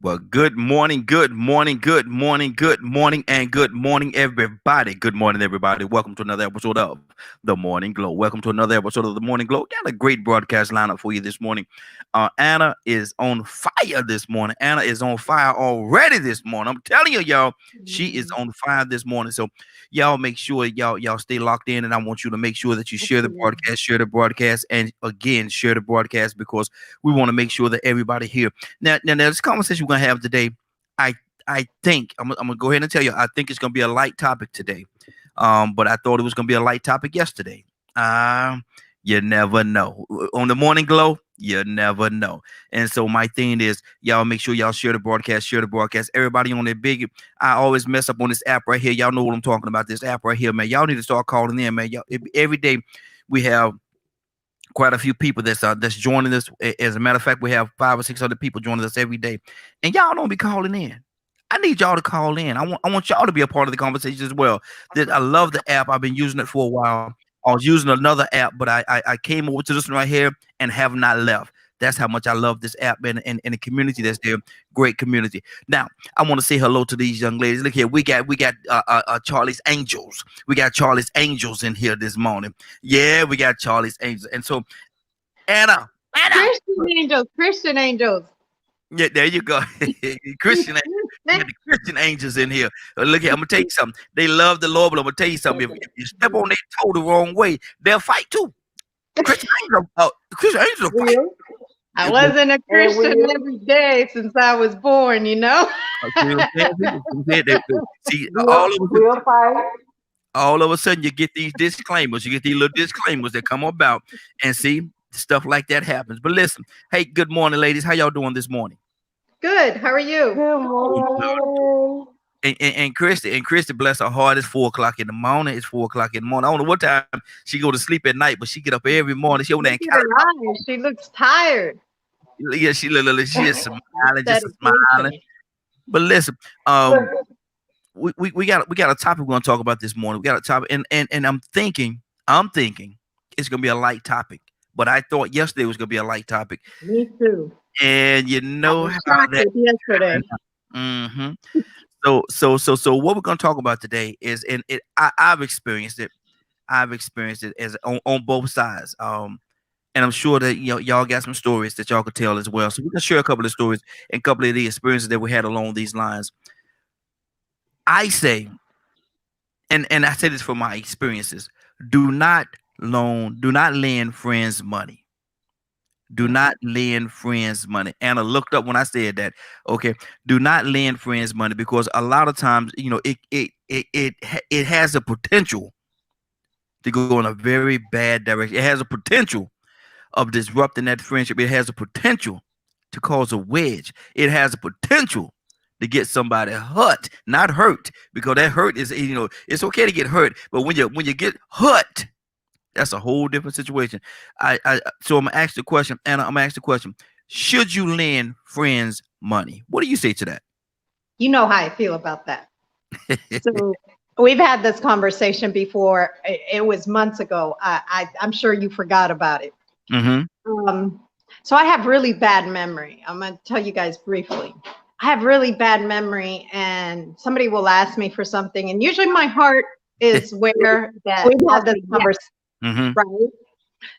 Well, good morning, everybody. Good morning, everybody. Welcome to another episode of The Morning Glow. Welcome to another episode of The Morning Glow. Got a great broadcast lineup for you this morning. Anna is on fire this morning. Anna is on fire already this morning. I'm telling you, y'all, she is Mhm. on fire this morning. So, y'all make sure y'all stay locked in, and I want you to make sure that you share the broadcast, and again, share the broadcast because we want to make sure that everybody here now, this conversation we're gonna have today, I I think I'm gonna go ahead and tell you, I think it's gonna be a light topic today. But I thought it was gonna be a light topic yesterday. Um, you never know. On the morning glow, you never know. And so my thing is, y'all make sure y'all share the broadcast, share the broadcast. Everybody on that big, I always mess up on this app right here. Y'all know what I'm talking about. This app right here, man. Y'all need to start calling in, man. Y'all every day we have quite a few people that's joining us. As a matter of fact, we have 500 or 600 people joining us every day, and y'all don't be calling in. I need y'all to call in. I want y'all to be a part of the conversation as well. That I love the app. I've been using it for a while. I was using another app, but I came over to this one right here and have not left. That's how much I love this app and the community that's there. Great community. Now, I want to say hello to these young ladies. Look here, we got Charlie's Angels. We got Charlie's Angels in here this morning. Yeah, we got Charlie's Angels. And so Anna. Christian angels, Christian angels. Yeah, there you go. Christian, we got the Christian angels in here. Look here, I'm gonna tell you something. They love the Lord, but I'm gonna tell you something. If you step on their toe the wrong way, they'll fight too. Christian angels will fight. Real? I It will. wasn't a And Christian we every day since I was born. See what I'm saying? See, will fight. all of a sudden, you get these disclaimers. You get these little disclaimers that come about, and see stuff like that happens. But listen, hey, good morning, ladies. How y'all doing this morning? Good. How are you? Good morning. And Christy, bless her heart, it's 4 o'clock in the morning. It's 4 o'clock in the morning. I don't know what time she go to sleep at night, but she get up every morning. She over there Look in at her eyes. She looks tired. California. Yeah, she is smiling, just a smiling. Dedication. But listen, Look, um, we got a topic we're gonna talk about this morning. We got a topic, and I'm thinking it's gonna be a light topic. But I thought yesterday was gonna be a light topic, Me too. and you I know was how shocked that. at yesterday. Mm-hmm. So what we're gonna talk about today is, and I've experienced it. I've experienced it as on both sides. And I'm sure that y'all got some stories that y'all could tell as well. So we can share a couple of stories and a couple of the experiences that we had along these lines. I say, and I say this from my experiences: do not lend friends money. Do not lend friends money. Anna looked up when I said that. Okay, do not lend friends money because a lot of times, it has a potential to go in a very bad direction. It has a potential of disrupting that friendship. It has a potential to cause a wedge. It has a potential to get somebody hurt, not hurt, because that hurt is, it's okay to get hurt, but when you get hurt, that's a whole different situation. So I'm gonna ask the question, Anna. I'm gonna ask the question: should you lend friends money? What do you say to that? You know how I feel about that. So we've had this conversation before. It was months ago. I'm sure you forgot about it. Mm-hmm. Um, so I have really bad memory. I'm going to tell you guys briefly. I have really bad memory, and somebody will ask me for something, and usually my heart is where that we all have this to, yeah. conversation, Mm-hmm. right?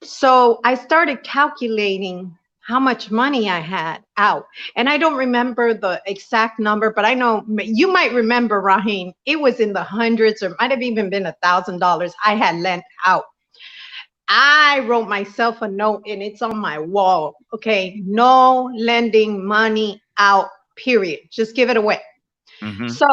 So I started calculating how much money I had out. And I don't remember the exact number, but I know you might remember, Raheem, it was in the hundreds or might have even been $1,000 I had lent out. I wrote myself a note and it's on my wall. Okay. No lending money out, period. Just give it away. Mm-hmm. So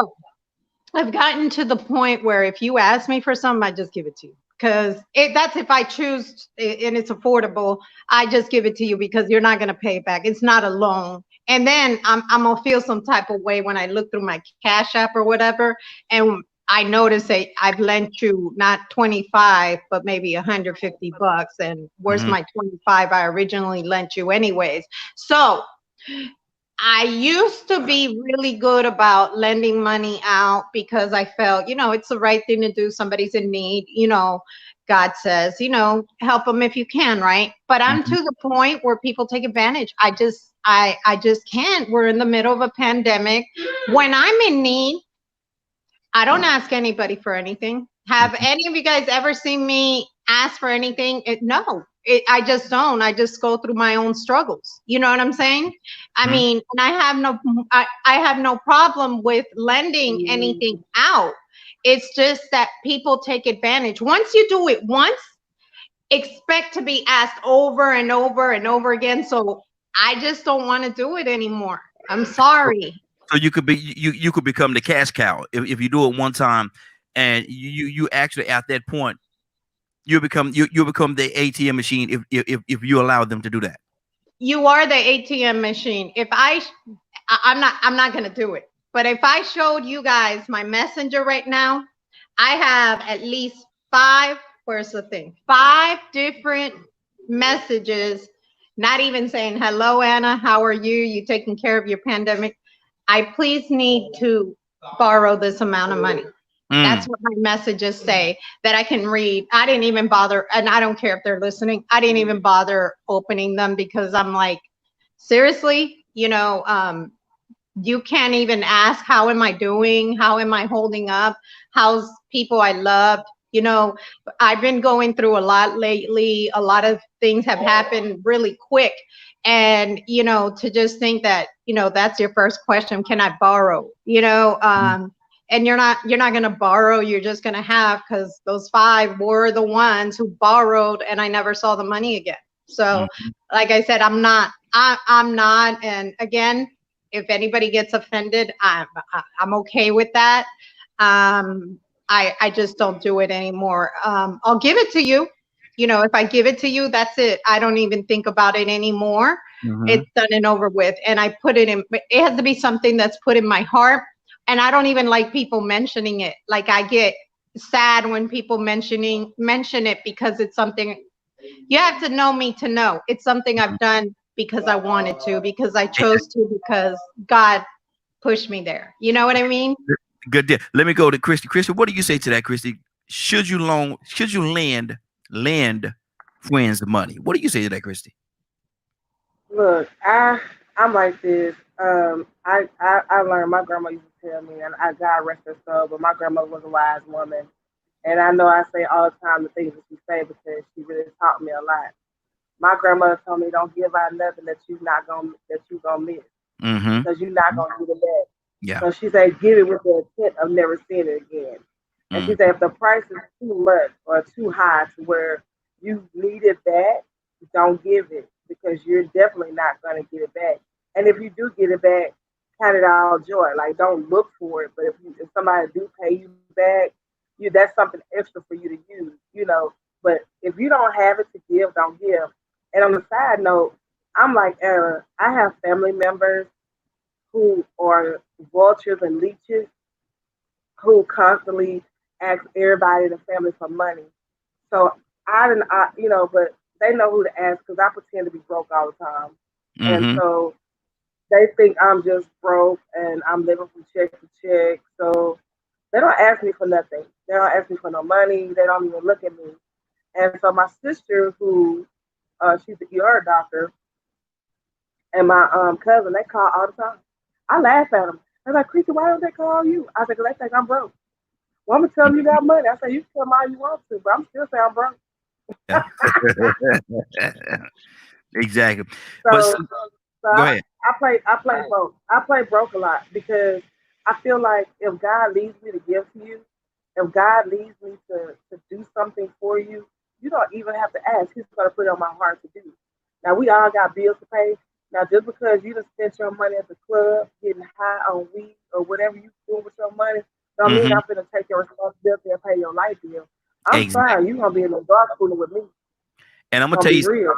I've gotten to the point where if you ask me for something, I just give it to you. Because that's if I choose and it's affordable, I just give it to you because you're not going to pay it back. It's not a loan. And then I'm going to feel some type of way when I look through my Cash App or whatever. And I notice that I've lent you not 25, but maybe 150 bucks. And where's Mm-hmm. my 25 I originally lent you anyways? So I used to be really good about lending money out because I felt, it's the right thing to do. Somebody's in need, God says, help them if you can, right? But I'm Mhm. to the point where people take advantage. I just can't. We're in the middle of a pandemic. When I'm in need, I don't ask anybody for anything. Have Mhm. any of you guys ever seen me ask for anything? No, I just don't. I just go through my own struggles. You know what I'm saying? I Mhm. mean, and I have no problem with lending anything out. It's just that people take advantage. Once you do it once, expect to be asked over and over and over again. So I just don't want to do it anymore. I'm sorry. So you could become the cash cow if you do it one time, and you actually at that point you become the ATM machine if you allow them to do that. You are the ATM machine. I'm not going to do it. But if I showed you guys my messenger right now, I have at least five, where's the thing? Five different messages, not even saying, hello, Anna, how are you? You taking care of your pandemic? I please need to borrow this amount of money. Mm. That's what my messages say that I can read. I didn't even bother, and I don't care if they're listening. I didn't even bother opening them because I'm like, seriously, you can't even ask, how am I doing? How am I holding up? How's people I loved? I've been going through a lot lately. A lot of things have happened really quick. And, to just think that, that's your first question, can I borrow? And you're not going to borrow, you're just going to have, because those five were the ones who borrowed and I never saw the money again. So, Mhm. like I said, I'm not. And again, if anybody gets offended, I'm okay with that. I just don't do it anymore. I'll give it to you. If I give it to you, that's it. I don't even think about it anymore. Mhm. It's done and over with. And I put it in, it has to be something that's put in my heart. And I don't even like people mentioning it. Like, I get sad when people mention it, because it's something, you have to know me to know it's something I've done because I wanted to, because I chose to, because God pushed me there. You know what I mean? Good deal. Let me go to Christy. Christy, what do you say to that, Christy? Should you lend friends the money? What do you say to that, Christy? Look, I'm like this. I learned, my grandma used to tell me, and I God rest her soul, but my grandmother was a wise woman, and I know I say all the time the things that she say because she really taught me a lot. My grandmother told me, don't give out nothing that you gonna miss, Mm-hmm. because you're not gonna get it back. Yeah. So she said, give it with the intent of never seeing it again. And she Mm. said, if the price is too much or too high to where you need it back, don't give it, because you're definitely not going to get it back. And if you do get it back, count it all joy. Like, don't look for it. But if somebody do pay you back, that's something extra for you to use. But if you don't have it to give, don't give. And on the side note, I'm like, I have family members who are vultures and leeches who constantly ask everybody in the family for money. So but they know who to ask because I pretend to be broke all the time. And Mm-hmm. so they think I'm just broke and I'm living from check to check. So they don't ask me for nothing. They don't ask me for no money. They don't even look at me. And so my sister, who she's an ER doctor, and my cousin, they call all the time. I laugh at them. They're like, Chrissy, why don't they call you? I said, 'cause they think I'm broke. Well, I'm gonna tell them you got money. I say you can tell them all you want to, but I'm still saying I'm broke. Yeah. Exactly. But So, so go I, ahead. I play broke. I play broke a lot because I feel like if God leads me to give to you, if God leads me to do something for you, you don't even have to ask. He's gonna put it on my heart to do. Now we all got bills to pay. Now just because you just spent your money at the club, getting high on weed or whatever you doing with your money, don't mean Mm-hmm. I'm gonna take your responsibility and pay your light bill. I'm Exactly. sorry, you gonna be in the dark fooling with me. And I'm gonna Gonna tell be you real.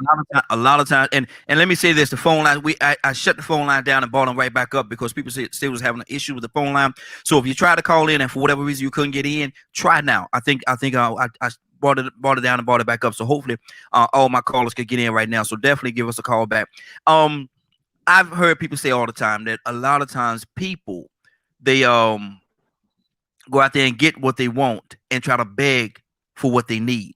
a lot of times, and let me say this: the phone line, I shut the phone line down and brought them right back up because people still was having an issue with the phone line. So if you try to call in and for whatever reason you couldn't get in, try now. I brought it down and brought it back up. So hopefully, all my callers could get in right now. So definitely give us a call back. Um, I've heard people say all the time that a lot of times people they go out there and get what they want and try to beg for what they need.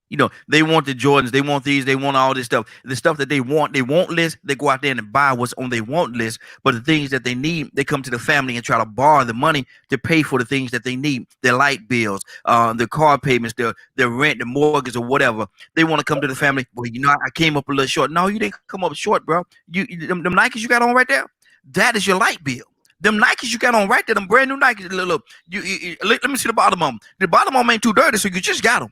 You know, they want the Jordans, they want these, they want all this stuff. The stuff that they want list, they go out there and buy what's on their want list. But the things that they need, they come to the family and try to borrow the money to pay for the things that they need, their light bills, their car payments, their rent, the mortgage, or whatever. They want to come to the family. Well, you know, I came up a little short. No, you didn't come up short, bro. Them Nikes you got on right there, that is your light bill. Them Nikes you got on right there, them brand new Nikes. Look, let me see the bottom of them. The bottom of them ain't too dirty, so you just got them.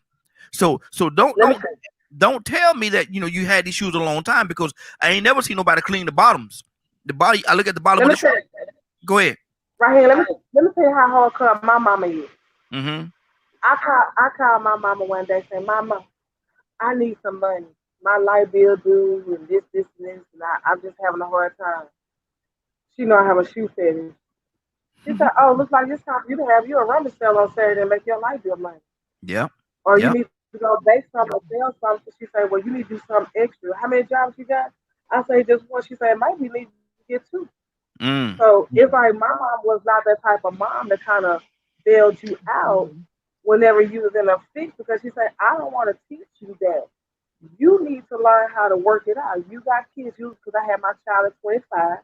So don't tell me that you know you had these shoes a long time, because I ain't never seen nobody clean the bottoms. The body, I look at the bottom of the shoe. Go ahead. Right here, let me tell you how hardcore my mama is. Mm-hmm. I called my mama one day saying, "Mama, I need some money. My light bill due and this, and this, and I'm just having a hard time." She know I have a shoe fetish. She said, "Oh, looks like it's time for you to have you a rumble sale on Saturday and make your light bill money." Yeah. Or you need to go bake something or sell something. She said, "Well, you need to do something extra. How many jobs you got?" I say, "Just one." She said, "Maybe you need to get two." So it's like my mom was not that type of mom that kind of bailed you out whenever you was in a fix, because she said, "I don't want to teach you that. You need to learn how to work it out. You got kids, because I had my child at 25.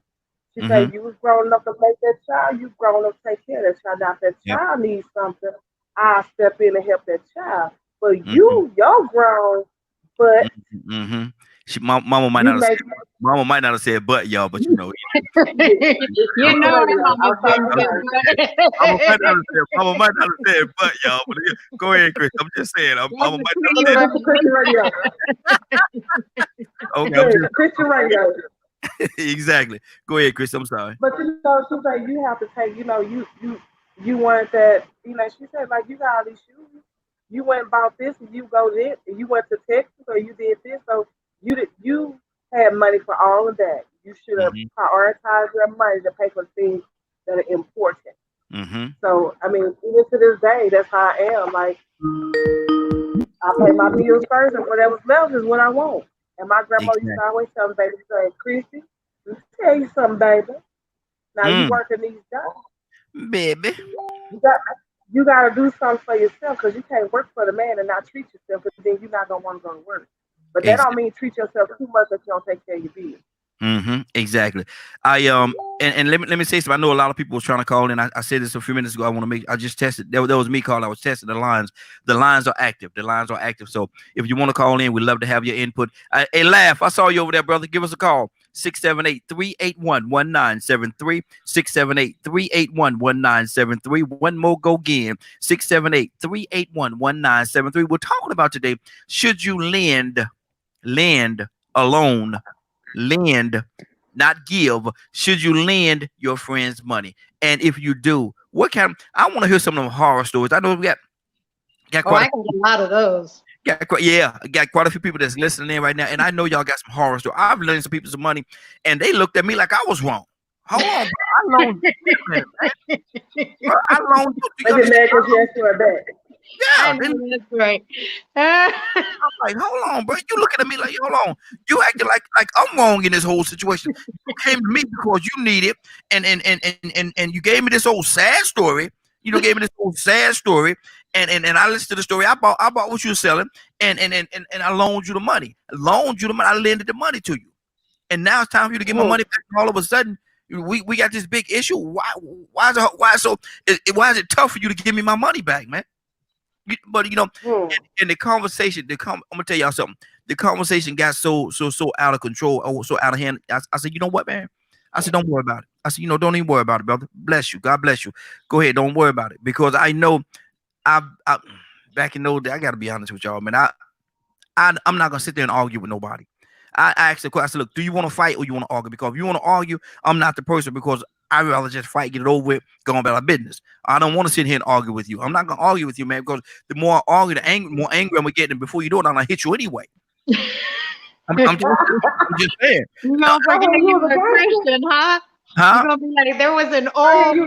She said, you was grown enough to make that child, you grown up to take care of that child. Now, if that child needs something, I'll step in and help that child. But you're grown, but Mama might not have said but, y'all, but you know. You know Mama might not have said but, y'all, but go ahead, Chris. I'm just saying. Mama might not have said. Okay, Christian radio. Exactly. Go ahead, Chris. I'm sorry. But you know, she's like, you have to take, you wanted that, she said, like, you got all these shoes. You went and bought this and you go this and you went to Texas or you did this. So you had money for all of that. You should have prioritized your money to pay for things that are important. So, I mean, even to this day, that's how I am. Like, I pay my bills first, and whatever's left is what I want. And my grandma used to always tell me, baby, say, "Chrissy, let me tell you something, baby. Now you working these jobs, baby. You got to do something for yourself, because you can't work for the man and not treat yourself, because then you're not gonna want to go to work. But that don't mean treat yourself too much that you don't take care of your bills." Exactly. I and let me say something. I know a lot of people was trying to call in. I said this a few minutes ago. I just tested. That was me calling. I was testing the lines. The lines are active. So if you want to call in, we'd love to have your input. Hey, Laugh, I saw you over there, brother. Give us a call. 678-381-1973. 678-381-1973. One more go again. 678-381-1973. We're talking about today, should you lend alone? Lend, not give. Should you lend your friends money? And if you do, I want to hear some of them horror stories. I know we got quite a lot of those. Got quite a few people that's listening in right now, and I know y'all got some horror stories. I've lent some people some money, and they looked at me like I was wrong. Hold on, bro. I loaned you. I loaned you. Yeah, that's right. I'm like, hold on, bro. You looking at me like, hold on. You acting like I'm wrong in this whole situation. You came to me because you need it, and you gave me this old sad story. And I listened to the story. I bought what you were selling, and I loaned you the money. I lended the money to you, and now it's time for you to get my money back. And all of a sudden, we got this big issue. Why is it tough for you to give me my money back, man? But in the conversation, I'm gonna tell y'all something. The conversation got so out of control, so out of hand. I said, you know what, man? I said, don't worry about it. I said, don't even worry about it, brother. Bless you. God bless you. Go ahead, don't worry about it, because I know I back in those days, I gotta be honest with y'all, man. I'm not gonna sit there and argue with nobody. I asked the question. I said, look, do you want to fight or you want to argue? Because if you want to argue, I'm not the person, because I'd rather just fight, get it over with, go on about our business. I don't want to sit here and argue with you. I'm not going to argue with you, man, because the more I argue, the more angry I'm going to get. And before you do it, I'm going to hit you anyway. I'm just saying. You know, breaking you a Christian, huh? Huh? You're gonna be like, there was an old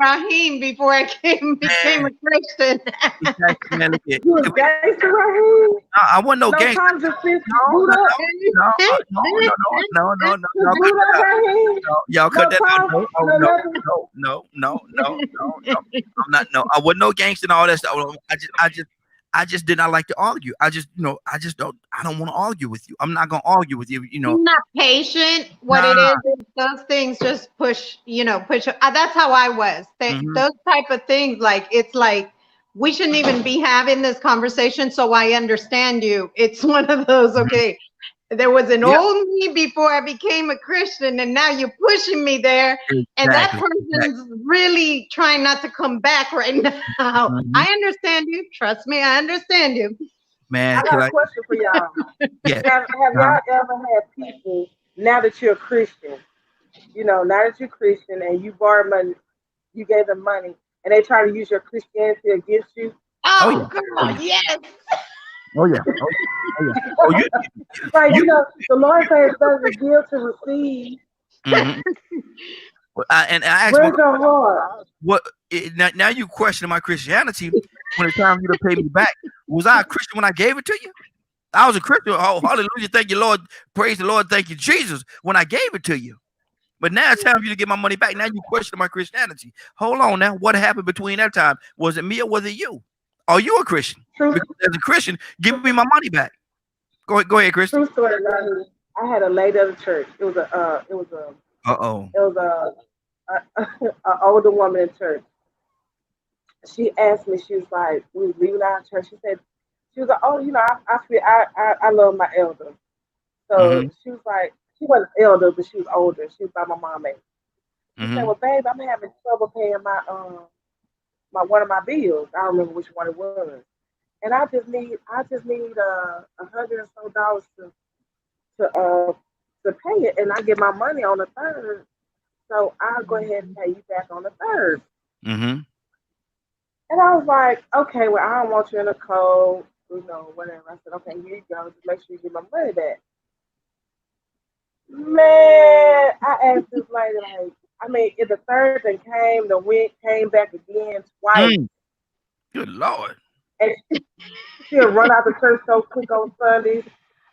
Raheem before I became a Christian. Exactly, man. Look at You was gangster, Raheem? I wasn't no No gangster. times of fist No, boot no, up? no. You boot up, Raheem? Y'all cut that out. No, Oh, no, no. I'm not. No, I wasn't no gangster and all that stuff. I just did not like to argue. I just don't. I don't want to argue with you. I'm not gonna argue with you. You know. You're not patient. What it is those things just push. That's how I was. Those type of things, like it's like we shouldn't even be having this conversation. So I understand you. It's one of those. Okay, there was an old me before I became a Christian, and now you're pushing me there. And that person's really trying not to come back right now. I understand you. Trust me, I understand you. Man, I got a question for y'all. Yeah. Have y'all ever had people, now that you're a Christian, now that you're Christian and you borrowed money, you gave them money, and they try to use your Christianity against you? Oh, God, yes. Oh yeah. Right, the Lord says it's better to give to receive. And I asked Where's your heart? now you question my Christianity when it's time for you to pay me back. Was I a Christian when I gave it to you? I was a Christian. Oh, hallelujah. Thank you, Lord. Praise the Lord. Thank you, Jesus, when I gave it to you. But now it's time for you to get my money back. Now you question my Christianity. Hold on now. What happened between that time? Was it me or was it you? Are you a Christian? Because as a Christian, give me my money back. Go ahead, Christian. True story. I had a lady of the church. It was an older woman in church. She asked me. She was like, we was leaving out of church. She was like, oh, I love my elder. So she was like, she wasn't elder, but she was older. She was like my mom age. She said, well, babe, I'm having trouble paying my one of my bills. I don't remember which one it was. And I just need $100 or so to pay it, and I get my money on the 3rd. So I'll go ahead and pay you back on the 3rd. And I was like, okay, well, I don't want you in the cold, whatever. I said, okay, here you go. Just make sure you get my money back. Man, I asked this lady, if the 3rd thing came, the wind came back again twice. Good Lord. And she'll run out the church so quick on Sundays.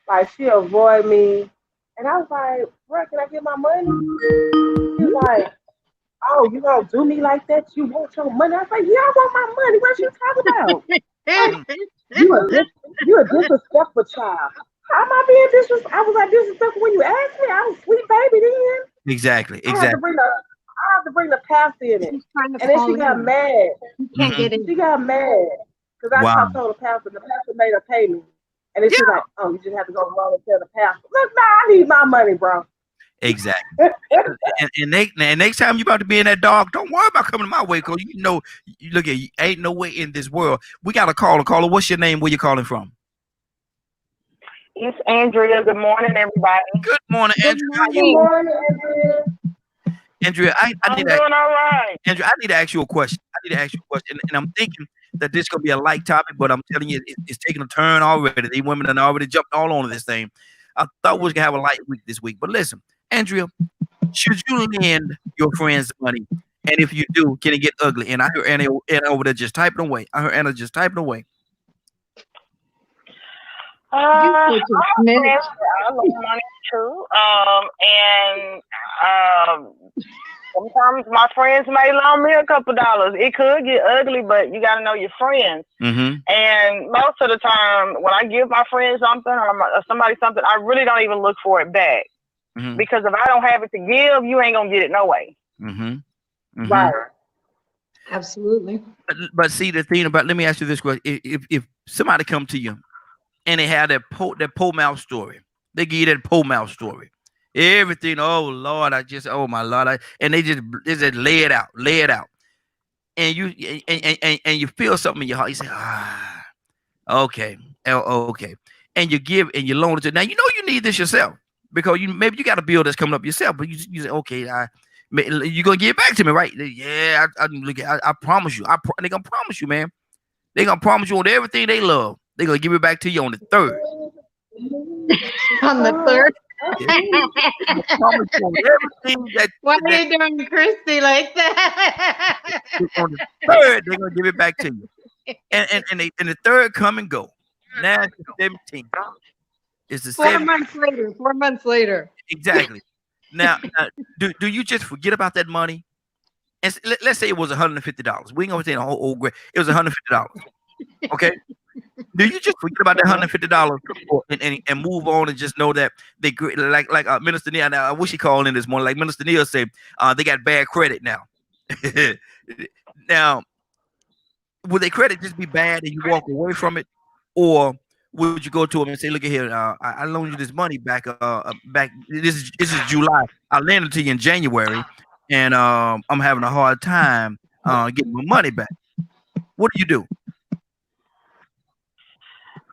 Like, she'll avoid me. And I was like, bro, can I get my money? She was like, oh, you gonna do me like that? You want your money? I was like, yeah, I want my money. What you talking about? You a disrespectful child. How am I being disrespectful? I was like disrespectful when you asked me. I was a sweet baby then. Exactly. I had to bring the pastor in it. And then she got mad. Can't get it. She got mad. Because I told the pastor made her pay me. And then she's like, oh, you just have to go wrong and tell the pastor. Look, I need my money, bro. Exactly. and next time you about to be in that dog, don't worry about coming my way, because you look at, ain't no way in this world. We got a caller. What's your name? Where you calling from? It's Andrea. Good morning, everybody. Good morning, Andrea. Good morning, Andrea. Andrea, I'm doing all right. Andrea, I need to ask you a question. And I'm thinking that this could be a light topic, but I'm telling you, it's taking a turn already. These women have already jumped all on this thing. I thought we was gonna have a light week this week, but listen, Andrea, should you lend your friends money? And if you do, can it get ugly? And I hear Anna over there just typing away. My friends, I love money too. Sometimes my friends may loan me a couple dollars. It could get ugly, but you got to know your friends. And most of the time, when I give my friend something or somebody something, I really don't even look for it back. Because if I don't have it to give, you ain't going to get it no way. Right. Absolutely. But see, the thing about, let me ask you this question. If somebody come to you and they have that po mouth story, they give you that po mouth story. Everything, oh Lord, oh my Lord, and they just lay it out, and you feel something in your heart. You say, okay, okay, and you give and you loan it to. Now you need this yourself, because maybe you got a bill that's coming up yourself, but you say, okay, you're gonna give it back to me, right? Yeah, I promise you. They're gonna promise you, man. They're gonna promise you on everything they love. They're gonna give it back to you on the 3rd. On the 3rd. Everything that, Why are you doing Christy like that? on the third, they're gonna give it back to you. And the third come and go. Now it's the 17th. It's the 4 months later. 4 months later. Exactly. Now do you just forget about that money? And let's say it was $150. We ain't gonna say the whole old grade. It was $150. Okay. Do you just forget about that $150 and move on and just know that they like Minister Neil? Now I wish he called in this morning. Like Minister Neil said, they got bad credit now. Now, would their credit just be bad and you walk away from it, or would you go to them and say, "Look at here, I loaned you this money back. This is July. I lent it to you in January, and I'm having a hard time getting my money back." What do you do?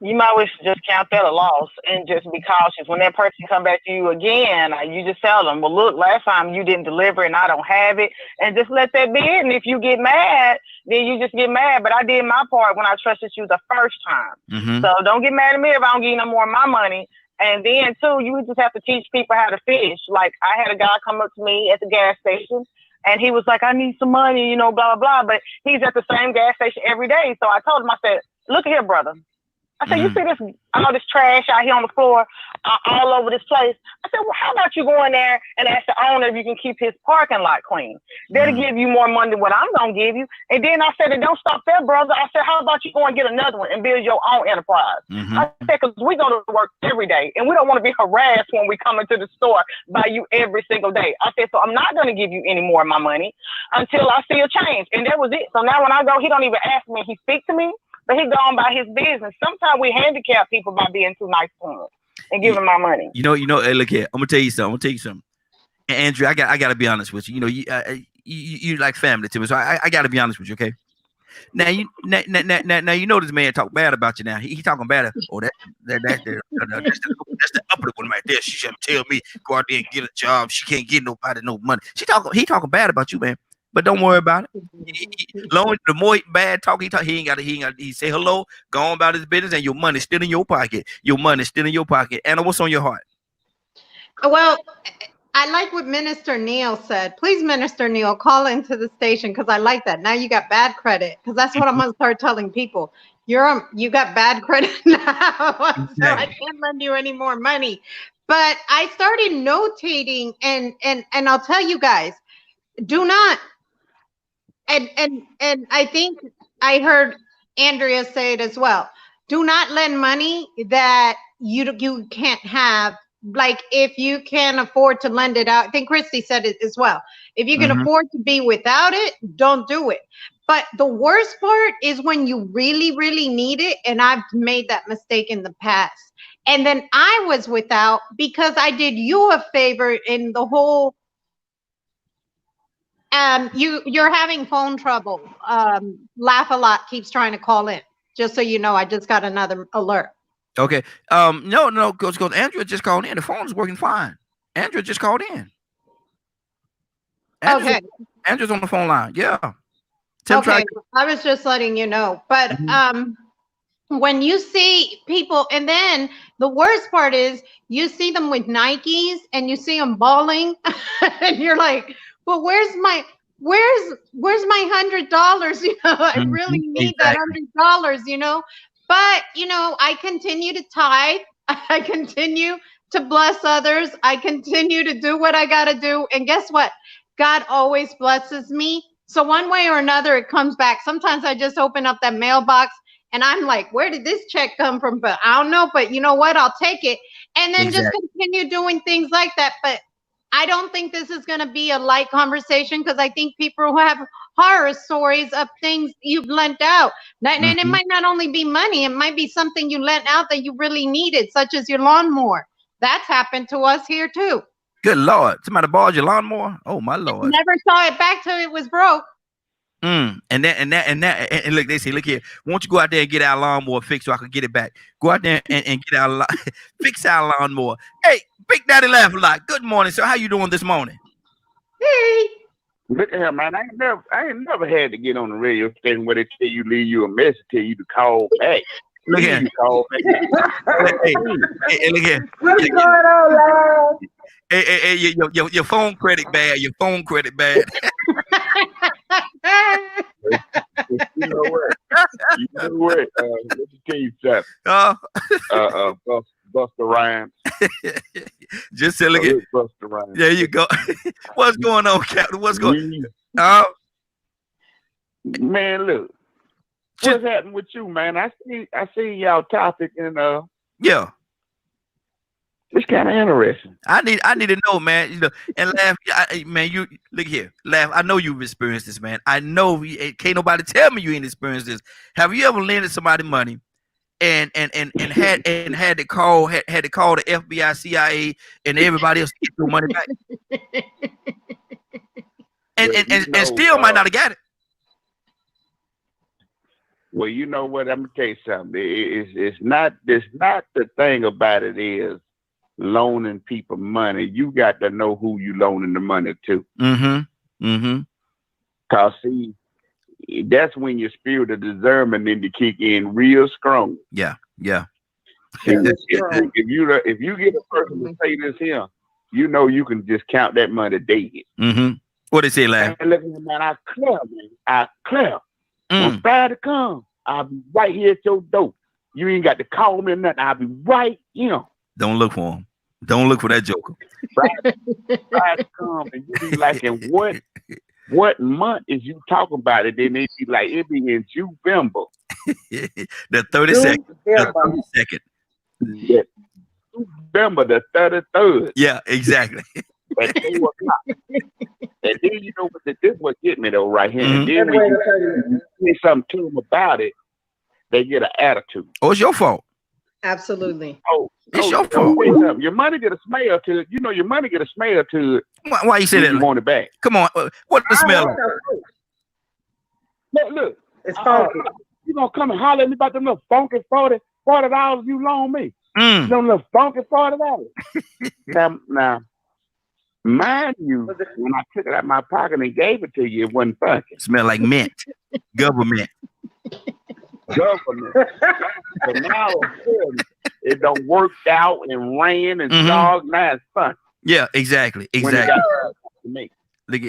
You might wish to just count that a loss and just be cautious. When that person come back to you again, you just tell them, well, look, last time you didn't deliver and I don't have it, and just let that be it. And if you get mad, then you just get mad. But I did my part when I trusted you the first time. Mm-hmm. So don't get mad at me if I don't give you no more of my money. And then, too, you just have to teach people how to fish. Like, I had a guy come up to me at the gas station, and he was like, I need some money, you know, blah, blah, blah. But he's at the same gas station every day. So I told him, I said, look here, brother. I said, you see all this trash out here on the floor, all over this place. I said, well, how about you go in there and ask the owner if you can keep his parking lot clean? That'll give you more money than what I'm going to give you. And then I said, don't stop there, brother. I said, how about you go and get another one and build your own enterprise? I said, because we go to work every day and we don't want to be harassed when we come into the store by you every single day. I said, so I'm not going to give you any more of my money until I see a change. And that was it. So now when I go, he don't even ask me. He speak to me. But he gone by his business. Sometimes we handicap people by being too nice to him and give him my money. You know. Hey, look here. I'm gonna tell you something. And Andrew, I got to be honest with you. You know, you like family to me, so I got to be honest with you. Okay. Now you know this man talk bad about you. Now he talking bad. Oh, that's the upper one right there. She should tell me go out there and get a job. She can't get nobody no money. He talking bad about you, man. But don't worry about it. The more bad talk he ain't got he say hello, go on about his business, and your money's still in your pocket. Your money's still in your pocket. Anna, what's on your heart? Well, I like what Minister Neil said. Please, Minister Neil, call into the station because I like that. Now you got bad credit, because that's what I'm gonna start telling people. You got bad credit now, so I can't lend you any more money. But I started notating, and I'll tell you guys, do not. And I think I heard Andrea say it as well. Do not lend money that you can't have. Like, if you can afford to lend it out, I think Christy said it as well. If you can afford to be without it, don't do it. But the worst part is when you really, really need it. And I've made that mistake in the past. And then I was without because I did you a favor in the whole. You're having phone trouble. Laugh a Lot keeps trying to call in. Just so you know, I just got another alert. Okay. No, because Andrea just called in. The phone is working fine. Andrea just called in. Andrea's on the phone line. Yeah. Okay. I was just letting you know. But when you see people, and then the worst part is you see them with Nikes and you see them balling, and you're like, well, where's my $100? You know, I really need that $100, you know. But, you know, I continue to tithe. I continue to bless others. I continue to do what I got to do. And guess what? God always blesses me. So one way or another, it comes back. Sometimes I just open up that mailbox and I'm like, where did this check come from? But I don't know. But you know what? I'll take it. And then just continue doing things like that. But I don't think this is going to be a light conversation, because I think people who have horror stories of things you've lent out. And it might not only be money. It might be something you lent out that you really needed, such as your lawnmower. That's happened to us here too. Good Lord. Somebody borrowed your lawnmower? Oh, my Lord. Never saw it back till it was broke. And look, they say, look here, won't you go out there and get our lawnmower fixed so I can get it back? Go out there and get our fix our lawnmower. Hey, Big Daddy Laugh a Lot. Good morning, sir. How you doing this morning? Hey. Look at him, man. I ain't never had to get on the radio station where they tell you, leave you a message, tell you to call back. Look here. Hey, look here. What's going on, love? Hey, your phone credit bad. Your phone credit bad. You know what? Let me tell you something. Busta Rhymes. Just say, look at Busta Rhymes. there you go. What's going on, Captain? What's going on? Man, look. What's happening with you, man? I see y'all topic and yeah. It's kind of interesting. I need to know, man. You know, and Laugh, man. You look here, Laugh. I know you've experienced this, man. I know can't nobody tell me you ain't experienced this. Have you ever lended somebody money, and had to call the FBI, CIA, and everybody else to get your money back, and still might not have got it. Well, you know what? I'm gonna tell you something. It's not the thing about it is loaning people money. You got to know who you loaning the money to. Cause see, that's when your spirit of discernment need to kick in real strong. Yeah. If you get a person to say this here, you know you can just count that money daily. What they say, Laugh? Man, look at me, man. I clear. When Friday come, I'll be right here at your door. You ain't got to call me or nothing. I'll be right here. Don't look for him. Don't look for that joker. Friday come and you be like, and what month is you talking about it? Then they be like, it be in November. The 32nd. The 32nd. Yeah. November the 33rd. Yeah, exactly. At 2 o'clock. And then you know what get me though right here. And then when you say something to them about it, they get an attitude. Oh, it's your fault. Absolutely. It's your fault. Your money get a smell to it. You know your money get a smell to it. Why you say that? You want it back. Come on. What the smell like? Look. It's funky. You gonna come and holler at me about them little funky $40 you loan me. Them little funky $40. Now, mind you, when I took it out of my pocket and gave it to you, it wasn't funky. Smell like mint. Government. But now it don't work out and ran and dog. Now it's fun. Yeah, exactly. Look at it. I'm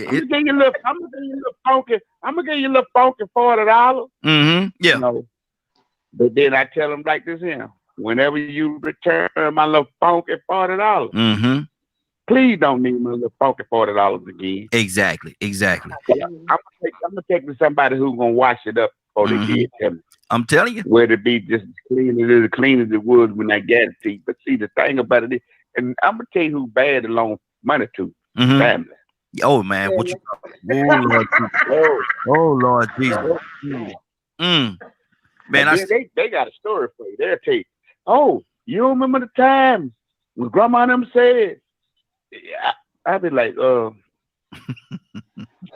gonna give you a little funky $40. Yeah. You know, but then I tell them like this here. Whenever you return my little funky $40, please don't need my little funky $40 again. Exactly. I'm gonna take to somebody who's gonna wash it up before they get it to me. I'm telling you. Where it be just clean as it was when I got it to you. But see, the thing about it is, and I'm gonna tell you who bad to loan money to. Family. Oh man, what you? Oh Lord Jesus. Man, they got a story for you. They'll tell you, oh, you don't remember the times when grandma and them said, I'd be like,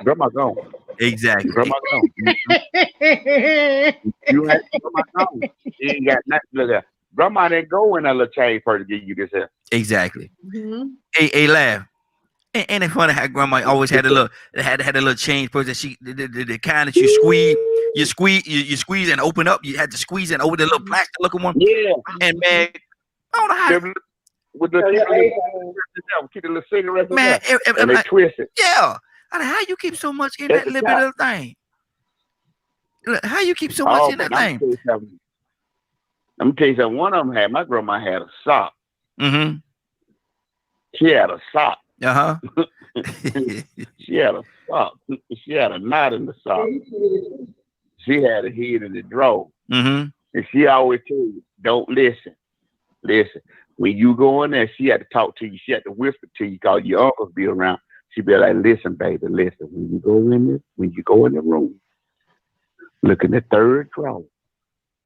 grandma gone. Exactly. Grandma gone. You had grandma gone. You ain't got nothing. Look at grandma didn't go in a little change for her to give you this here. Exactly. Hey, Laugh. Ain't it funny how grandma always had a little change purse that the kind that you squeeze and open up. You had to squeeze and open the little plastic looking one. Yeah. And man, I don't know how. With the little cigarettes, man, and they twist it. Yeah. I mean, how you keep so much in that little bit of thing? How you keep so much in that thing? Let me tell you something. One of them my grandma had a sock. She had a sock. She had a sock. She had a knot in the sock. She had a head in the drawer. And she always told you, don't listen. Listen. When you go in there, she had to talk to you. She had to whisper to you because your uncles be around. She'd be like, listen, baby, listen. When you go in the room, look in the third drawer.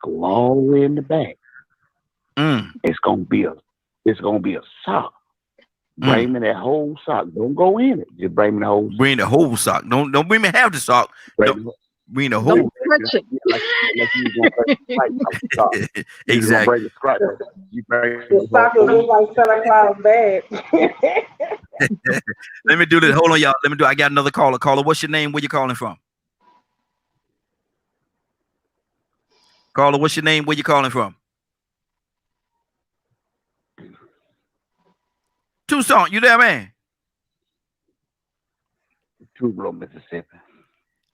Go all the way in the back. It's gonna be a sock. Bring me that whole sock. Don't go in it. Just bring me the whole sock. Bring the whole sock. Don't bring me half the sock. Bring the whole. Touch it. Exactly. The sock look like Santa Claus bag. Let me do this. Hold on, y'all. I got another caller. Caller, what's your name? Where you calling from? Caller, what's your name? Where you calling from? Tucson, you there, man? Tupelo, Mississippi.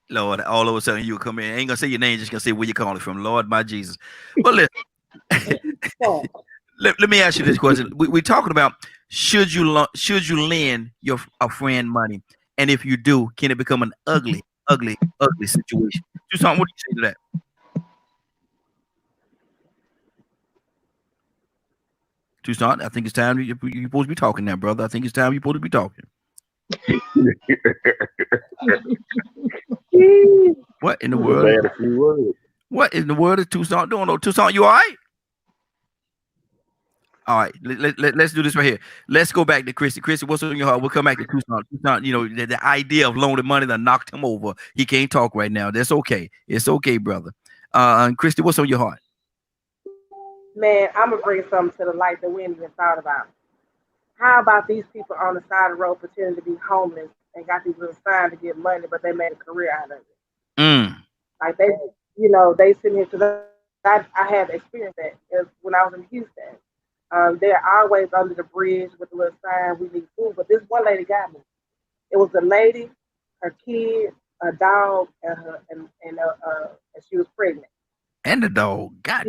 Lord, all of a sudden you come in. I ain't gonna say your name, just gonna say where you calling from. Lord, my Jesus. But listen, let me ask you this question. We're talking about should you lend a friend money, and if you do, can it become an ugly situation? Tucson, what do you say to that? Tucson, I think it's time you're supposed to be talking now, brother. I think it's time you're supposed to be talking. What in the world? What in the world is Tucson doing? Oh, Tucson, you all right? All right, let's do this right here. Let's go back to Christy. Christy, what's on your heart? We'll come back to Tucson. Tucson, you know, the idea of loaning money that knocked him over. He can't talk right now. That's okay. It's okay, brother. Christy, what's on your heart? Man, I'm gonna bring something to the light that we ain't even thought about. How about these people on the side of the road pretending to be homeless and got these little signs to get money, but they made a career out of it? Like they, you know, they sitting here, because I had experienced that when I was in Houston. They're always under the bridge with the little sign, we need food. But this one lady got me. It was a lady, her kid, a dog, and she was pregnant. And the dog got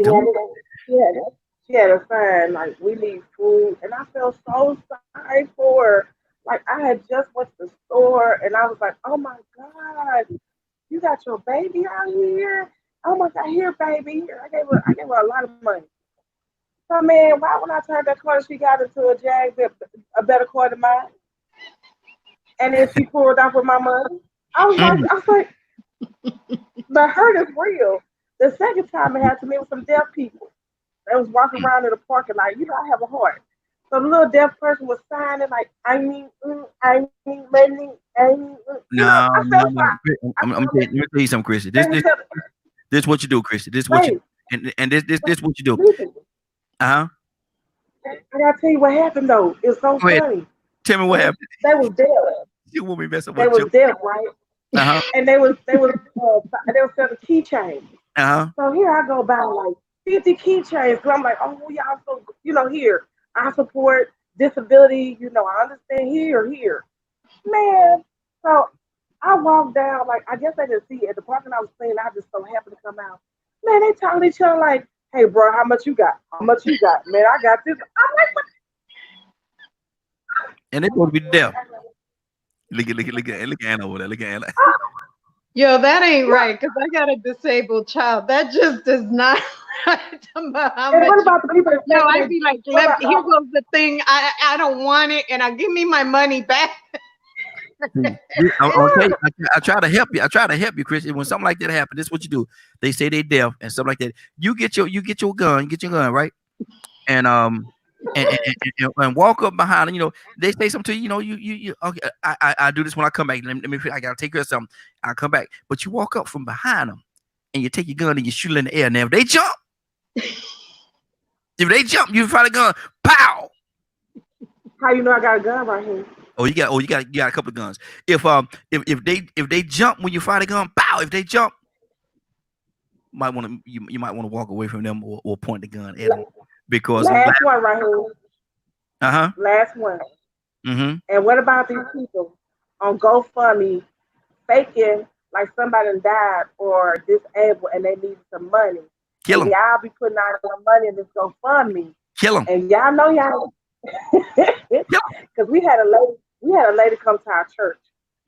she had a sign like, we need food. And I felt so sorry for her. Like, I had just went to the store and I was like, oh my God, you got your baby out here? Oh my God, here, baby. Here. I gave her a lot of money. So, man, why when I turned that corner, she got into a Jag, a better car than mine? And then she pulled off with my money. I was like, the hurt is real. The second time it happened to me with some deaf people. They was walking around in the parking lot. You know, I have a heart. So the little deaf person was signing like, I need money. No. Let me tell you something, Christy. This what you do, Christy. This what you and this what you do. I gotta tell you what happened though. It's so funny. Tell me what happened. They was deaf. You want me messing with you? They was deaf, right? And they was selling keychains. So here I go buy like 50 keychains. So I'm like, oh y'all, so here I support disability. I understand here. Man, so I walked down, like I guess I didn't see it. At the parking lot was clean. I just so happened to come out. Man, they talking to each other like, hey bro, how much you got? How much you got? Man, I got this. I'm like, what? And they supposed to be deaf. Look at Anna over there. Look at Anna. Yo, that ain't right, because I got a disabled child. That just is not right. What about the people? No, I'd be like, here goes the thing. I don't want it, and give me my money back. I try to help you. I try to help you, Chris. When something like that happens, this is what you do. They say they deaf and something like that. You get your gun, right? And walk up behind them. They say something to you. You okay. I do this when I come back. Let me. I gotta take care of something. I'll come back. But you walk up from behind them and you take your gun and you shoot it in the air. Now if they jump, you fire the gun. Pow! How you know I got a gun right here? You got a couple of guns. If they jump when you fire the gun, pow! If they jump, you might want to walk away from them or point the gun at them because last one right here. Last one. Mm-hmm. And what about these people on GoFundMe faking like somebody died or disabled and they need some money? Kill them. Y'all be putting out some money in this GoFundMe. Kill them. And y'all know y'all. Because we had a lady come to our church.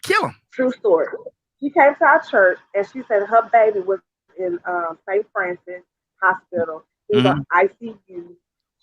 Kill him. True story. She came to our church and she said her baby was in St. Francis Hospital. He was on ICU.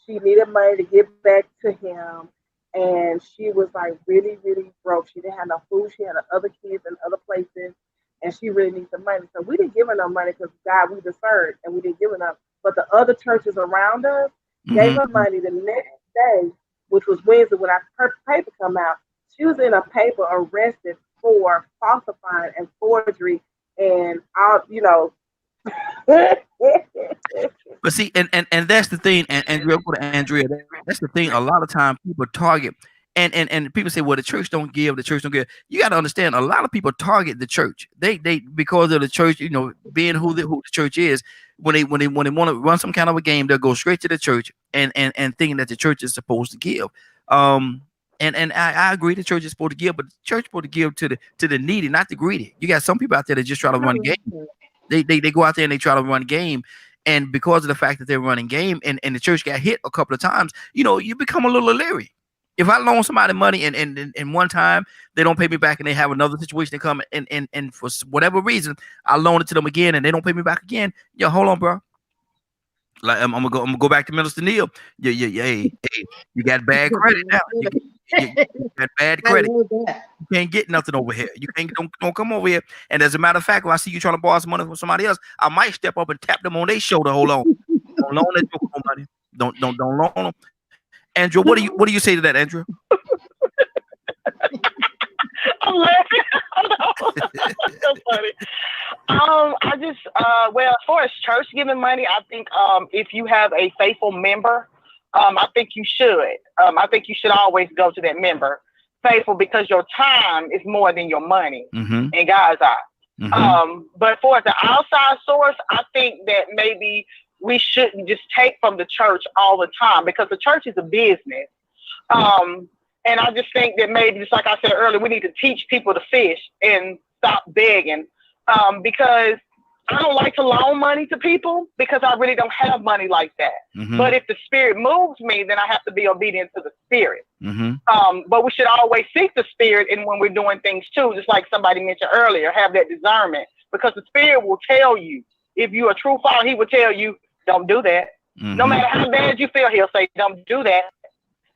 She needed money to give back to him. And she was like really, really broke. She didn't have no food. She had other kids in other places. And she really needs some money. So we didn't give her no money because God, we deserved and we didn't give her enough. But the other churches around us gave her money the next day, which was Wednesday when her paper come out. She was in a paper arrested for falsifying and forgery and all, But see, and that's the thing, and Andrea, that's the thing. A lot of times people target, and people say, well, the church don't give. You got to understand, a lot of people target the church. They because of the church, being who the church is. when they want to run some kind of a game, they'll go straight to the church and thinking that the church is supposed to give. And I agree the church is supposed to give, but the church is supposed to give to the needy, not the greedy. You got some people out there that just try to run game. They go out there and they try to run game. And because of the fact that they're running game and the church got hit a couple of times, you become a little leery. If I loan somebody money and one time they don't pay me back and they have another situation to come and for whatever reason I loan it to them again and they don't pay me back again, hold on, bro. Like I'm gonna go back to Minister Neil. Hey, you got bad credit now. You got bad credit. You can't get nothing over here. You can't don't come over here. And as a matter of fact, when I see you trying to borrow some money from somebody else, I might step up and tap them on their shoulder. Hold on, don't loan that joke money. Don't loan them. Andrew, what do you say to that, Andrew? I'm laughing. That's so funny. I just well, as far as church giving money, I think if you have a faithful member, I think you should. I think you should always go to that member faithful because your time is more than your money in God's eye. But for the outside source, I think that maybe we shouldn't just take from the church all the time because the church is a business. And I just think that maybe, just like I said earlier, we need to teach people to fish and stop begging. Because I don't like to loan money to people because I really don't have money like that. But if the Spirit moves me, then I have to be obedient to the Spirit. But we should always seek the Spirit and when we're doing things too, just like somebody mentioned earlier, have that discernment because the Spirit will tell you. If you're a true follower, he will tell you, don't do that. No matter how bad you feel, he'll say, don't do that.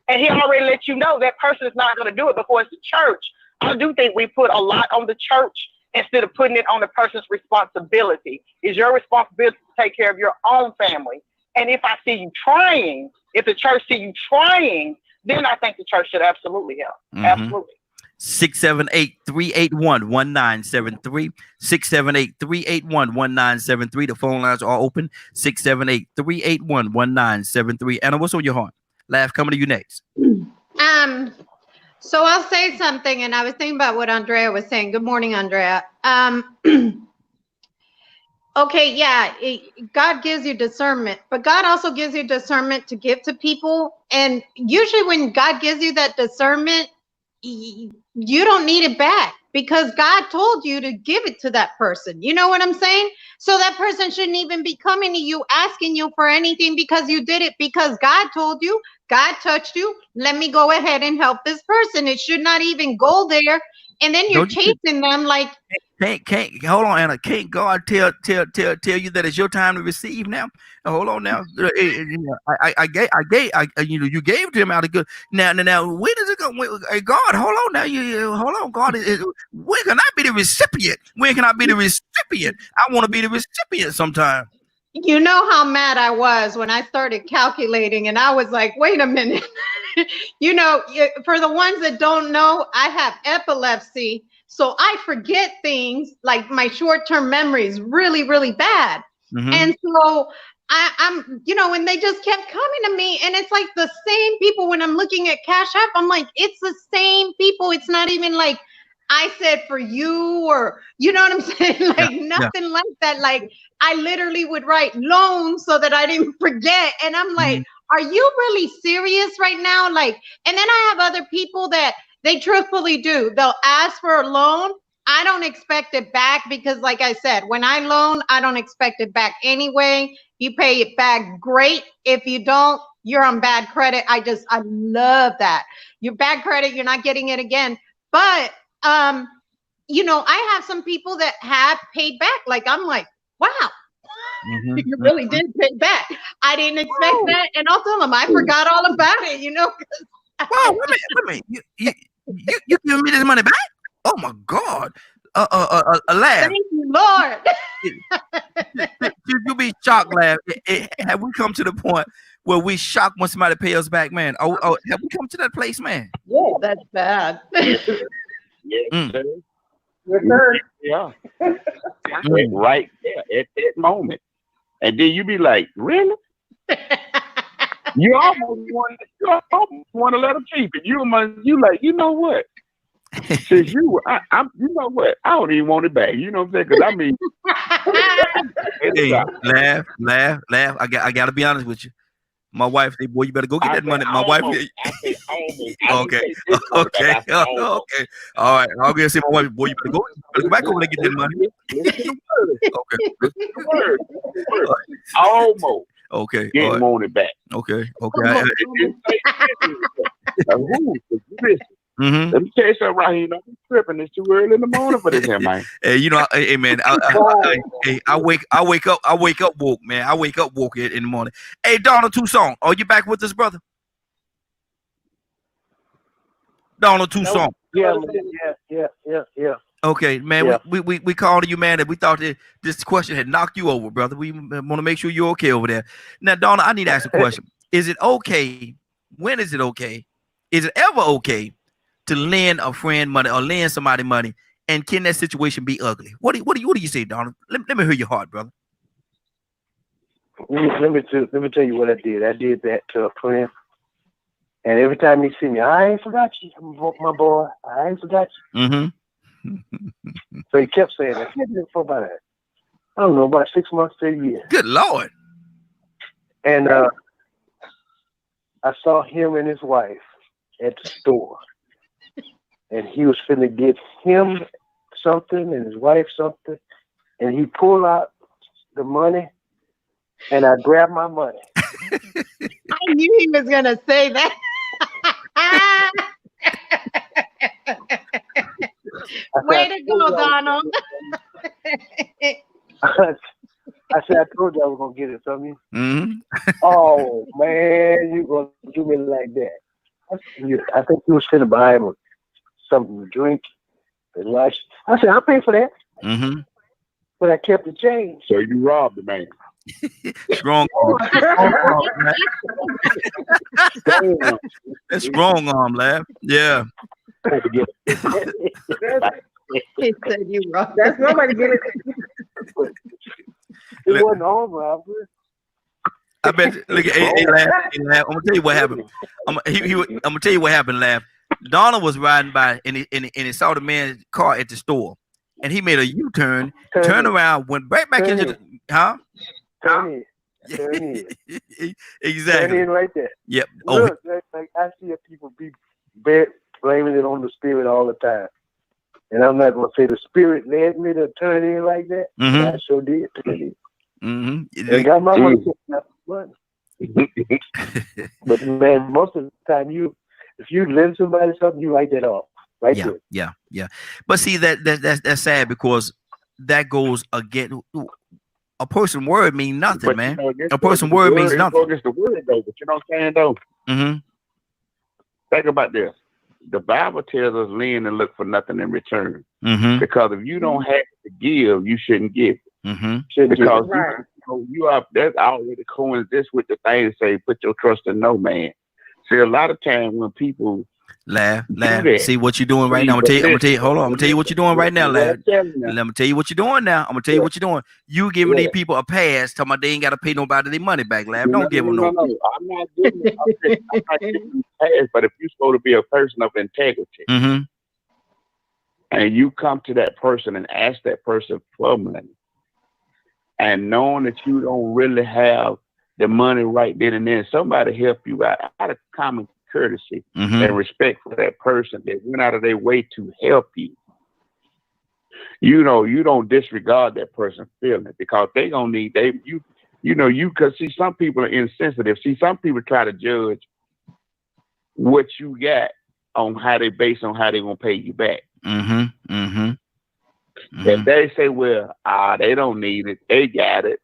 And he already let you know that person is not going to do it before it's the church. I do think we put a lot on the church instead of putting it on the person's responsibility. It's your responsibility to take care of your own family. And if I see you trying, if the church see you trying, then I think the church should absolutely help. Absolutely. 678-381-1973. 678-381-1973. The phone lines are open. 678-381-1973. Anna, what's on your heart? Laugh, coming to you next. So I'll say something, and I was thinking about what Andrea was saying. Good morning, Andrea. Okay, yeah, God gives you discernment, but God also gives you discernment to give to people. And usually when God gives you that discernment, you don't need it back because God told you to give it to that person. You know what I'm saying? So that person shouldn't even be coming to you, asking you for anything because you did it because God told you, God touched you. Let me go ahead and help this person. It should not even go there. And then you're chasing them like. Can't hold on, Anna. Can't God tell you that it's your time to receive now? Hold on now. I gave you gave to him out of good. Now where does it go? Hey, God, hold on now. Hold on, God. When can I be the recipient? When can I be the recipient? I want to be the recipient sometime. You know how mad I was when I started calculating and I was like, wait a minute. For the ones that don't know, I have epilepsy. So I forget things, like my short-term memory is really, really bad. And so I'm, and they just kept coming to me and it's like the same people when I'm looking at Cash App, I'm like, it's the same people. It's not even like I said for you or, you know what I'm saying? Like nothing like that. Like I literally would write loans so that I didn't forget. And I'm like, are you really serious right now? Like, and then I have other people that they truthfully do. They'll ask for a loan. I don't expect it back because like I said, when I loan, I don't expect it back anyway. You pay it back, great. If you don't, you're on bad credit. I love that. You're bad credit, you're not getting it again. But, I have some people that have paid back. Like, I'm like, wow, you really did pay back. I didn't expect that. And I'll tell them, I forgot all about it, Wow, wait a minute. You giving me this money back? Oh my God. A laugh. Thank you, Lord. You be shocked, laugh. Have we come to the point where we shocked when somebody pay us back, man? Oh, have we come to that place, man? Yeah, that's bad. Yes, sir. Yes, sir. Yeah. Right there at that moment. And then you be like, really? You almost want to let them keep it. You like, you know what? Since you know what? I don't even want it back. You know what I'm saying? Because Hey, laugh. I gotta be honest with you. My wife said, "Boy, you better go get that money." My wife. I say almost. Okay. Okay. Okay. All right. I'll go see my wife. Boy, you better go back over there and get that money. Listen to the Okay. Listen to the word. Almost. Okay. Getting Right. wanted back. Okay. Mm-hmm. Let me tell you something right here. I'm tripping. It's too early in the morning for this here, man. Hey, you know, hey man, I wake up woke, man. I wake up woke in the morning. Hey, Donald Tucson, are you back with us, brother? Donald Tucson. Yeah. Okay, man. Yeah. We called you, man, and we thought that this question had knocked you over, brother. We want to make sure you're okay over there. Now, Donald, I need to ask a question. Is it okay? When is it okay? Is it ever okay to lend a friend money or lend somebody money, and can that situation be ugly? What do you say, Donald? Let me hear your heart, brother. Let me tell you what I did. I did that to a friend, and every time he see me, I ain't forgot you, my boy. I ain't forgot you. Mm-hmm. So he kept saying that. He did it for about, I don't know, about 6 months to a year. Good Lord. And I saw him and his wife at the store. And he was finna get him something and his wife something. And he pulled out the money and I grabbed my money. I knew he was going to say that. Way to go, Donald. I said, I told you I was going to get it from you. Mm-hmm. Oh, man, you going to do me like that. I think he was finna buy him something to drink and lunch. I said, I'll pay for that. Mm-hmm. But I kept the change. So you robbed the man. Strong arm. That's strong arm, laugh. Yeah. He said you wrong. That's nobody get it. It wasn't all robbery. I bet. Look at hey, laugh. I'm gonna tell you what happened. I'm gonna tell you what happened. Laugh. Donald was riding by and he saw the man's car at the store, and he made a U-turn, turned around, went right back into the Turn in. Exactly. Turn in right there. Yep. Look, like I see people be blaming it on the spirit all the time. And I'm not going to say the spirit led me to turn in like that. Mm-hmm. I sure did turn in. Mm-hmm. And got my money. But man, most of the time, if you lend somebody something, you write that off. Right there. Yeah. But see, that's sad because that goes again. A person word means nothing, But, man. You know, a person word means nothing. It's the word though, but you know what I'm saying though. Mm-hmm. Think about this. The Bible tells us lend and look for nothing in return. Mm-hmm. Because if you don't have to give, you shouldn't give. Mm-hmm. Because Right. you are that's already coincides with the thing to say put your trust in no man. See, a lot of times when people Laugh. that. See what you're doing right now. I'm gonna tell you. Hold on. I'm gonna tell you what you're doing right now, lad. Let me tell you what you're doing now. I'm gonna tell you what you're doing. You giving these people a pass, talking about they ain't gotta pay nobody their money back, lad. Don't give them no. I'm not giving them a pass, but if you're supposed to be a person of integrity, Mm-hmm. and you come to that person and ask that person for money, and knowing that you don't really have the money right then and then, somebody help you out of common courtesy and respect for that person that went out of their way to help you. You know, you don't disregard that person's feeling because they gonna need because see, some people are insensitive. See, some people try to judge what you got on how they base on how they gonna pay you back. If they say, well, they don't need it, they got it.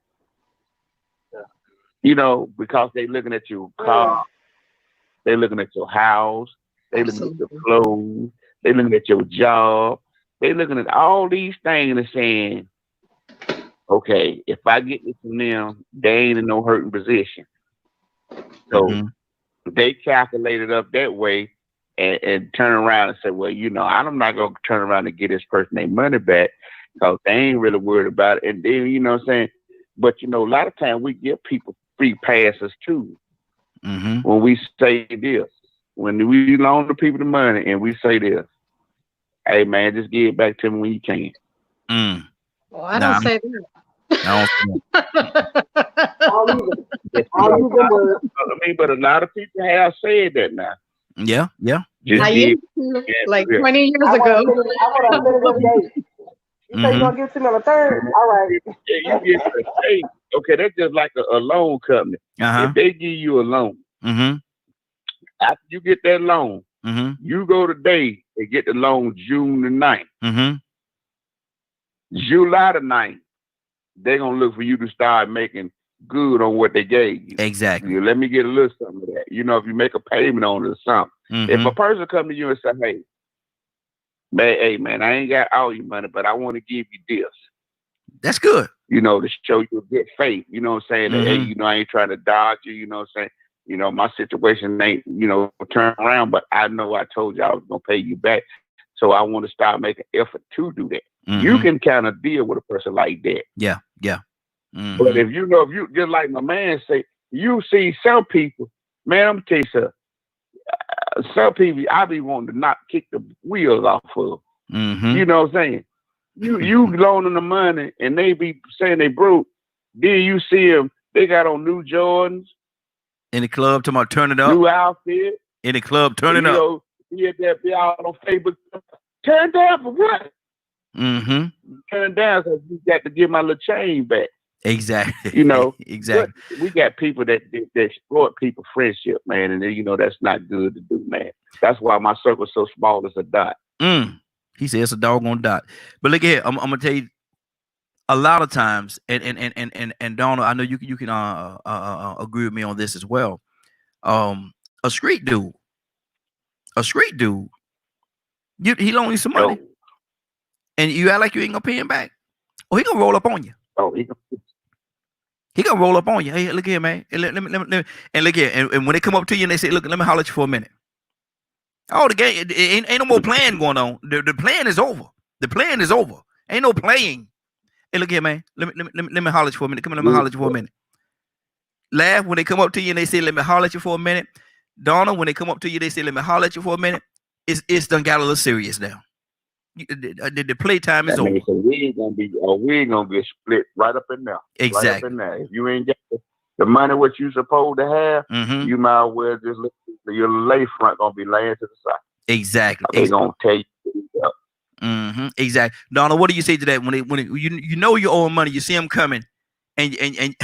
You know, because they looking at your car, they looking at your house, they looking at your clothes, they looking at your job, they looking at all these things and saying, okay, if I get this from them, they ain't in no hurting position. So they calculate it up that way and turn around and say, well, you know, I'm not going to turn around and get this person their money back because they ain't really worried about it. And then, you know what I'm saying? But, you know, a lot of times we give people free passes too. When we say this, when we loan the people the money and we say this, hey man, just give it back to me when you can. Well, I don't say that. But a lot of people have said that now. Yeah. I used to, like 20 years ago. I want a minimum date. You say you gonna give it to me on the 3rd? All right. Yeah, you get the date. Okay, that's just like a loan company. If they give you a loan, after you get that loan, you go today and get the loan June the 9th. July the 9th, they're gonna look for you to start making good on what they gave you. Exactly. Let me get a little something of that. You know, if you make a payment on it or something. If a person come to you and say, hey man, I ain't got all your money, but I want to give you this. That's good. You know, to show you a good faith. You know what I'm saying? That, hey, you know, I ain't trying to dodge you. You know what I'm saying? You know, my situation ain't, you know, turn around, but I know I told you I was going to pay you back. So I want to start making effort to do that. You can kind of deal with a person like that. Yeah. But if you know, if you just like my man say, you see some people, man, I'm gonna tell you something. Some people I be wanting to not kick the wheels off of. You know what I'm saying? You loan them the money and they be saying they broke. Then you see them, they got on new Jordans. In the club, talking about turn it up. New outfit. In the club, turn it up. Know, he had that be out on Facebook. Turn down for what? Turn down because you got to get my little chain back. Exactly. You know, exactly. We got people that exploit people's friendship, man, and you know that's not good to do, man. That's why my circle's so small as a dot. He said it's a doggone dot. But look here, I'm gonna tell you, a lot of times, and Donna, I know you can agree with me on this as well. A street dude, he loan you some money, and you act like you ain't gonna pay him back. Oh, he gonna roll up on you. Oh, he gonna roll up on you. Hey, look here, man. Let me, and look here. And when they come up to you and they say, "Look, let me holler at you for a minute." Oh, the game ain't no more playing going on. The plan is over. The plan is over. Ain't no playing. Hey, look here, man. Let me holler at you for a minute. Come on, let me holler at you for a minute. Laugh when they come up to you and they say, "Let me holler at you for a minute." Donna, when they come up to you, they say, "Let me holler at you for a minute." It's done got a little serious now. The playtime is over. So we ain't gonna get split right up in there. Exactly. Right up in there. If you ain't got the money what you supposed to have, you might as well just look. Your lay front gonna be laying to the side. Exactly. They gonna tell you. Exactly. Donna, what do you say to that when you know you're owing money, you see them coming, and and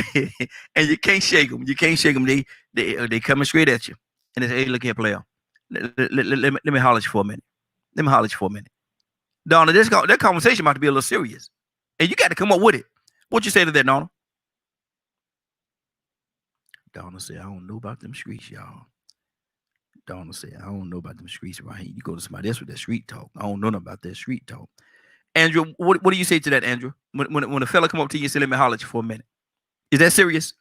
you can't shake them. You can't shake them. They coming straight at you, and they say, "Hey, look here, player. Let me holler at you for a minute. Let me holler at you for a minute." Donna, that conversation about to be a little serious, and you got to come up with it. What you say to that, Donna? Donna said, "I don't know about them streets, y'all." Donna said, "I don't know about them streets right here. You go to somebody else with that street talk. I don't know nothing about that street talk." Andrew, what do you say to that, Andrew? When a fella come up to you and say, "Let me holler at you for a minute," is that serious?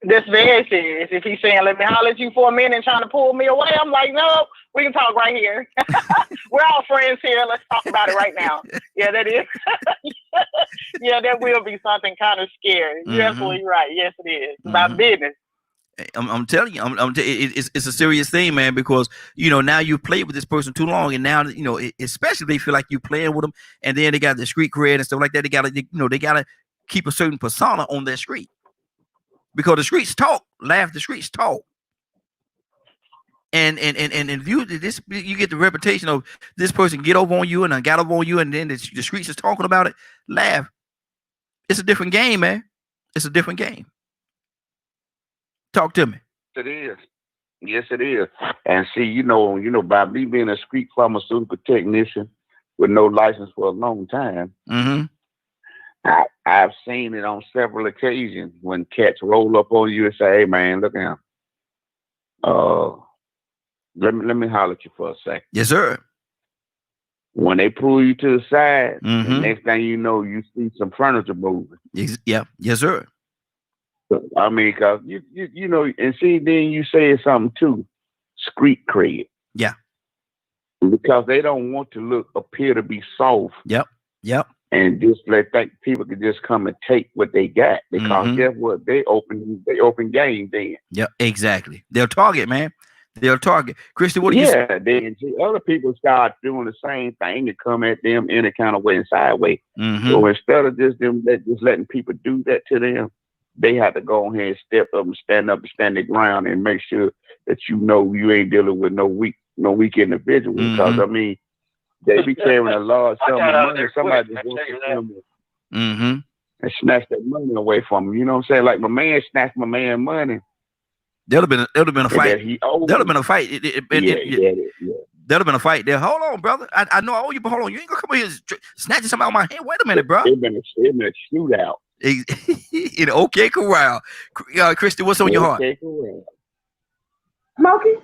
That's very serious. If he's saying, "Let me holler at you for a minute," and trying to pull me away, I'm like, "No, we can talk right here. We're all friends here. Let's talk about it right now." Yeah, that is. Yeah, that will be something kind of scary. You're absolutely right. Yes, it is. It's about business. I'm telling you, it's a serious thing, man, because, you know, now you've played with this person too long, and now, you know, especially they feel like you playing with them, and then they got the street cred and stuff like that. They gotta keep a certain persona on their street, because the streets talk. The streets talk. And if you get the reputation of this person get over on you and I got over on you, and then the streets is talking about it. Laugh. It's a different game, man. It's a different game. Talk to me. It is. Yes, it is. And see, you know, by me being a street pharmaceutical technician with no license for a long time, I've seen it on several occasions when cats roll up on you and say, "Hey, man, look at him. Let me holler at you for a second." Yes, sir. When they pull you to the side, the next thing you know, you see some furniture moving. Yeah. Yes, sir. I mean, cause you know, and see, then you say something too, street cred. Yeah. Because they don't want to appear to be soft. Yep. And just think people can just come and take what they got, because guess what? They open game then. Yeah, exactly. They'll target, man. They're a target. Christy, what do you say? Then other people start doing the same thing and come at them any kind of way and sideways. So instead of just letting people do that to them, they have to go ahead and step up and stand their ground and make sure that you ain't dealing with no weak individual. Because I mean, they be carrying a large sum of money. Somebody just wants to come and snatch that money away from them. You know what I'm saying? Like my man snatched my man money. There'd have been a fight. There'd have been a fight. There'd have been a fight there. Hold on, brother. I know I owe you, but hold on. You ain't gonna come here snatching something out of my hand. Wait a minute, bro. It's been a shootout. In OK Corral. Christy, what's on your heart? Smokey.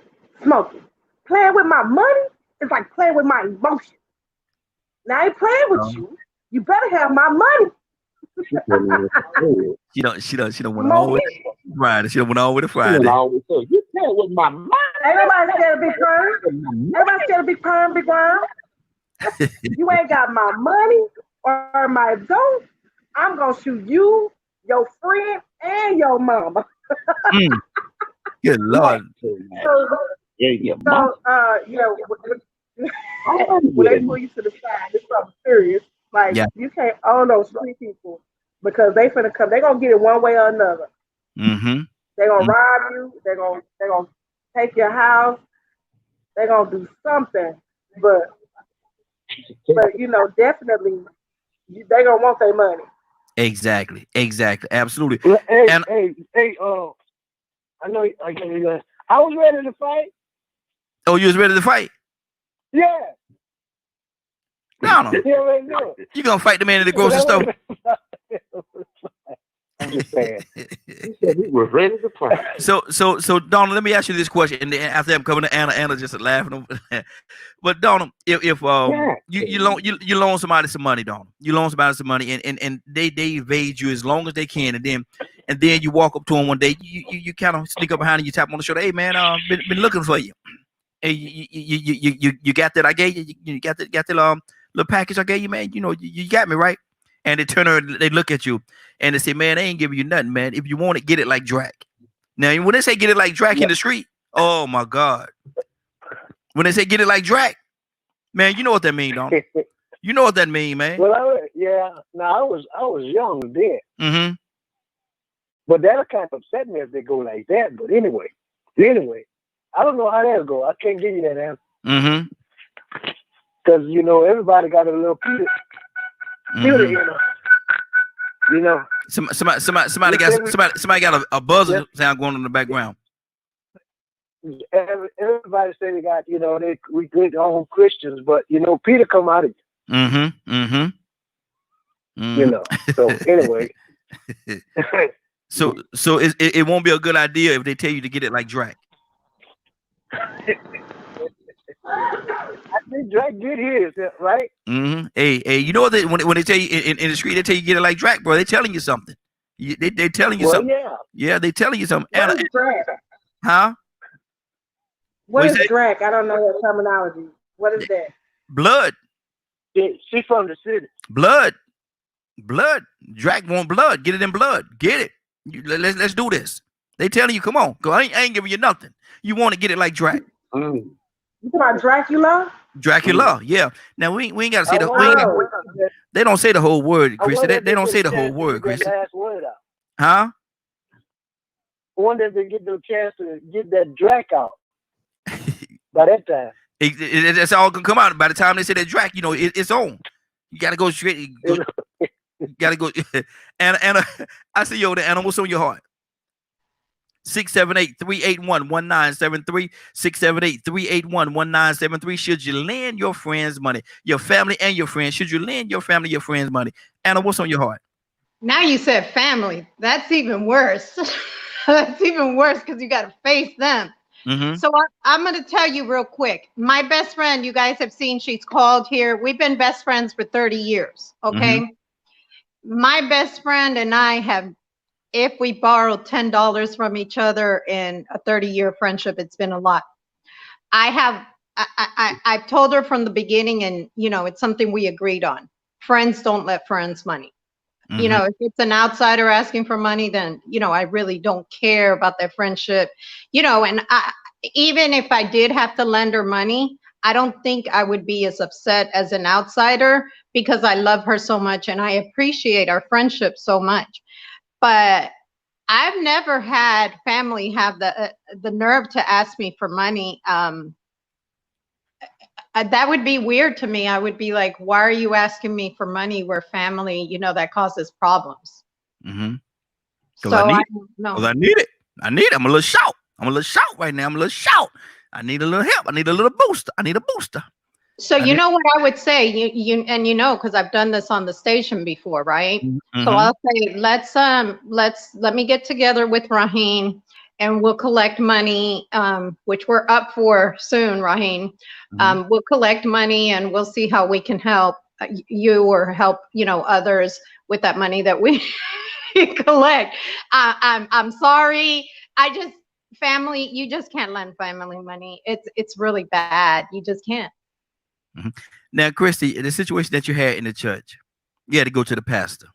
Playing with my money is like playing with my emotions. Now I ain't playing with you. You better have my money. She don't went all with Friday. She went all with the Friday. You play with my money. Ain't nobody scared of big perm. Everybody scared of big perm, big round. You ain't got my money or my dough. I'm gonna shoot you, your friend, and your mama. Good Lord. When they pull you to the side, it's something serious. Like you can't own those street people because they finna come. They gonna get it one way or another. They gonna rob you. They gonna take your house. They gonna do something. But definitely they gonna want their money. Exactly. Absolutely. Hey, I know. I was ready to fight. Oh, you was ready to fight? Yeah. No. You gonna fight the man at the grocery store? I'm just saying. He said he was ready to fight. So, Donald, let me ask you this question, and then after I'm coming to Anna just laughing. But Donald, if you loan somebody some money, Donald, you loan somebody some money, and they evade you as long as they can, and then you walk up to them one day, you kind of sneak up behind and you tap on the shoulder, hey man, been looking for you. Hey, you got that I gave you? You got that little package I gave you, man? You know, you got me, right? And they turn around, they look at you, and they say, man, they ain't giving you nothing, man. If you want it, get it like Drac. Now, when they say get it like Drac in the street, oh my God. When they say get it like Drac, man, you know what that mean, don't you? You know what that mean, man. Well, I was young then. But that'll kind of upset me if they go like that. But anyway, I don't know how that'll go. I can't give you that answer. Because everybody got a little Peter, Somebody got a buzzer sound going on in the background. Everybody say they got, we good home Christians, but Peter come out of it. So anyway. So it won't be a good idea if they tell you to get it like Drac. I think Drac did his, right? Hey, you know what? When they tell you in the street, they tell you get it like Drac, bro. They're telling you something. They're telling you something. Yeah, they're telling you something. What is Drac? Huh? What is Drac? I don't know that terminology. What is that? Blood. She's from the city. Blood. Drac want blood. Get it in blood. Get it. Let's do this. They telling you, come on. Go. I ain't giving you nothing. You want to get it like Drac. You talking about Dracula? Dracula, yeah. Now we ain't gotta say they don't say the whole word, Christy. They don't say the whole word, Christy. Last word out. Huh? I wonder if they get the chance to get that Drac out by that time. It's all gonna come out by the time they say that Drac. It's on. You gotta go straight. You gotta go. Anna, I see you there. Anna, what's on your heart? 678-381-1973. 678-381-1973. Should you lend your friends money, your family and your friends? Should you lend your family, your friends money? Anna, what's on your heart? Now you said family. That's even worse. That's even worse because you got to face them. So I'm going to tell you real quick. My best friend, you guys have seen, she's called here. We've been best friends for 30 years. Okay. My best friend and I have, if we borrowed $10 from each other in a 30-year friendship, it's been a lot. I've told her from the beginning, and it's something we agreed on. Friends don't let friends money. If it's an outsider asking for money, then I really don't care about their friendship. And even if I did have to lend her money, I don't think I would be as upset as an outsider because I love her so much and I appreciate our friendship so much. But I've never had family have the nerve to ask me for money. That would be weird to me. I would be like, why are you asking me for money? We're family, you know, that causes problems. Mm-hmm. So I don't know. Because I need it. I'm a little shout. I'm a little shout right now. I'm a little shout. I need a little help. I need a little booster. I need a booster. So you know what I would say, you because I've done this on the station before, right? Mm-hmm. So I'll say, let me get together with Raheen and we'll collect money, which we're up for soon, Raheen. Mm-hmm. We'll collect money and we'll see how we can help you or help, others with that money that we collect. I'm sorry. Family, you just can't lend family money. It's really bad. You just can't. Mm-hmm. Now, Christy, the situation that you had in the church, you had to go to the pastor,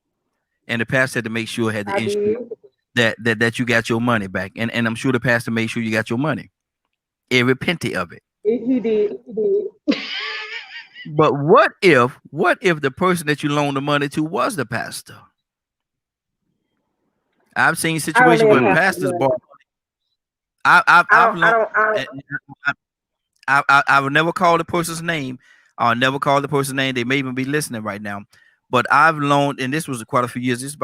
and the pastor had to make sure had the issue that you got your money back, and I'm sure the pastor made sure you got your money, every penny of it. He did. But what if the person that you loaned the money to was the pastor? I've seen situations where pastors bought money. I would never call the person's name. I'll never call the person's name. They may even be listening right now. But I've loaned, and this was quite a few years. This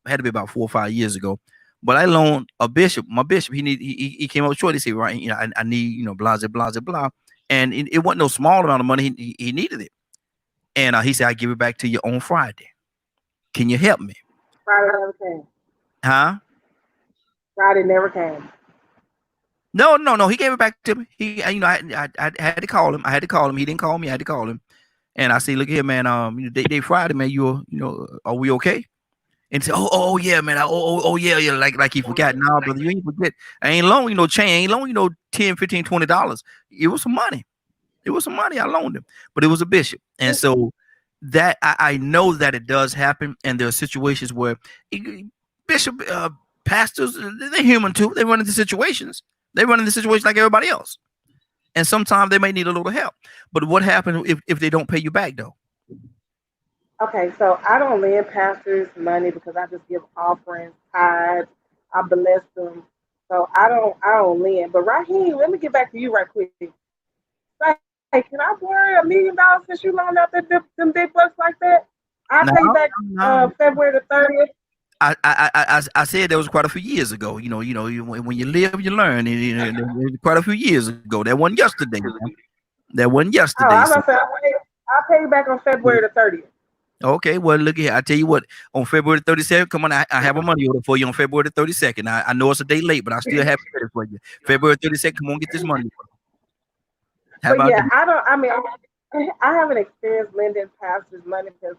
had to be about 4 or 5 years ago. But I loaned a bishop. My bishop, he came up short. He said, right, I need, blah, blah, blah, blah. And it wasn't no small amount of money. He needed it. And he said, I'll give it back to you on Friday. Can you help me? Friday never came. Huh? Friday never came. No. He gave it back to me. I had to call him. He didn't call me. I had to call him. And I say, look here, man. They Friday, man. Are we okay? And say, oh yeah, man. Oh yeah. Like he forgot. No, brother, you ain't forget. I ain't loan you no chain. I ain't loan you no $10, $15, $20. It was some money. I loaned him, but it was a bishop. And so that I know that it does happen. And there are situations where bishop, pastors, they're human too. They run into situations. They run into situations like everybody else. And sometimes they may need a little help. But what happens if they don't pay you back, though? Okay, so I don't lend pastors money because I just give offerings, tithes. I bless them. So I don't lend. But Raheen, let me get back to you right quick. Hey, can I borrow $1 million since you loaned out them big bucks like that? I'll pay you back February the 30th. I said that was quite a few years ago. When you live, you learn. And quite a few years ago. That wasn't yesterday. Oh, I'll pay you back on February the 30th. Okay, well, look here. I tell you what, on February 32nd, come on, I have a money order for you on February 32nd. I know it's a day late, but I still have it for you. February 32nd, come on, get this money. I haven't experienced lending pastors money because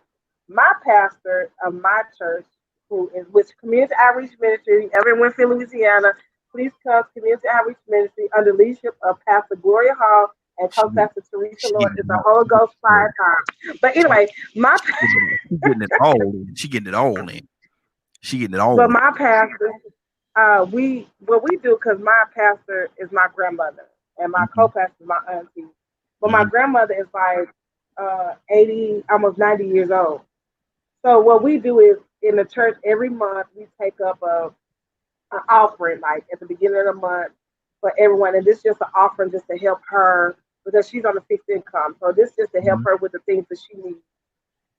my pastor of my church, who is with Community Outreach Ministry, everyone in Louisiana, please come to Community Outreach Ministry under leadership of Pastor Gloria Hall and co-pastor Teresa Lord. It's a Holy Ghost fire time. But anyway, she's getting it all in. She's getting it all. But my pastor, what we do, because my pastor is my grandmother and my co-pastor is my auntie. But my grandmother is like 80, almost 90 years old. So what we do is in the church every month we take up an offering, like at the beginning of the month for everyone, and this is just an offering just to help her because she's on a fixed income. So this is just to help her with the things that she needs.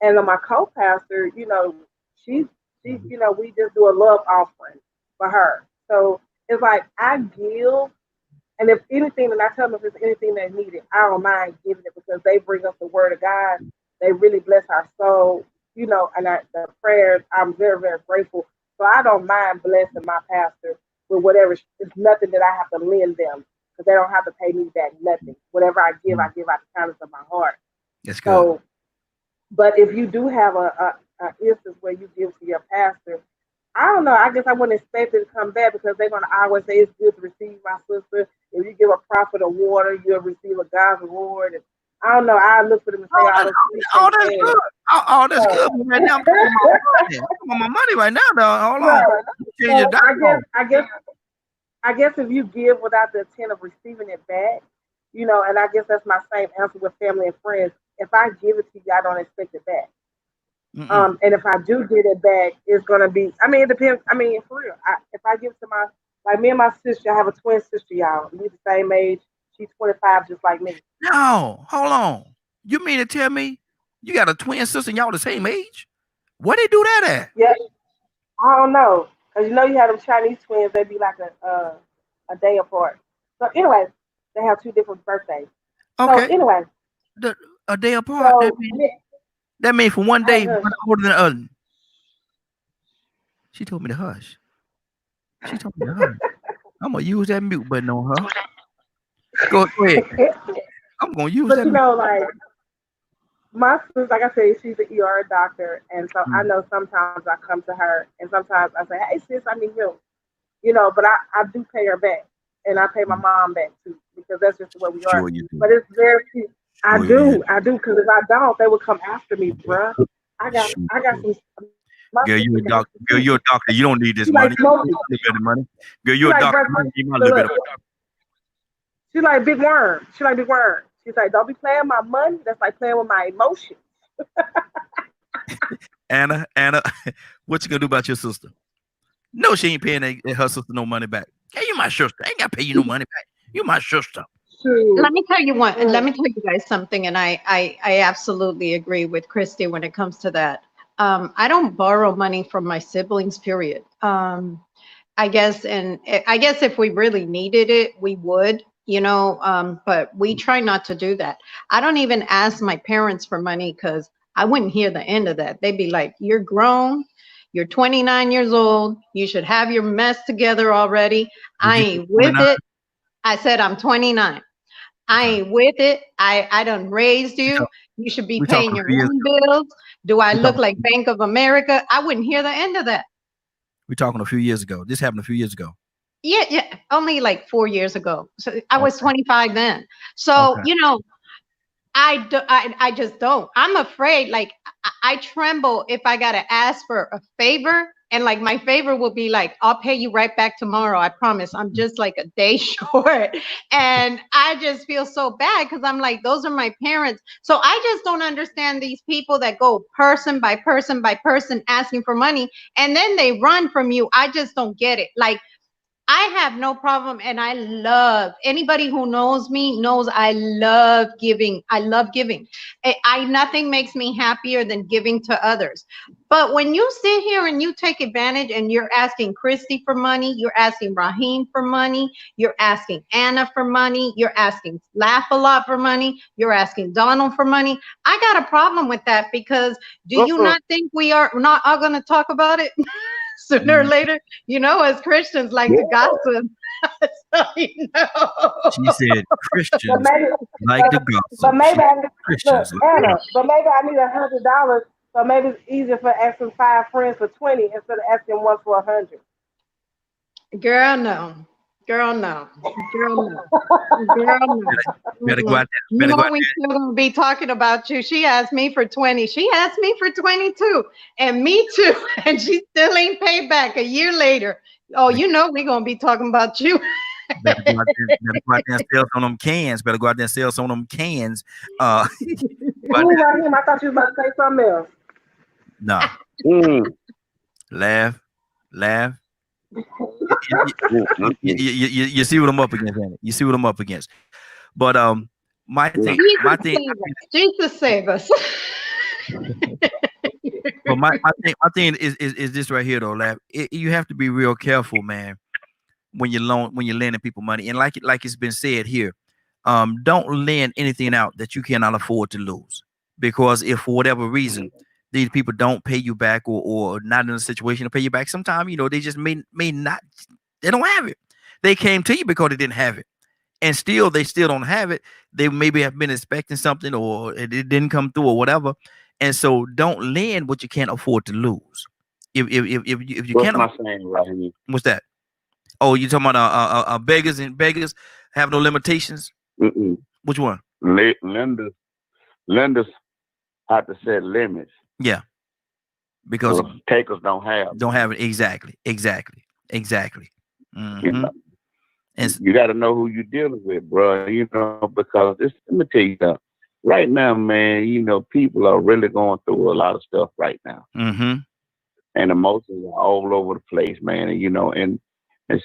And then my co-pastor, she we just do a love offering for her. So it's like I give, and if anything, and I tell them if there's anything that's needed, I don't mind giving it because they bring us the word of God. They really bless our soul. And the prayers, I'm very, very grateful. So I don't mind blessing my pastor with whatever. It's nothing that I have to lend them because they don't have to pay me back nothing. Whatever I give out the kindness of my heart. That's good. So, but if you do have a instance where you give to your pastor, I don't know. I guess I wouldn't expect it to come back because they're going to always say it's good to receive, my sister. If you give a prophet a water, you'll receive a God's reward. And I don't know. I look for them and say all that's good. All that's good right now. I'm on my money right now, though. Hold on. So I guess if you give without the intent of receiving it back, you know, and I guess that's my same answer with family and friends. If I give it to you, I don't expect it back. And if I do get it back, it's gonna be. I mean, it depends. I mean, for real. If I give it to like me and my sister, I have a twin sister, y'all. We the same age. She's 25, just like me. No, hold on. You mean to tell me you got a twin sister and y'all the same age? Where they do that at? Yeah, I don't know, cause you know you have them Chinese twins. They be like a day apart. So anyway, they have 2 different birthdays. Okay. So anyway, a day apart. So, that means for one day, one older than the other. She told me to hush. She told me to hush. I'm gonna use that mute button on her. Go ahead. I'm gonna use that. But you know, like my sister, like I said, she's an ER doctor, and so I know sometimes I come to her, and sometimes I say, "Hey sis, I need help," you know. But I do pay her back, and I pay my mom back too, because that's just the way we are. But it's very few. I do, because if I don't, they would come after me, bruh. I got some. Girl, you're a doctor. Girl, you're a doctor. You don't need this money. You don't need a little bit of money. Girl, you're a doctor. You need a little bit of money. She's like Big Worm. She's like Big Worm. She's like, don't be playing with my money. That's like playing with my emotions. Anna, what you gonna do about your sister? No, she ain't paying her sister no money back. Hey, you my sister. I ain't gotta pay you no money back. You my sister. Let me tell you one. Let me tell you guys something, and I absolutely agree with Christy when it comes to that. I don't borrow money from my siblings. Period. I guess if we really needed it, we would. You know, but we try not to do that. I don't even ask my parents for money because I wouldn't hear the end of that. They'd be like, "You're grown. You're 29 years old. You should have your mess together already." I ain't with it. I said I'm 29. I ain't with it. I done raised you. You should be paying your own bills. Do I look like Bank of America? I wouldn't hear the end of that. We're talking a few years ago. This happened a few years ago. Yeah, only like 4 years ago. So I was 25 then. So, you know, I just don't. I'm afraid, like, I tremble if I got to ask for a favor. And like my favor will be like, I'll pay you right back tomorrow. I promise. I'm just like a day short. And I just feel so bad because I'm like, those are my parents. So I just don't understand these people that go person by person by person asking for money. And then they run from you. I just don't get it. Like, I have no problem, and I love, anybody who knows me knows I love giving. I love giving. Nothing makes me happier than giving to others. But when you sit here and you take advantage and you're asking Christy for money, you're asking Raheem for money, you're asking Anna for money, you're asking Laugh a Lot for money, you're asking Donald for money, I got a problem with that because do you not think we are not all going to talk about it? Sooner or later, you know, as Christians like to gossip. So, you know. She said Christians like to gossip. But maybe Christians Anna, but maybe I need $100. So maybe it's easier for asking 5 friends for 20 instead of asking one for 100. Girl, no. Girl, no. Girl, no. Girl, no. Better go out there. You know, we still gonna be talking about you. She asked me for 20. She asked me for 22, and me too. And she still ain't paid back a year later. Oh, you know we're gonna be talking about you. Better go out there and sell some of them cans. Better go out there and sell some of them cans. I thought you was about to say something else. No. Laugh. You see what I'm up against, Annie. You see what I'm up against. But my thing, Jesus save us. But my thing is this right here though, Laugh. You have to be real careful, man, when you're lending people money. And like it's been said here, don't lend anything out that you cannot afford to lose. Because if for whatever reason these people don't pay you back or not in a situation to pay you back, sometimes, you know, they just may not, they don't have it. They came to you because they didn't have it. And they still don't have it. They maybe have been expecting something or it didn't come through or whatever. And so don't lend what you can't afford to lose. If you can't. What's my saying right here? What's that? Oh, you talking about beggars have no limitations? Mm-mm. Which one? Lenders have to set limits. Yeah, because takers don't have it. Exactly. Mm-hmm. And you got to know who you're dealing with, bro. You know, because let me tell you something. Right now, man, you know, people are really going through a lot of stuff right now. Mm-hmm. And emotions are all over the place, man. And, you know, and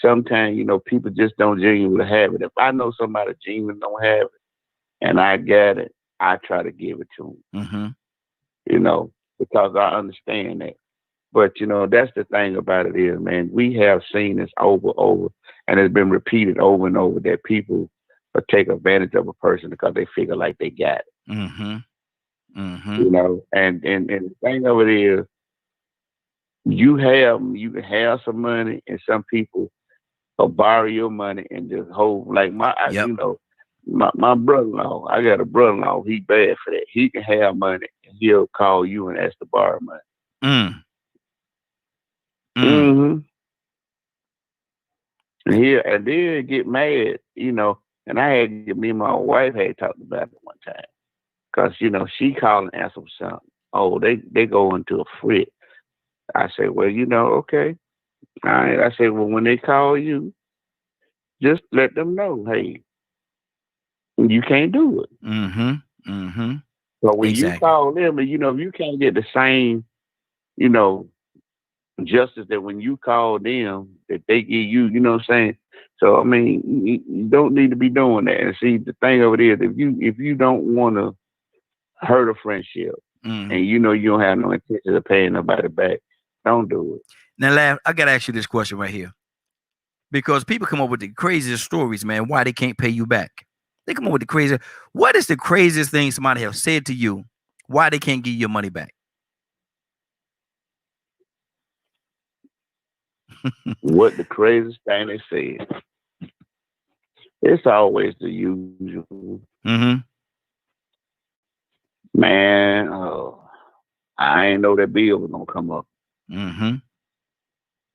sometimes, you know, people just don't genuinely have it. If I know somebody genuinely don't have it and I get it, I try to give it to them. Mm-hmm. You know, because I understand that. But, you know, that's the thing about it is, man, we have seen this over, and it's been repeated over and over that people will take advantage of a person because they figure like they got it. Mm-hmm. Mm-hmm. You know, and the thing of it is, you can have some money, and some people will borrow your money and just hold. Like Yep. you know, my brother-in-law. I got a brother-in-law. He bad for that. He can have money, and he'll call you and ask to borrow money. Mm. Mm-hmm. And then get mad, you know. And me and my wife had talked about it one time, cause you know she called and asked them something. Oh, they go into a fret. I said, well, you know, okay. All right. I said, well, when they call you, just let them know, hey, you can't do it. Mm-hmm. Mm-hmm. But when you Exactly. call them, and you know, you can't get the same, you know, justice that when you call them that they give you, you know what I'm saying? So I mean, you don't need to be doing that. And see, the thing of it is, if you don't want to hurt a friendship, Mm-hmm. and you know you don't have no intention of paying nobody back, don't do it. Now, I gotta ask you this question right here, because people come up with the craziest stories, man. Why they can't pay you back? They come up with the crazy. What is the craziest thing somebody have said to you? Why they can't give you your money back? What the craziest thing they said? It's always the usual. Mm-hmm. Man, I ain't know that bill was gonna come up. Mm-hmm.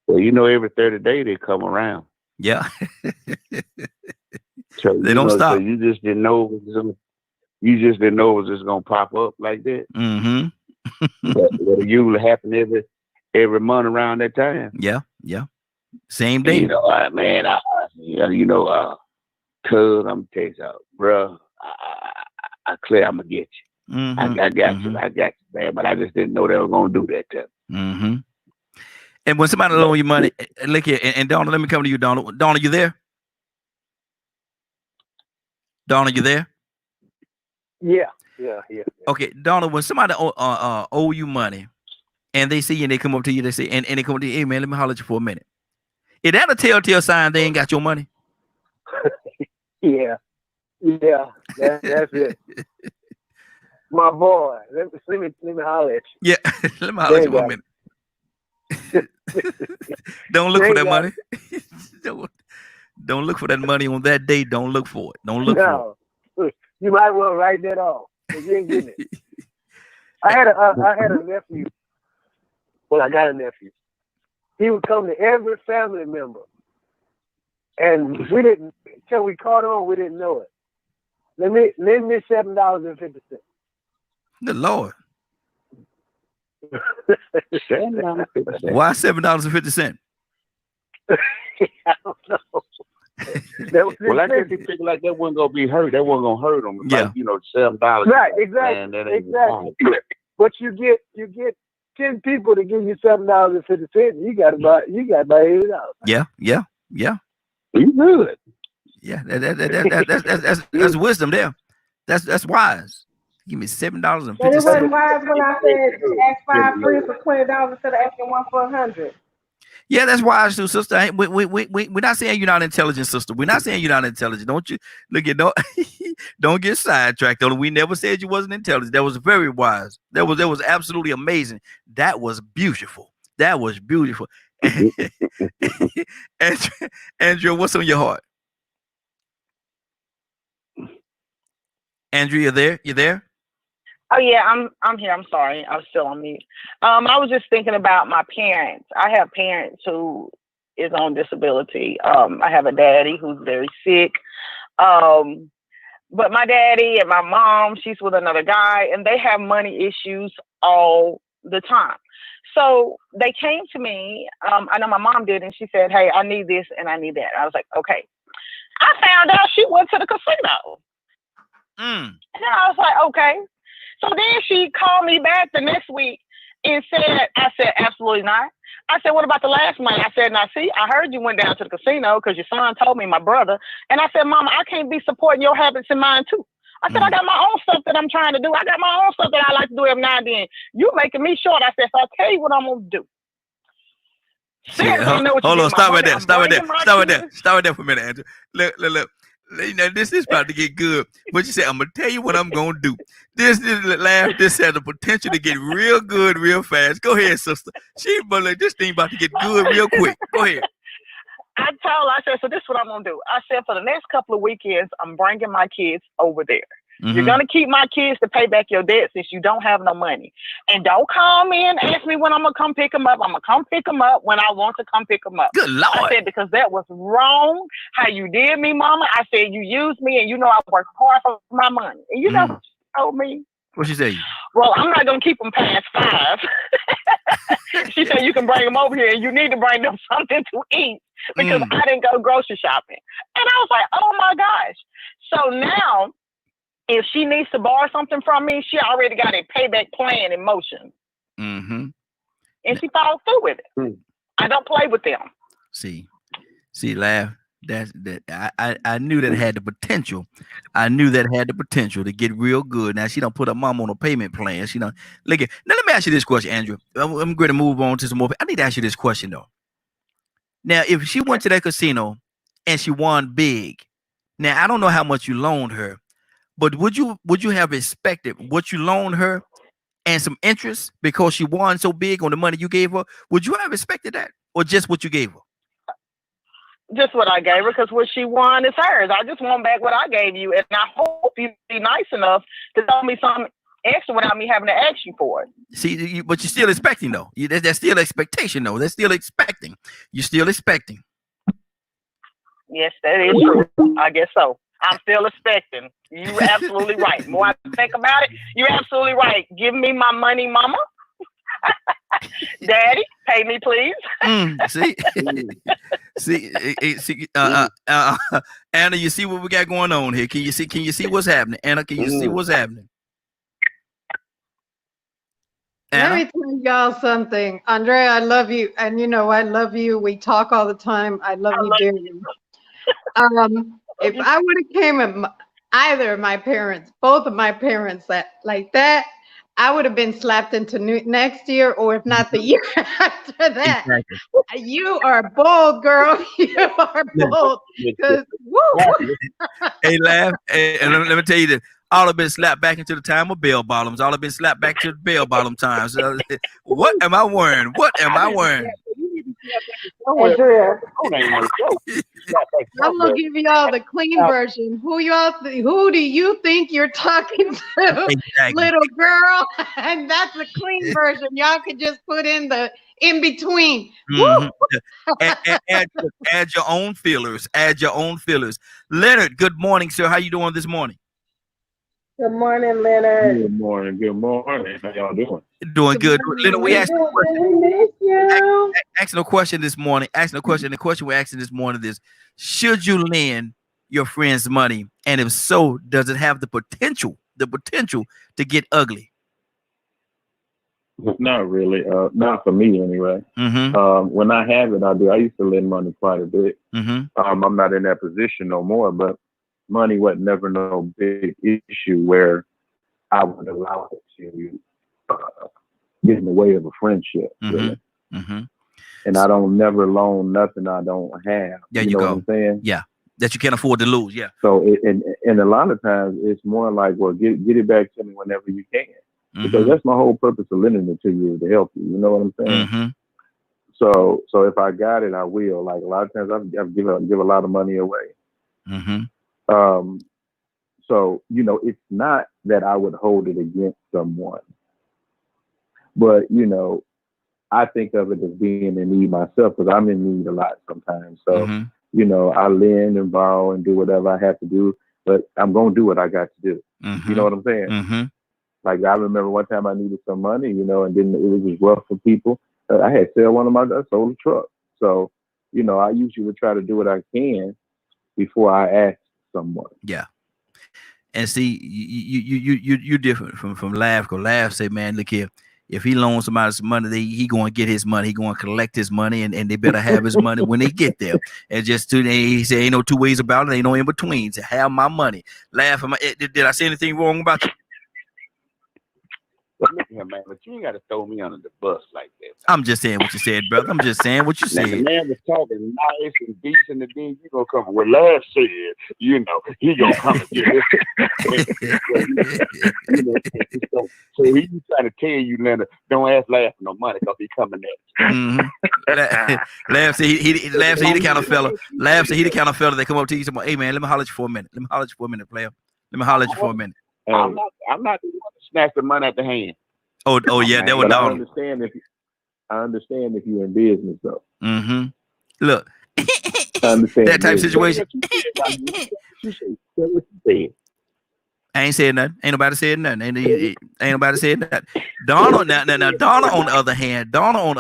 Well, you know, every 30 days they come around. Yeah. So They don't stop. So you just didn't know it was just gonna pop up like that. Mm-hmm. But it usually happen every month around that time. Yeah. Yeah. Same day. You know, man, cuz I'm tell you something, bro. I clear, I'm gonna get you. Mm-hmm. I got Mm-hmm. you, man. But I just didn't know they were gonna do that to me. Mm-hmm. And when somebody loan you money, look here, and Donna, let me come to you, Donna. Donna, you there? Donna, you there? Yeah. Okay, Donna, when somebody owe you money and they see you and they come up to you, they say, and they come up to you, hey man, let me holler at you for a minute. Is that a telltale sign they ain't got your money? Yeah. That's it. My boy, let me holler at you. Yeah, let me holler at you for a minute. Don't look for that money. Don't look for that money on that day. Don't look for it. Don't look for it. You might well write that off. You ain't getting it. I had a nephew. Well, I got a nephew. He would come to every family member, and we didn't until we caught on. We didn't know it. Lend me $7.50. The Lord. $7.50. Why $7.50? I don't know. Well, I guess he figured like that wasn't gonna be hurt. That wasn't gonna hurt them. Yeah. Like, you know, $7. Right, exactly. Man, Exactly. But you get 10 people to give you $7.50. You got about $80. Yeah. You good. Yeah, that's wisdom there. That's wise. Give me $7.50. And it wasn't wise when I said ask 5 friends for $20 instead of asking one for $100. Yeah, that's wise too, sister. We're not saying you're not intelligent, sister. We're not saying you're not intelligent. Don't you look at don't get sidetracked. We never said you wasn't intelligent. That was very wise. That was absolutely amazing. That was beautiful. That was beautiful. Andrea, what's on your heart? Andrea, you there? You there? Oh yeah, I'm here. I'm sorry, I was still on mute. I was just thinking about my parents. I have parents who is on disability. I have a daddy who's very sick. But my daddy and my mom, she's with another guy, and they have money issues all the time. So they came to me. I know my mom did, and she said, "Hey, I need this and I need that." I was like, "Okay." I found out she went to the casino. Mm. And I was like, okay. So then she called me back the next week and said, I said, absolutely not. I said, what about the last month? I said, now see, I heard you went down to the casino because your son told me, my brother. And I said, Mama, I can't be supporting your habits and mine too. I said, I got my own stuff that I'm trying to do. I got my own stuff that I like to do every now and then. You making me short. I said, so I'll tell you what I'm going to do. Yeah, hold on, stop right there. Stop right there for a minute, Andrew. Look. You know, this is about to get good. But you said, I'm gonna tell you what I'm gonna do. This has the potential to get real good real fast. Go ahead, sister. This thing about to get good real quick. Go ahead. I said, so this is what I'm gonna do. I said, for the next couple of weekends, I'm bringing my kids over there. Mm-hmm. You're gonna keep my kids to pay back your debt since you don't have no money. And don't call me and ask me when I'm gonna come pick them up. I'm gonna come pick them up when I want to come pick them up. Good Lord. I said, because that was wrong how you did me, Mama. I said, you used me and you know I worked hard for my money. And you know what she told me? What she say? Well, I'm not gonna keep them past 5. She said, you can bring them over here and you need to bring them something to eat because I didn't go grocery shopping. And I was like, oh my gosh. So now, if she needs to borrow something from me, she already got a payback plan in motion. Mm-hmm. And she followed through with it. Mm. I don't play with them. See, Laugh. I knew that had the potential. I knew that had the potential to get real good. Now she don't put her mom on a payment plan. She don't look at. Now let me ask you this question, Andrew. I'm going to move on to some more. I need to ask you this question though. Now, if she went to that casino and she won big, now I don't know how much you loaned her. But would you have expected what you loaned her and some interest because she won so big on the money you gave her? Would you have expected that, or just what you gave her? Just what I gave her, because what she won is hers. I just want back what I gave you, and I hope you be nice enough to tell me something extra without me having to ask you for it. See, but you're still expecting though. That's still expectation though. That's still expecting. You're still expecting. Yes, that is true. I guess so. I'm still expecting. You're absolutely right. More I think about it, you're absolutely right. Give me my money, Mama. Daddy, pay me, please. See, Anna, you see what we got going on here? Can you see what's happening? Anna, can you see what's happening? Anna? Let me tell y'all something. Andrea, I love you. And you know, I love you. We talk all the time. I love you dearly. If I would have came at either of my parents, both of my parents like that, I would have been slapped into next year, or if not the year after that. Exactly. You are bold, girl. You are bold. Hey, Laugh. And let me tell you this. All have been slapped back into the time of bell bottoms. All have been slapped back to the bell bottom times. What am I wearing? What am I wearing? Andrea. I'm gonna give y'all the clean version. Who do you think you're talking to, exactly. Little girl? And that's the clean version. Y'all could just put in the in between. Mm-hmm. add your own fillers. Add your own fillers. Leonard, good morning, sir. How you doing this morning? Good morning, Leonard. Good morning. Good morning. How y'all doing? Doing good. Leonard, we asked a question. We miss you. Asking a question this morning. The question we're asking this morning is: should you lend your friends money? And if so, does it have the potential to get ugly? Not really. Not for me anyway. Mm-hmm. When I have it, I do. I used to lend money quite a bit. Mm-hmm. I'm not in that position no more, but money was never no big issue where I would allow it to get in the way of a friendship. Mm-hmm. Really. Mm-hmm. And I don't never loan nothing I don't have. There you know go. What I'm saying? Yeah. That you can't afford to lose. Yeah. So and a lot of times it's more like, well, get it back to me whenever you can. Mm-hmm. Because that's my whole purpose of lending it to you, to help you. You know what I'm saying? Mm-hmm. So if I got it, I will. Like a lot of times I've give a lot of money away. Mm-hmm. So, you know, it's not that I would hold it against someone, but, you know, I think of it as being in need myself because I'm in need a lot sometimes. So, mm-hmm. you know, I lend and borrow and do whatever I have to do, but I'm going to do what I got to do. Mm-hmm. You know what I'm saying? Mm-hmm. Like I remember one time I needed some money, you know, and then it was rough for people. I had sold a truck. So, you know, I usually would try to do what I can before I ask someone. Yeah. And see, you different from Laugh, because Laugh say, man, look here, if he loans somebody some money, he going to get his money. He going to collect his money, and they better have his money when they get there. And just he said, ain't no two ways about it. Ain't no in between. To have my money. Laugh, did I say anything wrong about you? But look here, man, but you ain't got to throw me under the bus like that. Man. I'm just saying what you said, brother. I'm just saying what you said. The man was talking nice and decent, and then you gonna come. Well, Laugh said, you know, he gonna come and get it. So he's trying to tell you, Leonard, don't ask Laugh for no money because he coming next. Mm-hmm. Laugh said he the kind of fella. Laugh said he the kind of fella that come up to you and say, hey man, let me holler at you for a minute. Let me holler at you for a minute, player. Let me holler at you for a minute. I'm not the one to snatch the money at the hand. Oh yeah, that was I understand if you're in business though. Mm-hmm. Look, I understand that type of situation. I ain't saying nothing. Ain't nobody said nothing. Ain't nobody said nothing. Donna, now Donna on the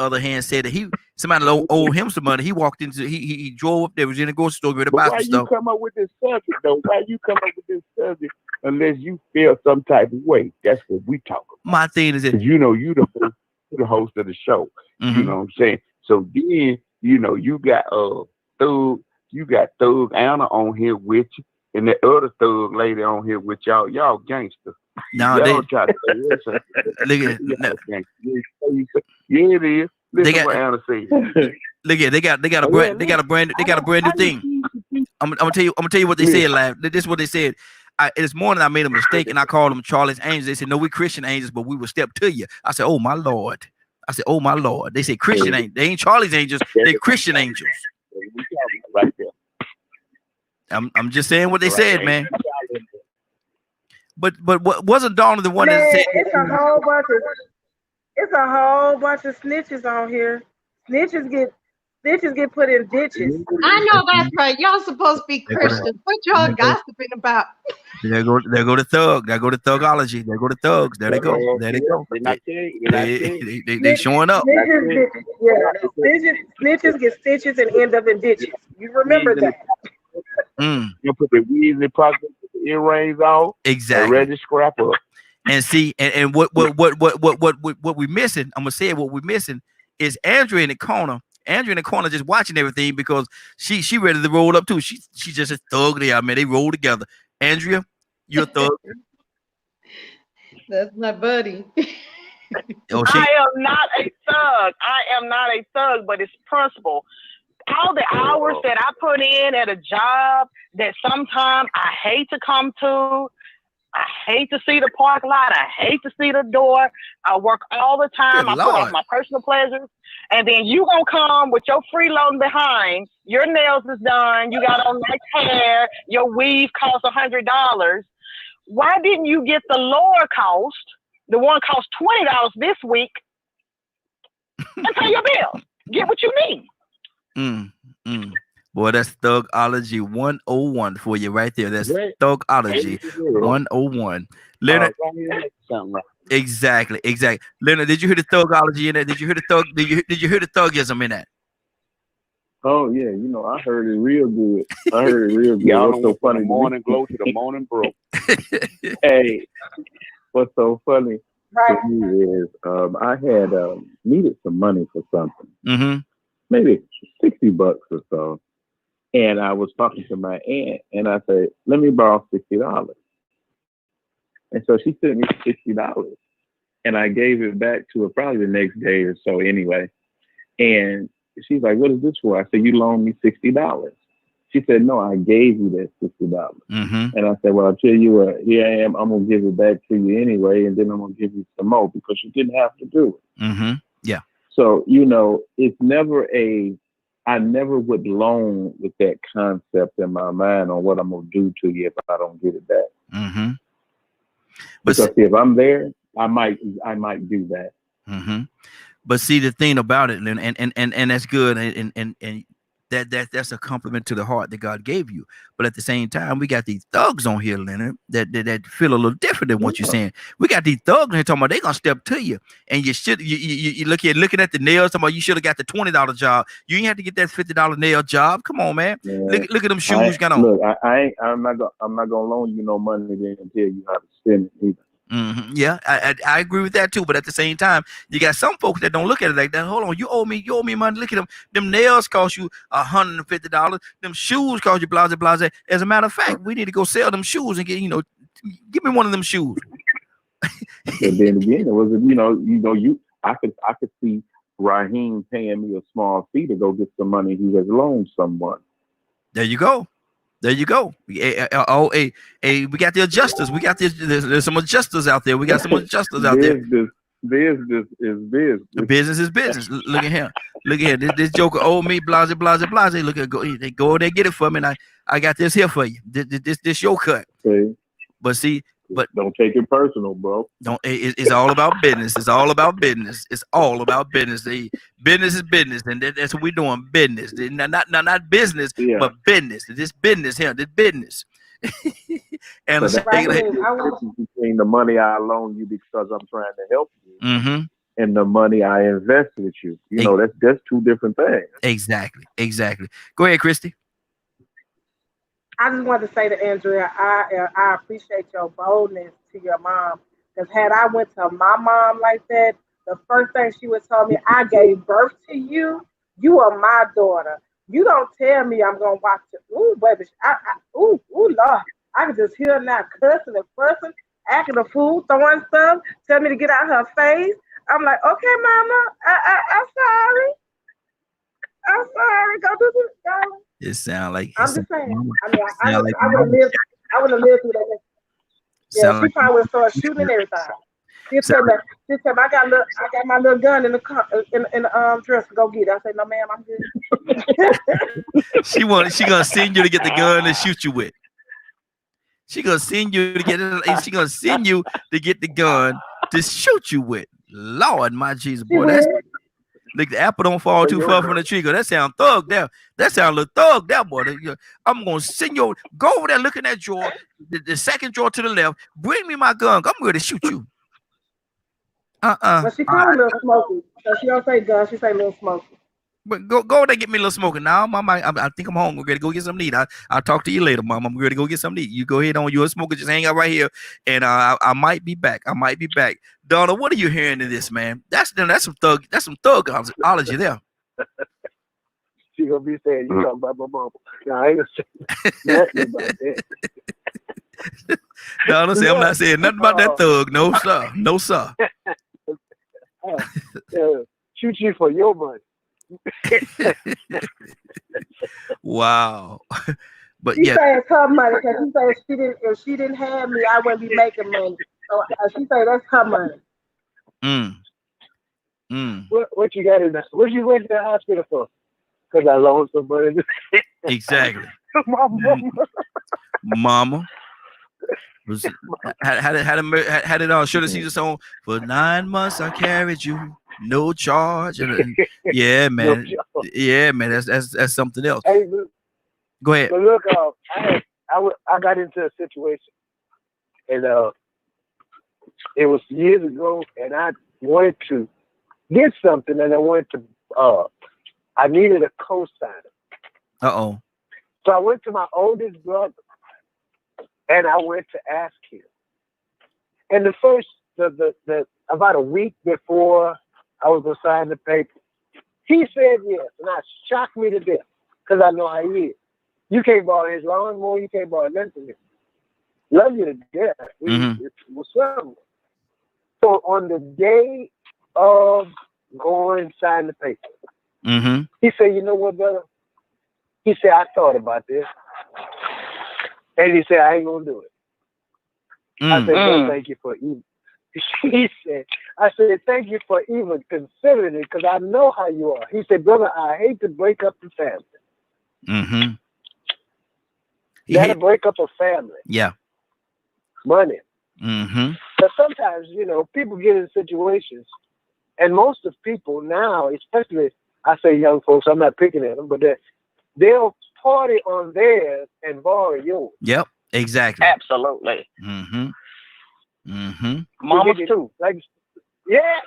other hand said that somebody owed him some money. He walked into he drove up there, was in the grocery store, ready to buy some stuff. Why you come up with this subject though? Why you come up with this subject unless you feel some type of way? That's what we talk about. My thing is that you know you the host of the show. Mm-hmm. You know what I'm saying? So then you got Thug Anna on here with you. And the other thug lady on here with y'all gangsters. No, y'all try to say listen. Look at yeah, it is. Listen what Anna said. Look at they got a brand new thing. I'm gonna tell you what they said. Live. This is what they said. This morning I made a mistake and I called them Charlie's Angels. They said no, we Christian angels, but we will step to you. I said, oh my Lord. They say Christian angels. They ain't Charlie's Angels. They Christian angels. Right there. I'm just saying what they said, man. But what wasn't Donna the one that said? It's a whole bunch of snitches on here. Snitches get put in ditches. I know that's right. Y'all supposed to be Christians. What y'all gossiping about? There go the thug. There go the thugology. There go the thugs. There they go. They showing up. Snitches get stitches and end up in ditches. You remember that? You put the weeds in the pocket, the earrings on, exactly, and ready to scrap up. And see, and what we missing? I'm gonna say it. What we missing is Andrea in the corner. Just watching everything because she ready to roll up too. She just a thug there. I mean, they roll together. Andrea, you're a thug. That's my buddy. I am not a thug, but it's principle. All the hours that I put in at a job that sometimes I hate to come to, I hate to see the parking lot, I hate to see the door. I work all the time. I put off my personal pleasures. And then you gonna come with your freeloading behind, your nails is done, you got on nice hair, your weave costs $100. Why didn't you get the lower cost, the one cost $20 this week, and pay your bill? Get what you need. Boy, that's Thugology 101 for you right there. That's Thugology 101. Leonard, exactly. Leonard, did you hear the Thugology in that? Did you hear the thugism in that? Oh yeah, I heard it real good. Y'all what's so funny? The morning glow to the morning bro. Hey, what's so funny to me is I had needed some money for something. Mm-hmm. Maybe $60 or so. And I was talking to my aunt and I said, let me borrow $60. And so she sent me $60 and I gave it back to her probably the next day or so anyway. And she's like, what is this for? I said, you loaned me $60. She said, no, I gave you that $60. Mm-hmm. And I said, well, I'll tell you what, here I am. I'm going to give it back to you anyway. And then I'm going to give you some more because you didn't have to do it. Mm-hmm. Yeah. So, it's never I never would loan with that concept in my mind on what I'm going to do to you if I don't get it back. Mm-hmm. Because if I'm there, I might do that. Mm-hmm. But see, the thing about it, and that's good, and that's a compliment to the heart that God gave you. But at the same time, we got these thugs on here, Leonard, that feel a little different than what you're saying. We got these thugs on here talking about they gonna step to you, and you looking at the nails, talking about you should have got the $20 job. You ain't have to get that $50 nail job. Come on, man. Look at them shoes you got on. Look, I'm not gonna loan you no money then and tell you how to spend it either. Yeah, I agree with that too. But at the same time, you got some folks that don't look at it like that. Hold on, you owe me money. Look at them. Them nails cost you $150. Them shoes cost you blase blase. As a matter of fact, we need to go sell them shoes and get give me one of them shoes. And then again, it was I could see Raheem paying me a small fee to go get some money he has loaned someone. There you go. We got the adjusters. We got there's some adjusters out there. We got some adjusters out there. Business is business. Business is business. Look at him. This joker owed me blase blase blase. Look at go there, get it for me. And I got this here for you. This your cut. Okay. But don't take it personal, bro. It's all about business. It's all about business. Business is business, and that's what we're doing. Business, not business, but business. This business here, this business. And so between the money I loan you because I'm trying to help you, and the money I invest with you. That's two different things. Exactly. Go ahead, Christy. I just wanted to say to Andrea, I appreciate your boldness to your mom. Because had I went to my mom like that, the first thing she would tell me, I gave birth to you. You are my daughter. You don't tell me I'm gonna watch it. Ooh, baby, Lord, I can just hear her now cussing and fussing, acting a fool, throwing stuff, tell me to get out her face. I'm like, okay, mama, I'm sorry. Go do this, darling. It sound like I'm just saying. I would have lived through that. Yeah, she probably would start shooting and everything. She tell me, I got my little gun in the car, in the dress to go get it. I said, no, ma'am, I'm good. She gonna send you to get the gun and shoot you with. She gonna send you to get it. She gonna send you to get the gun to shoot you with. Lord, my Jesus, boy, that's. Like the apple don't fall too far from the tree. That sound thug there. That sound a little thug there, boy. I'm gonna send you go over there, look in that drawer, the second drawer to the left. Bring me my gun. I'm going to shoot you. But she called a little smoky. So she don't say gun. She say little smoky. But go over there, get me a little smoking now, Mama. I think I'm home. We're gonna go get something to eat. I'll talk to you later, Mom. I'm gonna go get something to eat. You go ahead on. You're a smoker. Just hang out right here, and I might be back. Donna, what are you hearing in this, man? That's some thugology there. She gonna be saying you talking about my mama. No, I ain't gonna say nothing about that. Donna say I'm not saying nothing about that thug. No sir. Shoot you for your money. Wow. But she said it's her money because she said if she didn't have me, I wouldn't be making money. So she said that's her money. What you got in that? What you went to the hospital for? Because I loaned some money. Exactly. Mama. Had it on Should Have Seen the song for 9 months I carried you, no charge. Yeah, man. Yeah, man. That's something else. Hey, go ahead. But look, I got into a situation, and it was years ago, and I wanted to get something, and I wanted to. I needed a co-signer. So I went to my oldest brother. And I went to ask him. And the about a week before I was going to sign the paper, he said yes. And that shocked me to death because I know how he is. You can't borrow his lawnmower. You can't borrow nothing from him. Love you to death. It was something. So on the day of going and sign the paper, he said, you know what, brother? He said, I thought about this. And he said, I ain't gonna do it. I said, no, thank you for even. I said, thank you for even considering it because I know how you are. He said, brother, I hate to break up the family. That'll break up a family. Yeah. Money. But sometimes, people get in situations, and most of people now, especially, I say young folks, I'm not picking at them, but they'll party on theirs and borrow yours. Yep, exactly. Absolutely. Mm-hmm. Mm-hmm. Mamas too. Like, yeah,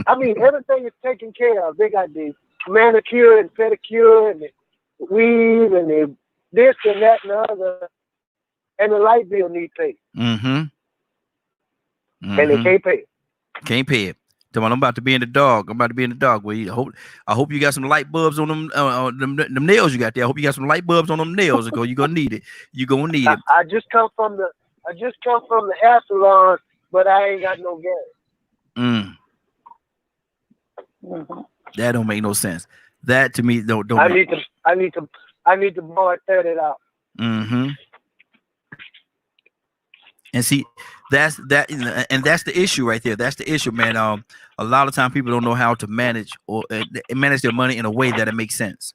I mean, everything is taken care of. They got the manicure and pedicure and the weave and the this and that and the other, and the light bill need paid. Mm-hmm. And they can't pay it. Can't pay it. I'm about to be in the dog. I'm about to be in the dog. Well, I hope you got some light bulbs on them nails you got there. I hope you got some light bulbs on them nails, because you're gonna need it. You're gonna need it. I just come from the hair salon, but I ain't got no gas. That don't make no sense. That to me don't. I need to borrow $30. Mm-hmm. And see, that's the issue right there. That's the issue, man. A lot of time people don't know how to manage or manage their money in a way that it makes sense,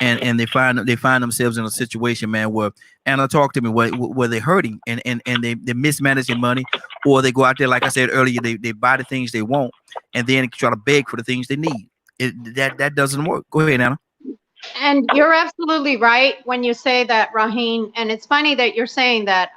and they find themselves in a situation, man, where Anna talked to me where they're hurting and they mismanage their money, or they go out there, like I said earlier, they buy the things they want and then try to beg for the things they need. That doesn't work. Go ahead, Anna. And you're absolutely right when you say that, Raheen. And it's funny that you're saying that.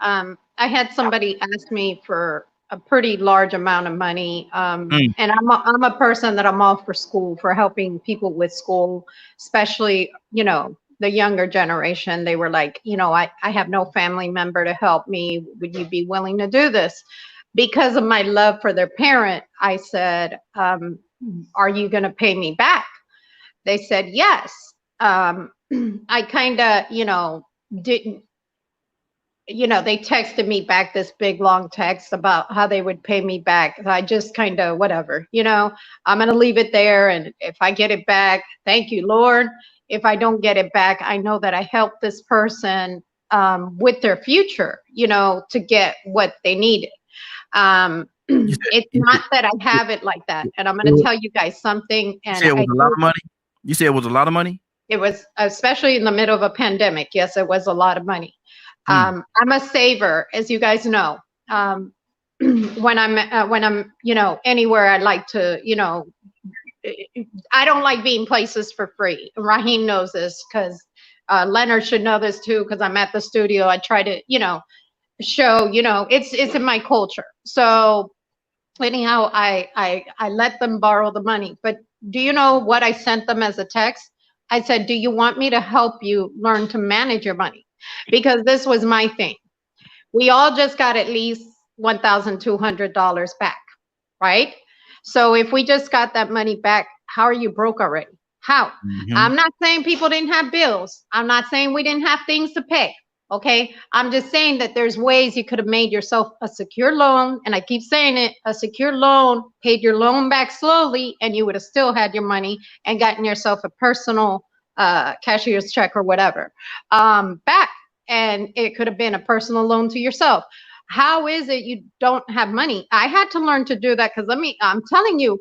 I had somebody ask me for a pretty large amount of money, and I'm a person that I'm all for school, for helping people with school, especially, you know, the younger generation. They were like, you know, I have no family member to help me. Would you be willing to do this? Because of my love for their parent, I said, are you going to pay me back? They said yes. I kind of, you know, didn't. You know, they texted me back this big long text about how they would pay me back. I just kind of, whatever, you know, I'm going to leave it there. And if I get it back, thank you, Lord. If I don't get it back, I know that I helped this person with their future, you know, to get what they needed. It's not that I have it like that. And I'm going to tell you guys something. And you said it was a lot of money? You said it was a lot of money? It was, especially in the middle of a pandemic. Yes, it was a lot of money. I'm a saver, as you guys know. When I'm, you know, anywhere, I like to, you know, I don't like being places for free. Raheen knows this, because Leonard should know this too, because I'm at the studio. I try to, you know, show, you know, it's in my culture. So anyhow, I let them borrow the money. But do you know what I sent them as a text? I said, do you want me to help you learn to manage your money? Because this was my thing. We all just got at least $1,200 back, right? So if we just got that money back, how are you broke already? How? I'm not saying people didn't have bills. I'm not saying we didn't have things to pay. Okay. I'm just saying that there's ways you could have made yourself a secure loan. And I keep saying it, a secure loan, paid your loan back slowly, and you would have still had your money and gotten yourself a personal cashier's check or whatever back, and it could have been a personal loan to yourself. How is it you don't have money? I had to learn to do that, because I'm telling you,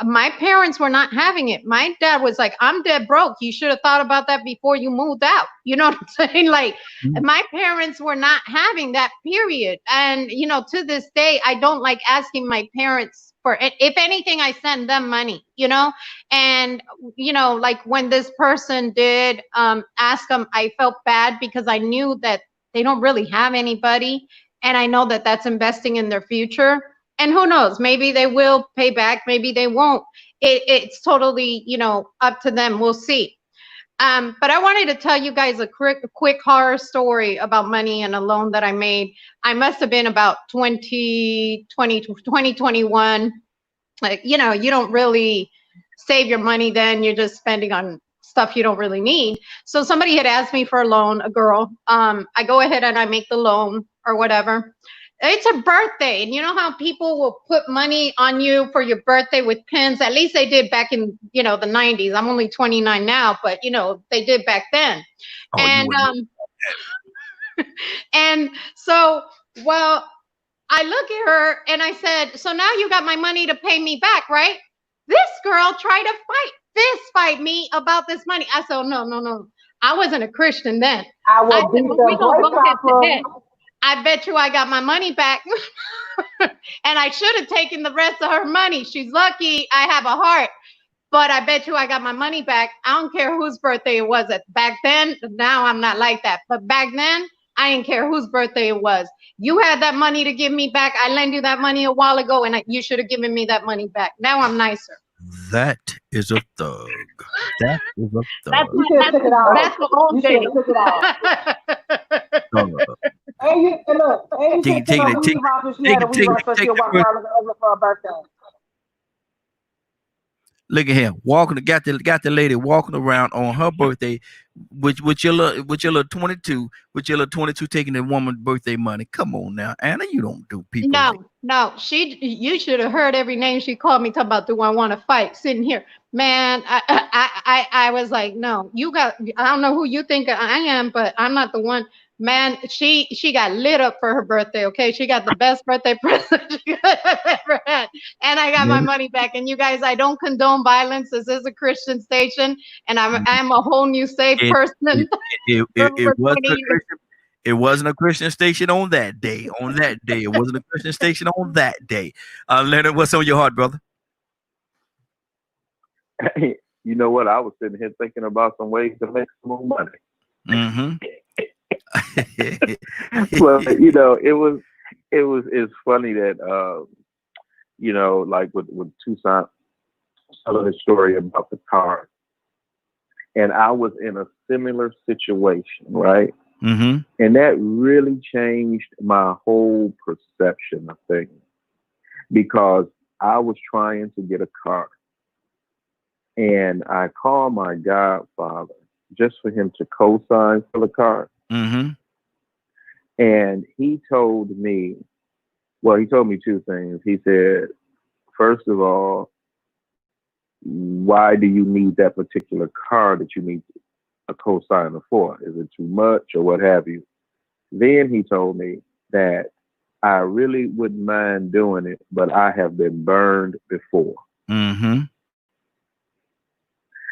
my parents were not having it. My dad was like, I'm dead broke. You should have thought about that before you moved out. You know what I'm saying? Like, my parents were not having that, period. And, you know, to this day, I don't like asking my parents for it. If anything, I send them money, you know? And, you know, like when this person did ask them, I felt bad, because I knew that they don't really have anybody. And I know that that's investing in their future. And who knows, maybe they will pay back, maybe they won't. It's totally, you know, up to them. We'll see. But I wanted to tell you guys a quick horror story about money and a loan that I made. I must have been about 2020 to 2021. Like, you know, you don't really save your money then. You're just spending on stuff you don't really need. So somebody had asked me for a loan, a girl. I go ahead and I make the loan or whatever. It's a birthday, and you know how people will put money on you for your birthday with pins? At least they did back in, you know, the 90s. I'm only 29 now, but you know, they did back then. And and so, well, I look at her and I said, so now you got my money to pay me back, right? This girl tried to fist fight me about this money. I said, no. I wasn't a Christian then. I said, well, we gonna go head to head. I bet you I got my money back. And I should have taken the rest of her money. She's lucky I have a heart. But I bet you I got my money back. I don't care whose birthday it was back then. Now I'm not like that. But back then, I didn't care whose birthday it was. You had that money to give me back. I lent you that money a while ago, and you should have given me that money back. Now I'm nicer. That is a thug. That is a thug. That's the old days. Look at him walking. Got the lady walking around on her birthday, with your little 22, with your little 22 taking the woman's birthday money. Come on now, Anna, you don't do people. No. You should have heard every name she called me. Talking about, do I want to fight? Sitting here, man. I was like, no, I don't know who you think I am, but I'm not the one. Man, she got lit up for her birthday. Okay, she got the best birthday present she ever had, and I got my money back. And you guys, I don't condone violence. This is a Christian station, and I'm a whole new safe person. It wasn't a Christian station on that day. It wasn't a Christian station on that day. Leonard, what's on your heart, brother? You know what? I was sitting here thinking about some ways to make some more money. Mm-hmm. Well, it's funny that like with Toussaint telling the story about the car, and I was in a similar situation, right? Mm-hmm. And that really changed my whole perception of things, because I was trying to get a car, and I called my godfather just for him to co-sign for the car. Mm-hmm. And he told me two things. He said, first of all, why do you need that particular car that you need a co-signer for? Is it too much or what have you? Then he told me that I really wouldn't mind doing it, but I have been burned before. Mm-hmm.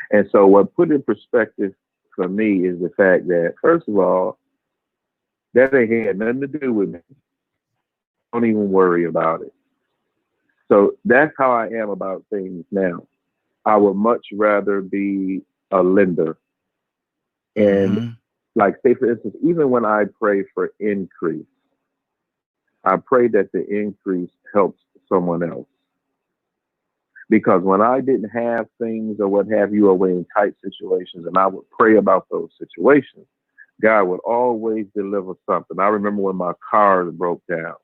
And so what put in perspective for me is the fact that, first of all, that ain't had nothing to do with me. Don't even worry about it. So that's how I am about things now. I would much rather be a lender. And like, say, for instance, even when I pray for increase, I pray that the increase helps someone else. Because when I didn't have things or what have you, or were in tight situations, and I would pray about those situations, God would always deliver something. I remember when my car broke down.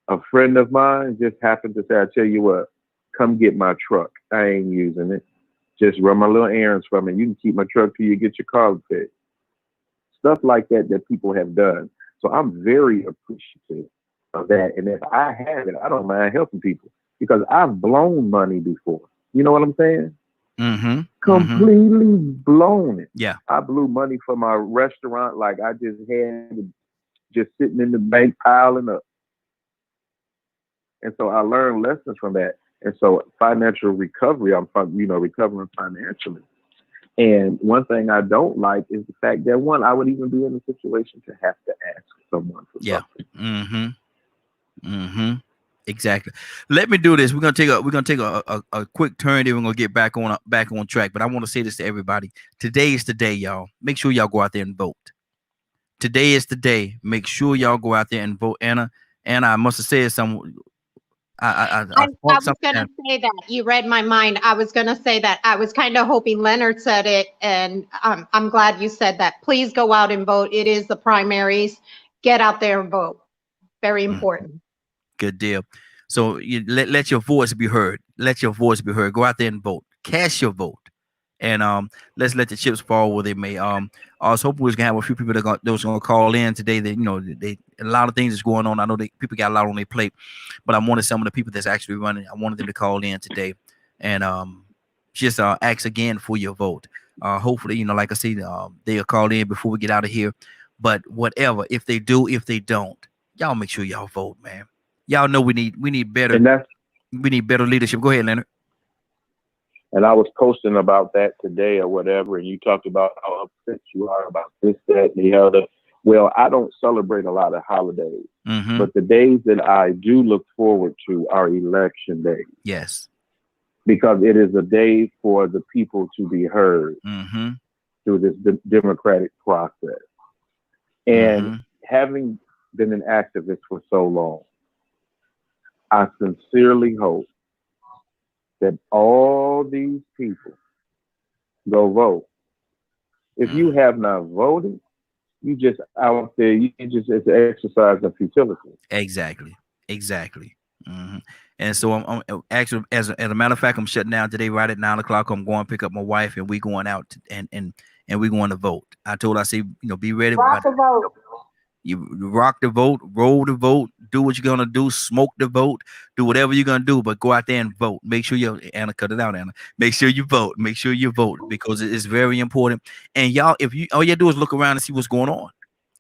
A friend of mine just happened to say, I tell you what, come get my truck. I ain't using it. Just run my little errands for me. You can keep my truck till you get your car fixed. Stuff like that people have done. So I'm very appreciative of that. And if I have it, I don't mind helping people, because I've blown money before. You know what I'm saying? Mm-hmm. Completely blown it. Yeah. I blew money for my restaurant. Like, I just had it just sitting in the bank piling up. And so I learned lessons from that. And so financial recovery, I'm recovering financially. And one thing I don't like is the fact that, one, I would even be in a situation to have to ask someone for something. Mm-hmm. Mm-hmm. Exactly. Let me do this. We're gonna take a quick turn, then we're gonna get back on track. But I want to say this to everybody. Today is the day, y'all. Make sure y'all go out there and vote. Today is the day. Make sure y'all go out there and vote. Anna, I must have said something. I was going to say that. You read my mind. I was going to say that. I was kind of hoping Leonard said it, and I'm glad you said that. Please go out and vote. It is the primaries. Get out there and vote. Very important. Good deal. So you let your voice be heard. Let your voice be heard. Go out there and vote. Cast your vote. And let's let the chips fall where they may. I was hoping we was gonna have a few people that was gonna call in today. That a lot of things is going on. I know people got a lot on their plate, but I wanted some of the people that's actually running. I wanted them to call in today, and just ask again for your vote. Hopefully, like I said, they'll call in before we get out of here. But whatever, if they do, if they don't, y'all make sure y'all vote, man. Y'all know we need better. We need better leadership. Go ahead, Leonard. And I was posting about that today or whatever, and you talked about how upset you are about this, that, and the other. Well, I don't celebrate a lot of holidays, but the days that I do look forward to are election days. Yes. because it is a day for the people to be heard through this democratic process. And having been an activist for so long, I sincerely hope that all these people go vote. If you have not voted, you just out there, it's an exercise of futility. Exactly. And so I'm actually, as a matter of fact, I'm shutting down today right at 9 o'clock. I'm going to pick up my wife, and we going out and we're going to vote. I told her, I say, be ready. Rock the vote. You rock the vote, roll the vote, do what you're gonna do, smoke the vote, do whatever you're gonna do, but go out there and vote. Make sure Anna, cut it out, Anna. Make sure you vote. Make sure you vote, because it is very important. And y'all, if you all you do is look around and see what's going on,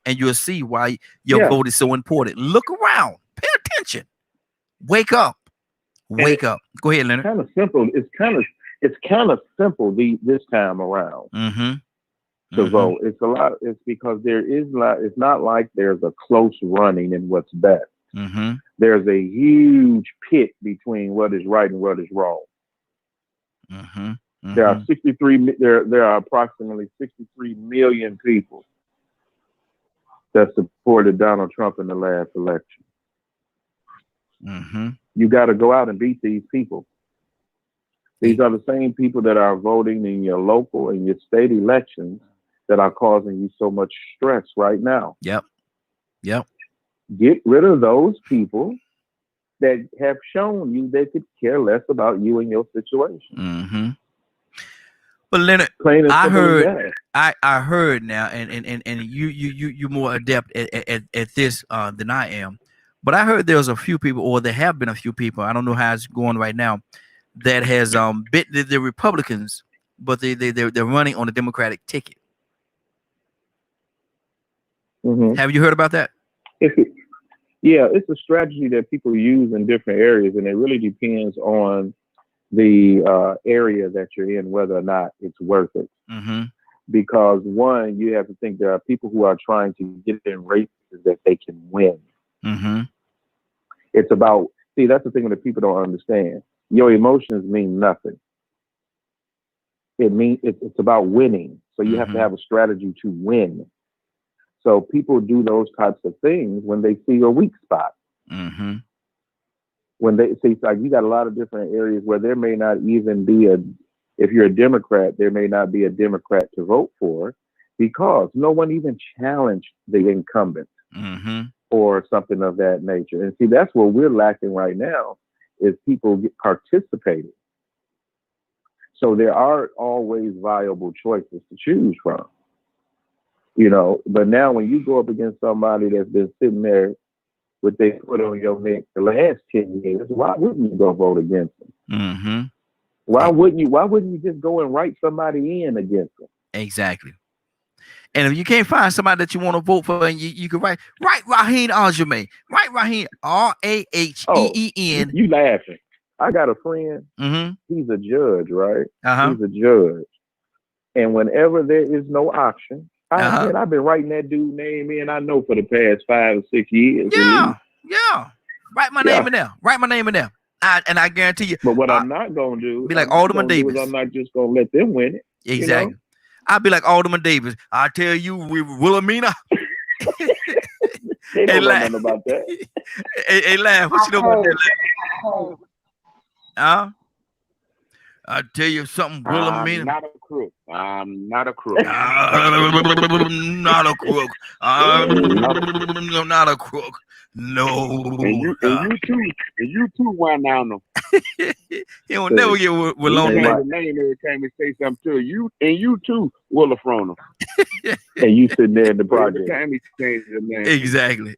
and you'll see why your vote is so important. Look around, pay attention, wake up. Go ahead, Leonard. Kind of simple. It's kind of simple this time around. To vote. It's because it's not like there's a close running in what's best. There's a huge pit between what is right and what is wrong. There are approximately 63 million people that supported Donald Trump in the last election. You got to go out and beat these people. These are the same people that are voting in your local and your state elections that are causing you so much stress right now. Yep. Get rid of those people that have shown you they could care less about you and your situation. But Leonard, I heard now, and you more adept at this than I am. But I heard there's a few people, or there have been a few people, I don't know how it's going right now, that has bit the Republicans, but they're running on a Democratic ticket. Have you heard about that? It's a strategy that people use in different areas, and it really depends on the area that you're in, whether or not it's worth it. Because one, you have to think there are people who are trying to get in races that they can win. It's about, that's the thing that people don't understand. Your emotions mean nothing. It's about winning. So you have to have a strategy to win. So people do those types of things when they see a weak spot. When they see, like, you got a lot of different areas where there may not even be if you're a Democrat, there may not be a Democrat to vote for, because no one even challenged the incumbent or something of that nature. And see, that's what we're lacking right now, is people participating. So there are always viable choices to choose from. But now when you go up against somebody that's been sitting there with their foot on your neck the last 10 years, why wouldn't you go vote against them? Why wouldn't you just go and write somebody in against them? Exactly. And if you can't find somebody that you want to vote for, and you can write Raheen Aljamain. Write Raheen, Raheen. You laughing. I got a friend. He's a judge, right? He's a judge. And whenever there is no option, I've been writing that dude's name in, I know, for the past 5 or 6 years. Yeah. Write my name in there. I guarantee you. But what I'm not going to do, be like Alderman Davis. I'm not just going to let them win it. Exactly. I'll be like Alderman Davis. I tell you, Wilhelmina. They don't know nothing about that. Hey, laugh. What you know about that? Huh? I tell you something, Wilhelmina. I'm not a crook. I'm not a crook. Not a crook. I'm not a crook. No. And you too went down them. He will never get with long name every time he say something to you. And you too will have thrown him. And you sitting there in the project. Every time he changed the name.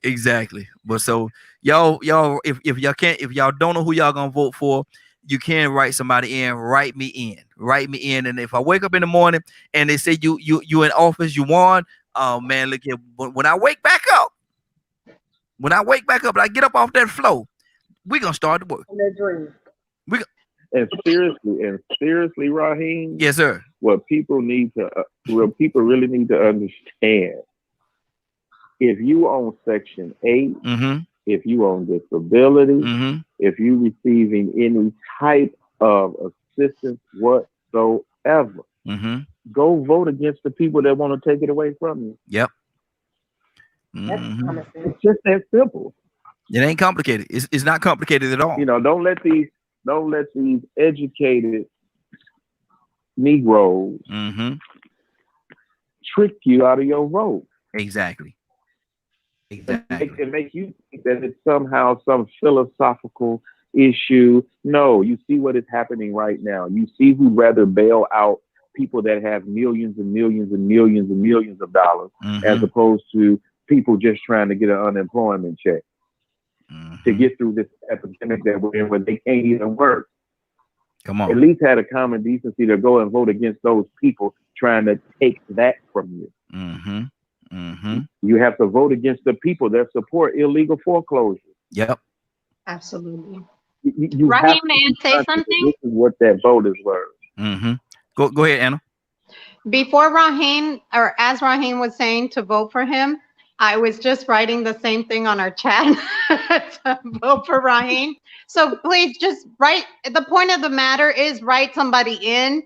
Exactly. But so y'all, if y'all don't know who y'all gonna vote for, you can write somebody in. Write me in. And if I wake up in the morning and they say you in office, you won. Oh man, look here. When I wake back up, and I get up off that floor, we're gonna start to work. And seriously, Raheen. Yes, sir. What people really need to understand: if you own Section 8, if you own disability, if you receiving any type of assistance whatsoever. Go vote against the people that want to take it away from you. Yep. It's just that simple. It ain't complicated. It's not complicated at all. You know, don't let these educated Negroes trick you out of your vote. Exactly. And make you think that it's somehow some philosophical issue. No, you see what is happening right now. You see who'd rather bail out people that have millions and millions and millions and millions of dollars as opposed to people just trying to get an unemployment check to get through this epidemic that we're in where they can't even work. Come on. At least had a common decency to go and vote against those people trying to take that from you. You have to vote against the people that support illegal foreclosure. Yep. Absolutely. You Raheem, may I say something? This is what that vote is worth. Go ahead, Anna. Before Raheem, or as Raheem was saying to vote for him, I was just writing the same thing on our chat to vote for Raheem. So please just write. The point of the matter is write somebody in.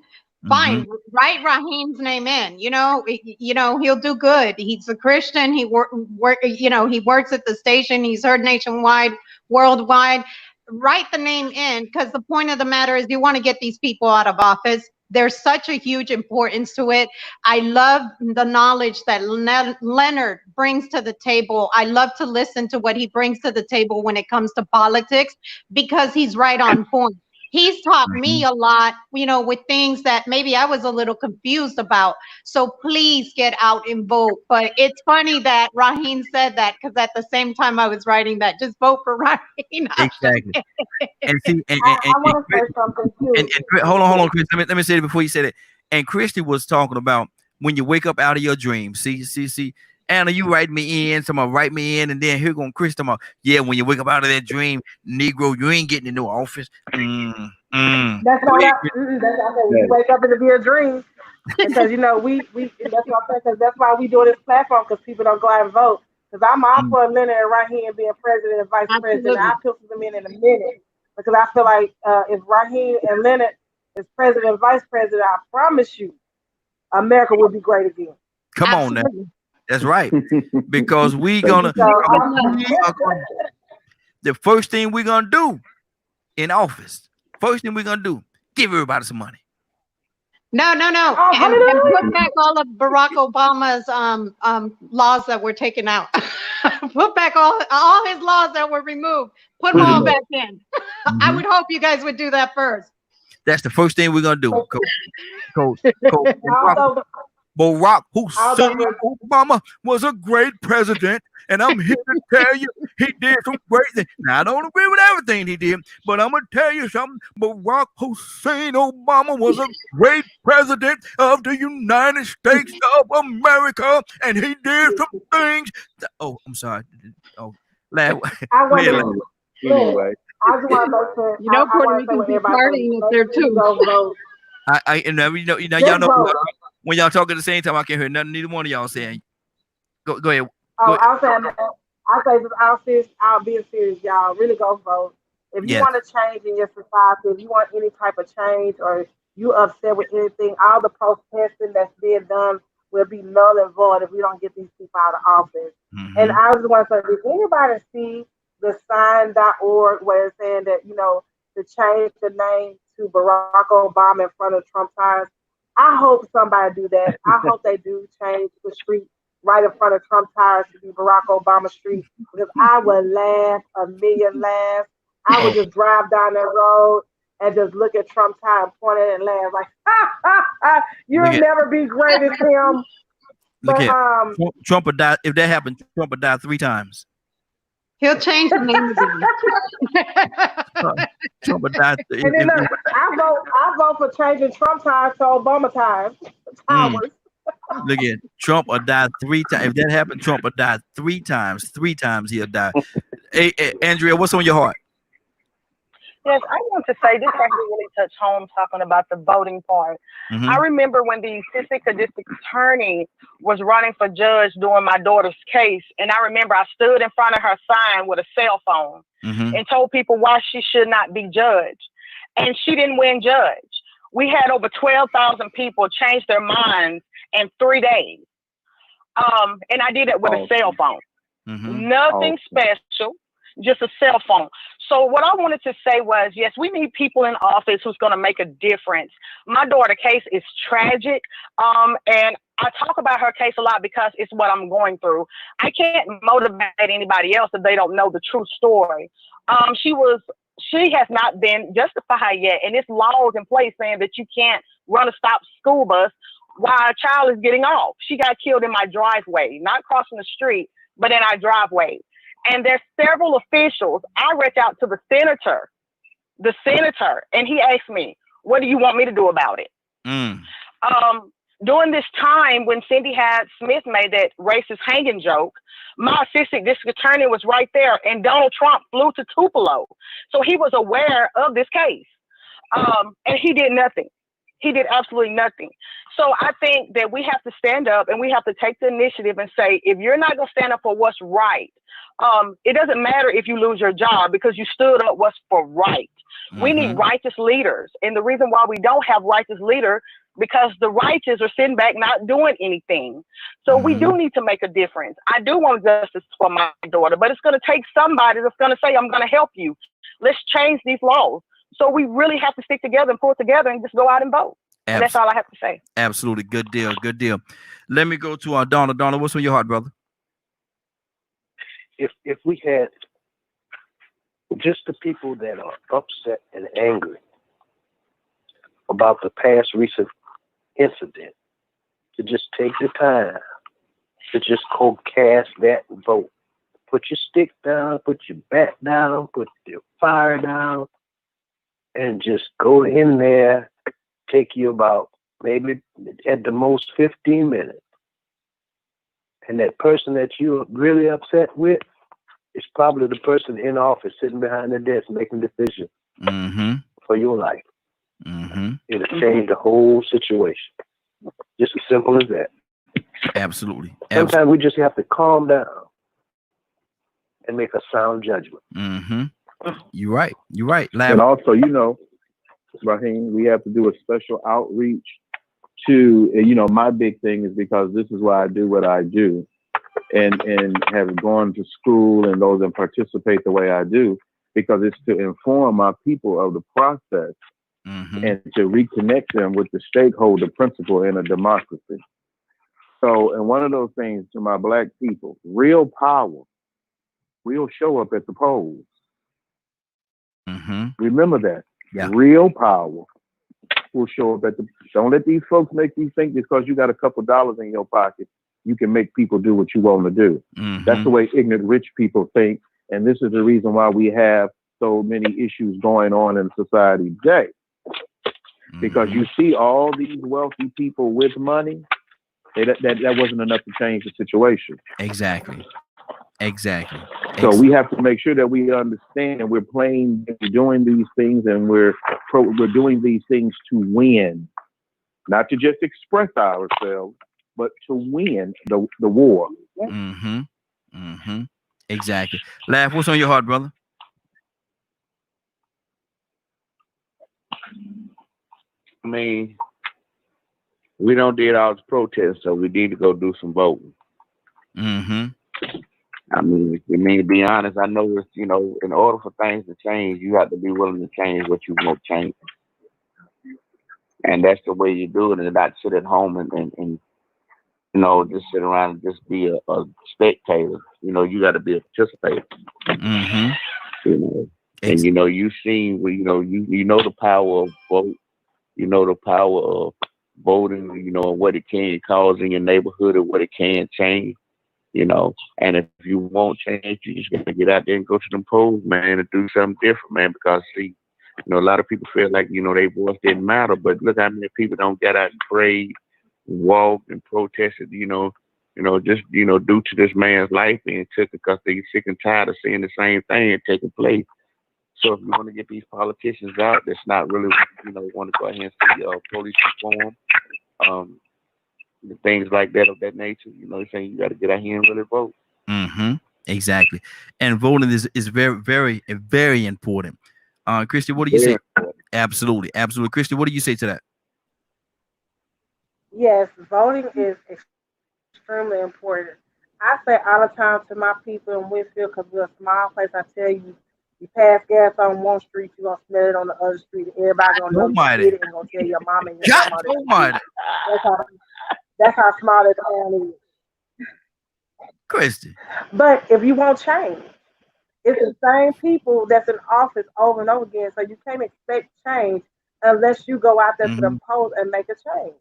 Fine, write Raheem's name in. You know, he'll do good. He's a Christian. He he works at the station. He's heard nationwide, worldwide. Write the name in, because the point of the matter is you want to get these people out of office. There's such a huge importance to it. I love the knowledge that Leonard brings to the table. I love to listen to what he brings to the table when it comes to politics, because he's right on point. He's taught me a lot, with things that maybe I was a little confused about. So please get out and vote. But it's funny that Raheem said that, because at the same time I was writing that, just vote for Raheem. Exactly. And see, I want to say something too. And hold on, Chris. Let me say it before you say that. And Christy was talking about when you wake up out of your dream. See. Anna, you write me in, somebody write me in, and then here going Chris tomorrow. Yeah, when you wake up out of that dream, Negro, you ain't getting into office. That's not that's when you wake up and it be a dream. Because we that's what I'm saying, because that's why we do this platform, because people don't go out and vote. Because I'm all for Leonard and Raheem being president and vice president. I'll put them in a minute. Because I feel like if Raheem and Leonard is president and vice president, I promise you, America will be great again. Come on now. That's right. Because the first thing we're gonna do in office, give everybody some money. No. And put back all of Barack Obama's laws that were taken out. Put back all his laws that were removed. Put them all back in. I would hope you guys would do that first. That's the first thing we're gonna do. Barack Hussein Obama was a great president, and I'm here to tell you he did some great things. Now, I don't agree with everything he did, but I'm going to tell you something. Barack Hussein Obama was a great president of the United States of America, and he did some things. I'm sorry. Anyway. I just want to Puerto Ricans be partying up there too. Y'all know when y'all talk at the same time, I can't hear nothing neither one of y'all saying. Go ahead. I'll be serious, y'all. Really go vote. If you want to change in your society, if you want any type of change, or you upset with anything, all the protesting that's being done will be null and void if we don't get these people out of office. And I just want to say, did anybody see the sign.org where it's saying that, to change the name to Barack Obama in front of Trump Towers? I hope somebody do that. I hope they do change the street right in front of Trump Towers to be Barack Obama Street, because I would laugh a million laughs. I would just drive down that road and just look at Trump Tower and point at it and laugh like, you'll never be great as him. Trump would die. If that happened, Trump would die 3 times. He'll change the name again. Trump would die. And then I vote for changing Trump Towers to Obama Towers. Look at Trump will die 3 times. If that happened, Trump will die 3 times. 3 times he'll die. Hey, Andrea, what's on your heart? Yes, I want to say this actually really touched home, talking about the voting part. I remember when the assistant district attorney was running for judge during my daughter's case, and I remember I stood in front of her sign with a cell phone and told people why she should not be judged. and she didn't win judge. We had over 12,000 people change their minds in 3 days. And I did it with a cell phone. Nothing special, just a cell phone. So what I wanted to say was, yes, we need people in office who's going to make a difference. My daughter's case is tragic. And I talk about her case a lot because it's what I'm going through. I can't motivate anybody else if they don't know the true story. She has not been justified yet. And it's laws in place saying that you can't run a stop school bus while a child is getting off. She got killed in my driveway, not crossing the street, but in our driveway. And there's several officials. I reached out to the senator, and he asked me, what do you want me to do about it? During this time when Cindy Hyde Smith made that racist hanging joke, my assistant district attorney was right there, and Donald Trump flew to Tupelo. So he was aware of this case. And he did nothing. He did absolutely nothing. So I think that we have to stand up and we have to take the initiative and say, if you're not going to stand up for what's right, it doesn't matter if you lose your job because you stood up what's for right. We need righteous leaders. And the reason why we don't have righteous leaders, because the righteous are sitting back not doing anything. So we do need to make a difference. I do want justice for my daughter, but it's going to take somebody that's going to say, I'm going to help you. Let's change these laws. So we really have to stick together and pull together and just go out and vote. And that's all I have to say. Absolutely. Good deal. Good deal. Let me go to Donna. Donna, what's on your heart, brother? If we had just the people that are upset and angry about the past recent incident to just take the time to just go cast that vote. Put your stick down, put your bat down, put your fire down, and just go in there. Take you about maybe at the most 15 minutes. And that person that you're really upset with is probably the person in office sitting behind the desk making decisions for your life. It'll change the whole situation. Just as simple as that. Absolutely. Sometimes we just have to calm down and make a sound judgment. You're right. You're right. And also, Raheem, we have to do a special outreach to, my big thing is because this is why I do what I do and have gone to school and those that participate the way I do, because it's to inform my people of the process and to reconnect them with the stakeholder principle in a democracy. So, and one of those things to my Black people, real power will show up at the polls. Remember that. Yeah. Real power will show up at the. Don't let these folks make you think because you got a couple dollars in your pocket, you can make people do what you want to do. That's the way ignorant rich people think, and this is the reason why we have so many issues going on in society today. Because you see all these wealthy people with money, that wasn't enough to change the situation. Exactly. So we have to make sure that we understand and we're doing these things, and we're doing these things to win, not to just express ourselves, but to win the war. Exactly. Laugh, what's on your heart, brother? I mean, we don't did all this protest, so we need to go do some voting. I mean, to be honest, I know it's, in order for things to change, you have to be willing to change what you want to change. And that's the way you do it, and not sit at home and just sit around and just be a spectator. You got to be a participator. And, you've seen, you know the power of vote. You know the power of voting, and what it can cause in your neighborhood and what it can change. And if you won't change, you just gotta get out there and go to them polls, man, and do something different, man. Because see, a lot of people feel like their voice didn't matter, but look how many people don't get out and pray, walk, and protested, due to this man's life being taken, because they're sick and tired of seeing the same thing taking place. So if you want to get these politicians out, that's not really want to go ahead and see police reform. Things like that of that nature, saying you got to get out here and really vote. Exactly. And voting is very, very, very important. Christy, what do you say? Absolutely. Absolutely. Christy, what do you say to that? Yes, voting is extremely important. I say all the time to my people in Winfield, because we're a small place, I tell you, you pass gas on one street, you're going to smell it on the other street. Everybody going to know you did it and going to tell your mom and your God grandma. almighty. That's how small that town is. Christy. But if you want change, it's the same people that's in office over and over again. So you can't expect change unless you go out there to the polls and make a change.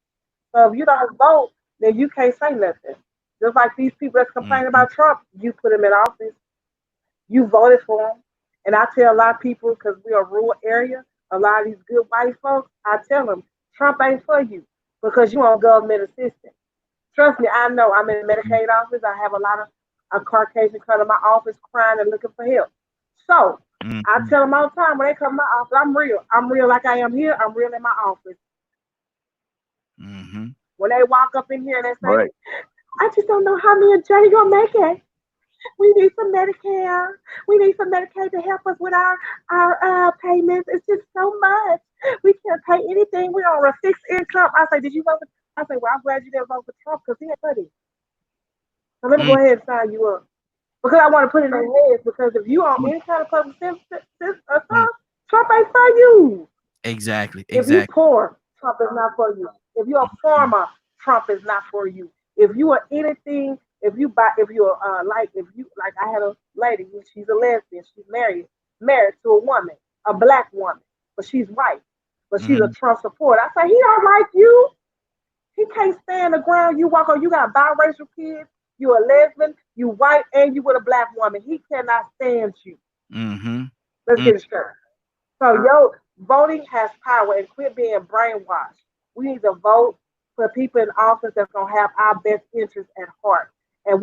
So if you don't vote, then you can't say nothing. Just like these people that's complaining about Trump, you put him in office, you voted for him. And I tell a lot of people, because we're a rural area, a lot of these good white folks, I tell them, Trump ain't for you because you want government assistance. Trust me, I know. I'm in the Medicaid office. I have a lot of Caucasian come to my office crying and looking for help. So I tell them all the time when they come to my office, I'm real. I'm real like I am here. I'm real in my office. When they walk up in here and they say, I just don't know how me and Johnny gonna make it. We need some Medicare. We need some Medicaid to help us with our payments. It's just so much. We can't pay anything. We're on a fixed income. I say, did you vote for? I say, well, I'm glad you didn't vote for Trump because he ain't funny. So let me go ahead and sign you up. Because I want to put it in their heads, because if you on any kind of public stuff, Trump ain't for you. Exactly. If you're poor, Trump is not for you. If you're a farmer, Trump is not for you. If you are anything, if you like I had a lady, she's a lesbian, she's married to a woman, a black woman, but she's white, but she's a Trump supporter. I say, he don't like you. He can't stand the ground you walk on. You got biracial kids, you a lesbian, you white, and you with a black woman. He cannot stand you. Let's get it straight. So voting has power, and quit being brainwashed. We need to vote for people in office that's gonna have our best interests at heart. And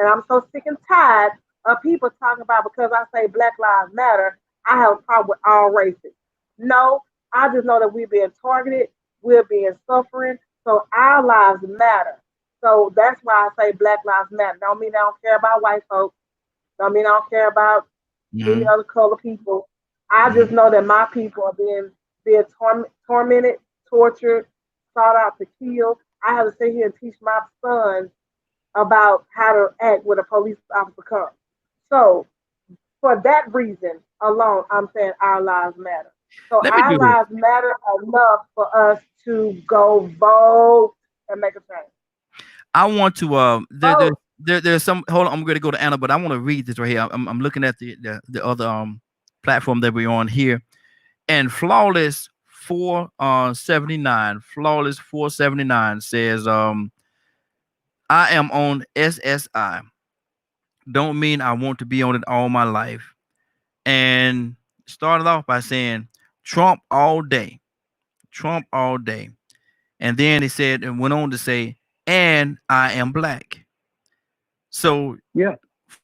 I'm so sick and tired of people talking about, because I say Black Lives Matter, I have a problem with all races. No, I just know that we're being targeted, we're being suffering, so our lives matter. So that's why I say Black Lives Matter. Don't mean I don't care about white folks. Don't mean I don't care about any other color people. I just know that my people are being tormented, tortured, sought out to kill. I have to sit here and teach my sons about how to act when a police officer comes. So for that reason alone, I'm saying our lives matter. So our lives matter enough for us to go vote and make a change. I want to there's some, hold on, I'm going to go to Anna, but I want to read this right here. I'm looking at the other platform that we're on here, and Flawless 479 says I am on SSI. Don't mean I want to be on it all my life. And started off by saying Trump all day. And then he said and went on to say, and I am black. So yeah,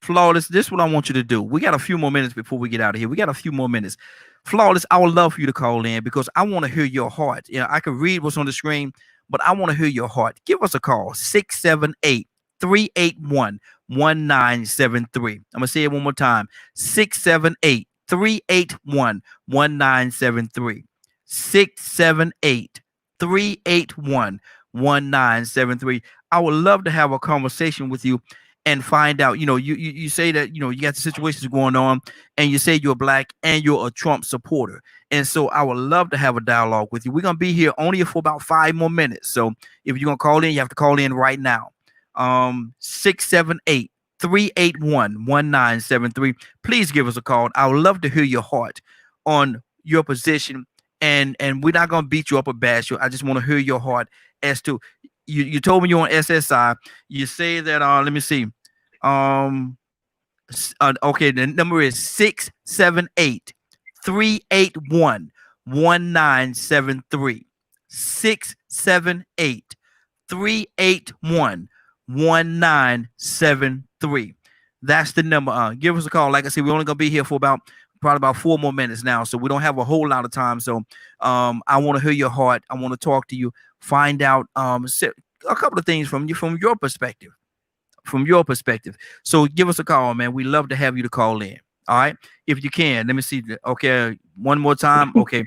Flawless, this is what I want you to do. We got a few more minutes before we get out of here. We got a few more minutes. Flawless, I would love for you to call in because I want to hear your heart. You know, I can read what's on the screen, but I want to hear your heart. Give us a call, 678-381-1973. I'm going to say it one more time, 678-381-1973. 678-381-1973. I would love to have a conversation with you and find out, you say that, you got the situations going on and you say you're black and you're a Trump supporter. And so I would love to have a dialogue with you. We're going to be here only for about 5 more minutes. So if you're going to call in, you have to call in right now. 678-381-1973. Please give us a call. I would love to hear your heart on your position. And we're not going to beat you up or bash you. I just want to hear your heart as to, you told me you're on SSI. You say that, let me see. Okay, the number is 678-381-1973. 678-381-1973. That's the number. Give us a call. Like I said, we're only gonna be here for probably about 4 more minutes now, so we don't have a whole lot of time. So I want to hear your heart. I want to talk to you, find out a couple of things from your perspective. So give us a call, man. We love to have you to call in. All right. If you can, let me see. Okay. One more time. Okay.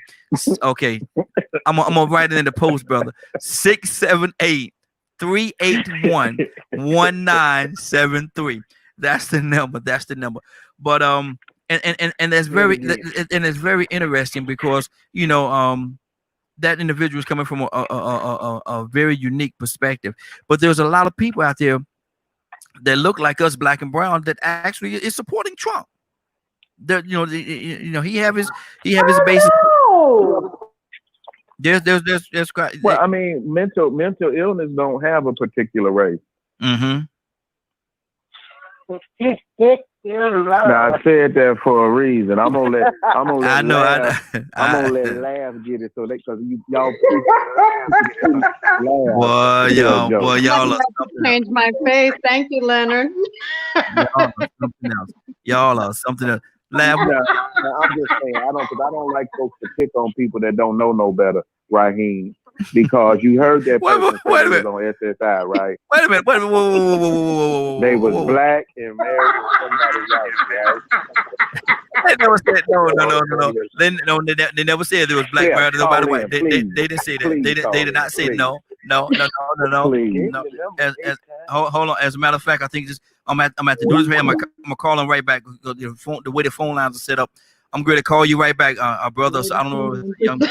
Okay. I'm gonna write it in the post, brother. 678-381-1973. That's the number. That's the number. But and that's very and it's very interesting because that individual is coming from a very unique perspective. But there's a lot of people out there that look like us, black and brown, that actually is supporting Trump. That he have his basis. There's quite. Well, I mean, mental illness don't have a particular race. Mm-hmm. Now I said that for a reason. I'm gonna let I know. I'm gonna let Laugh get it because y'all. Boy, y'all are change my face. Thank you, Leonard. Y'all are something else. Laugh. I'm just saying I don't like folks to pick on people that don't know no better, Raheem. Because you heard that person wait a minute. On SSI, right? Wait a minute. Whoa. They was black and married to somebody else, right? They never said no. They never said there was black married to nobody white. They didn't say that. They did not say no. Please. No. Hold on. As a matter of fact, I think I'm at to do this. I'm gonna call them right back. The way the phone lines are set up, I'm going to call you right back, our brother. So I don't know, young man.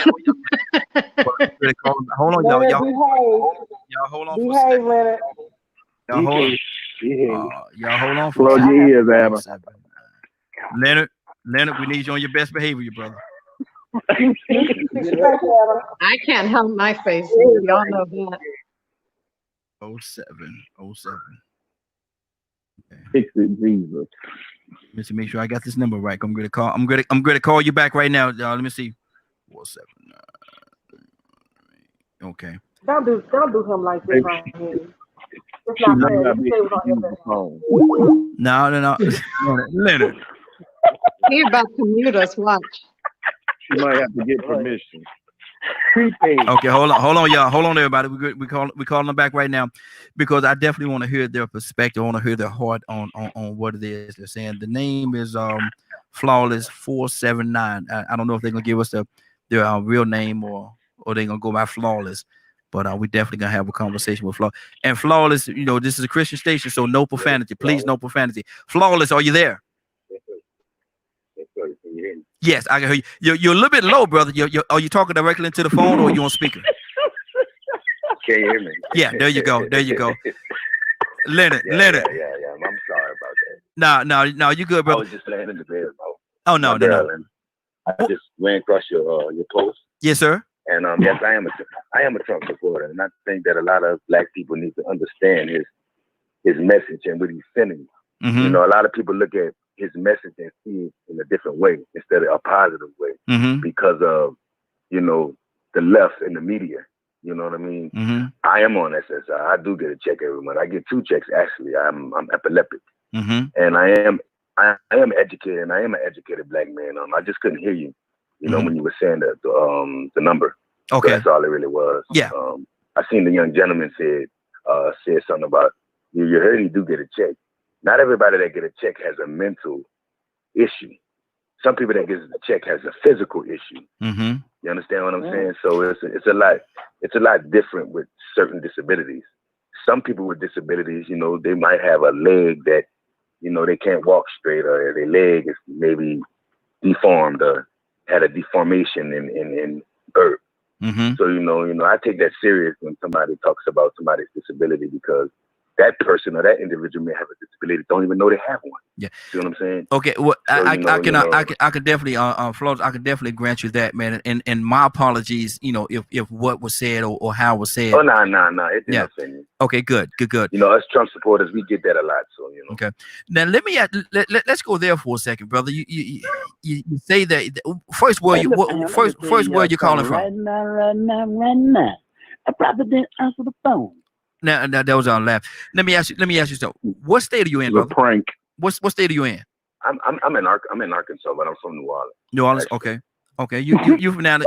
Hold on, y'all. Y'all hold on for a second. Y'all hold on for a second. Your ears, Anna. Leonard, we need you on your best behavior, brother. I can't help my face. Y'all know that. 07. Okay. Fix it, Jesus. Let me make sure I got this number right. I'm gonna call you back right now. Let me see. 479. Okay. Don't do him like this, Raheem. It's not fair. You say it was on No. Leonard. He's about to mute us. Watch. She might have to get permission. Okay, hold on, y'all. Hold on, everybody. We calling them back right now because I definitely want to hear their perspective. I want to hear their heart on what it is they're saying. The name is Flawless 479. I don't know if they're gonna give us their real name or they're gonna go by Flawless. But we definitely gonna have a conversation with Flawless. And Flawless, this is a Christian station, so no profanity. Please, no profanity. Flawless, are you there? Yes, I can hear you. You're a little bit low, brother. Are you talking directly into the phone or are you on speaker? Can you hear me? Yeah, there you go. Leonard. Yeah, I'm sorry about that. No, you good, brother. I was just laying in the bed, bro. Oh, no. I just ran across your post. Yes, sir. And yes, I am a Trump supporter, and I think that a lot of black people need to understand his message and what he's sending. Mm-hmm. A lot of people look at his message and see it in a different way instead of a positive way because of, the left and the media. You know what I mean? Mm-hmm. I am on SSI. I do get a check every month. I get 2 checks actually. I'm epileptic, and I am educated, and I am an educated black man. I just couldn't hear you, when you were saying that the number. Okay, so that's all it really was. Yeah. I seen the young gentleman said something about you heard he do get a check. Not everybody that get a check has a mental issue. Some people that get a check has a physical issue. Mm-hmm. You understand what I'm saying? So it's a lot different with certain disabilities. Some people with disabilities, they might have a leg that, they can't walk straight, or their leg is maybe deformed or had a deformation in birth. Mm-hmm. So I take that serious when somebody talks about somebody's disability, because that person or that individual may have a disability, don't even know they have one. Yeah. See what I'm saying? Okay. Well, so, I can definitely, Flawless, I can definitely grant you that, man. And my apologies, if what was said or how it was said. Oh, no. It didn't offend you. Okay, good. Us Trump supporters, we get that a lot. So, Okay. Now let's go there for a second, brother. You say that first word you calling from? Right now. I probably didn't answer the phone. Now that was our laugh. Let me ask you something. What state are you in, brother? Prank. What state are you in? I'm in Arkansas, but I'm from New Orleans. New Orleans, actually. Okay. You from down.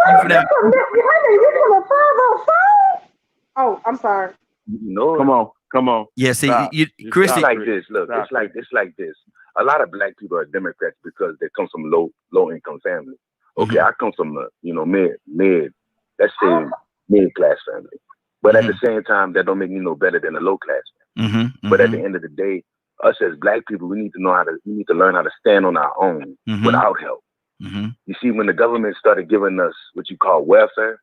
Oh, I'm sorry. No. Come on. Yeah, see, Chris. It's like this. Look, it's like this. a lot of black people are Democrats because they come from low income families. Okay, I come from a let's say mid class family, but at the same time, that don't make me no better than a low class family. But at the end of the day, us as black people, we need to learn how to stand on our own without help. You see, when the government started giving us what you call welfare,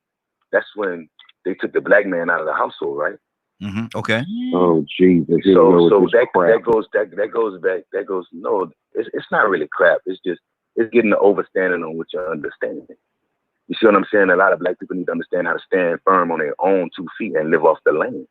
that's when they took the black man out of the household, right? Okay. Oh Jesus! So that goes back. No, it's not really crap. It's getting the overstanding on what you're understanding. You see what I'm saying? A lot of black people need to understand how to stand firm on their own 2 feet and live off the land.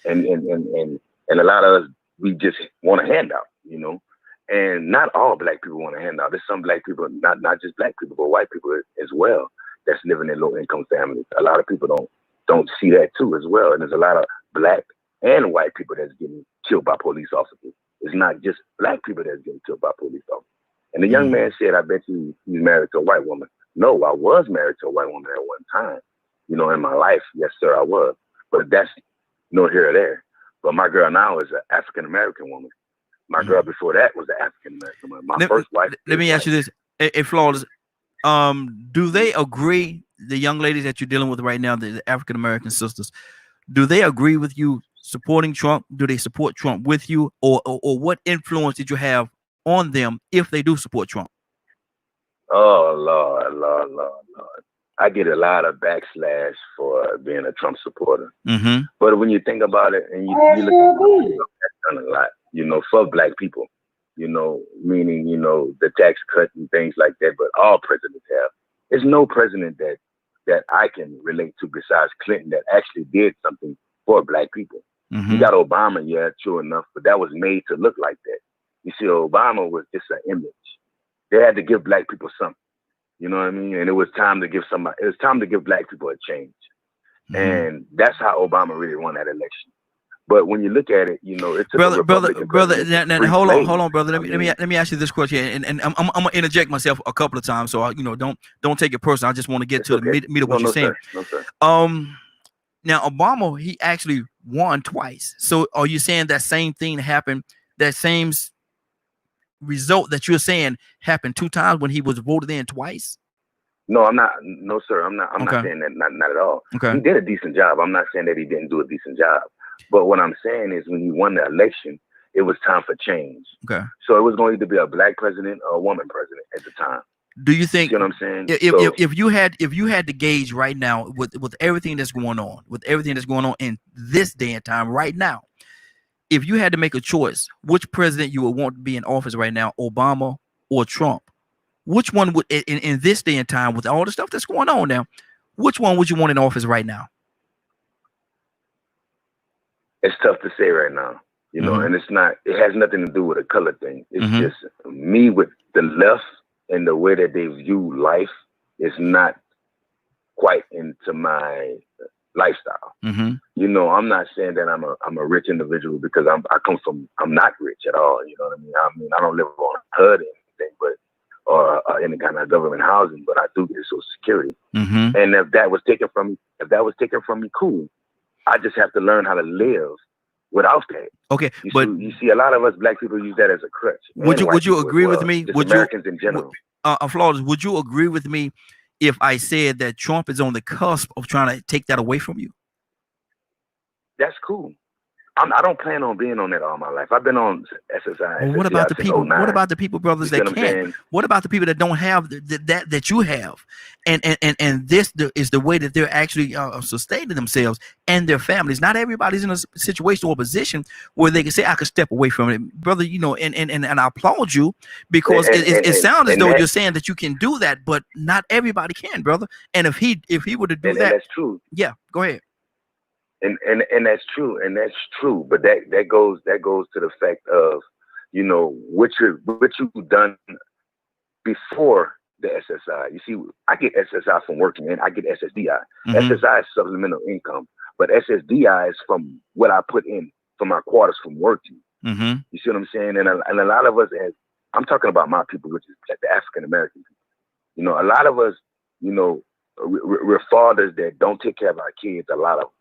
And a lot of us, we just want a handout, you know. And not all black people want a handout. There's some black people, not just black people, but white people as well, that's living in low income families. A lot of people don't see that too as well. And there's a lot of black and white people that's getting killed by police officers. It's not just black people that's getting killed by police officers. And the young man said, I bet he's married to a white woman. No, I was married to a white woman at one time. You know, in my life, yes, sir, I was. But that's no here or there. But my girl now is an African-American woman. My girl before that was an African-American woman. My first wife. Let me ask you this. Hey, Flawless, do they agree, the young ladies that you're dealing with right now, the African-American sisters, do they agree with you supporting Trump? Do they support Trump with you? Or what influence did you have on them if they do support Trump? Oh, Lord. I get a lot of backslash for being a Trump supporter. But when you think about it and you look at it, that's done a lot, you know, for black people, you know, meaning, you know, the tax cut and things like that, but all presidents have. There's no president that I can relate to besides Clinton that actually did something for black people. You got Obama, yeah, true enough, but that was made to look like that. You see, Obama was just an image. They had to give black people something. You know what I mean? And it was time to give black people a change. And that's how Obama really won that election. But when you look at it, you know, it's brother. Now, hold on, brother. Let me ask you this question, and I'm gonna interject myself a couple of times, so don't take it personal. I just want to get to the meat of what you're saying. No, sir. Now Obama, he actually won twice. So are you saying that same thing happened? That same result that you're saying happened 2 times when he was voted in twice? No, I'm not. No, sir. I'm not saying that. Not at all. Okay. He did a decent job. I'm not saying that he didn't do a decent job. But what I'm saying is when he won the election, it was time for change. Okay. So it was going to be a black president or a woman president at the time. Do you think? You know what I'm saying? If you had to gauge right now with everything that's going on in this day and time right now, if you had to make a choice, which president you would want to be in office right now, Obama or Trump? Which one would, in this day and time, with all the stuff that's going on now, which one would you want in office right now? It's tough to say right now, you know, and it has nothing to do with a color thing. It's just me with the left and the way that they view life is not quite into my lifestyle. You know, I'm not saying that I'm a rich individual because I'm not rich at all. You know what I mean? I don't live on a HUD or anything, or any kind of government housing, but I do get Social Security. And if that was taken from me, cool. I just have to learn how to live without that. Okay, you see a lot of us black people use that as a crutch. Would you agree with me? Would Americans in general? Flawless, would you agree with me if I said that Trump is on the cusp of trying to take that away from you? That's cool. I don't plan on being on that all my life. I've been on SSI. Well, what about the people? What about the people, brothers, that can't? What about the people that don't have that you have? And this is the way that they're actually sustaining themselves and their families. Not everybody's in a situation or position where they can say, I could step away from it, brother. You know, and I applaud you because it sounds as though you're saying that you can do that, but not everybody can, brother. And if he were to do that, that's true. Yeah, go ahead. And that's true, but that goes to the fact of, you know, what you've done before the SSI. You see, I get SSI from working, and I get SSDI. SSI is supplemental income, but SSDI is from what I put in from my quarters from working. You see what I'm saying? And a lot of us, I'm talking about my people, which is the African American people. You know, a lot of us, you know, we're fathers that don't take care of our kids. A lot of us.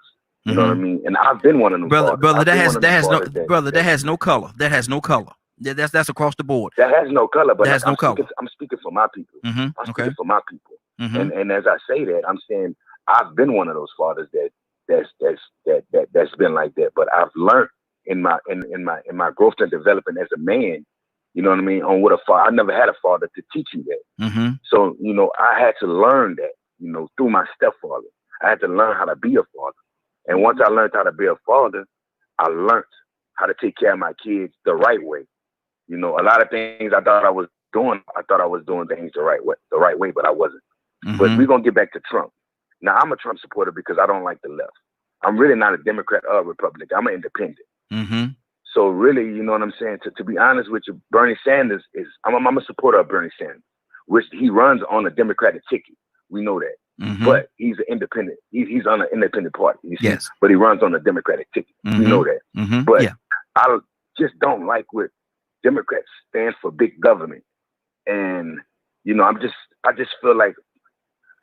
You know what I mean? And I've been one of them. Brother, that has no color. That has no color. That's across the board. That has no color, but that has no color. I'm speaking for my people. Mm-hmm. I'm speaking for my people. Mm-hmm. And as I say that, I'm saying I've been one of those fathers that's been like that. But I've learned in my growth and development as a man, you know what I mean, on what a father. I never had a father to teach me that. Mm-hmm. So, you know, I had to learn that, you know, through my stepfather. I had to learn how to be a father. And once I learned how to be a father, I learned how to take care of my kids the right way. You know, a lot of things I thought I was doing things the right way, but I wasn't. Mm-hmm. But we're going to get back to Trump. Now, I'm a Trump supporter because I don't like the left. I'm really not a Democrat or a Republican. I'm an independent. Mm-hmm. So really, you know what I'm saying? To be honest with you, Bernie Sanders I'm a supporter of Bernie Sanders, which he runs on a Democratic ticket. We know that. Mm-hmm. But he's an independent. He's on an independent party. You see? Yes. But he runs on a Democratic ticket. Mm-hmm. We know that. Mm-hmm. But I just don't like what Democrats stand for, big government. And, you know, I just feel like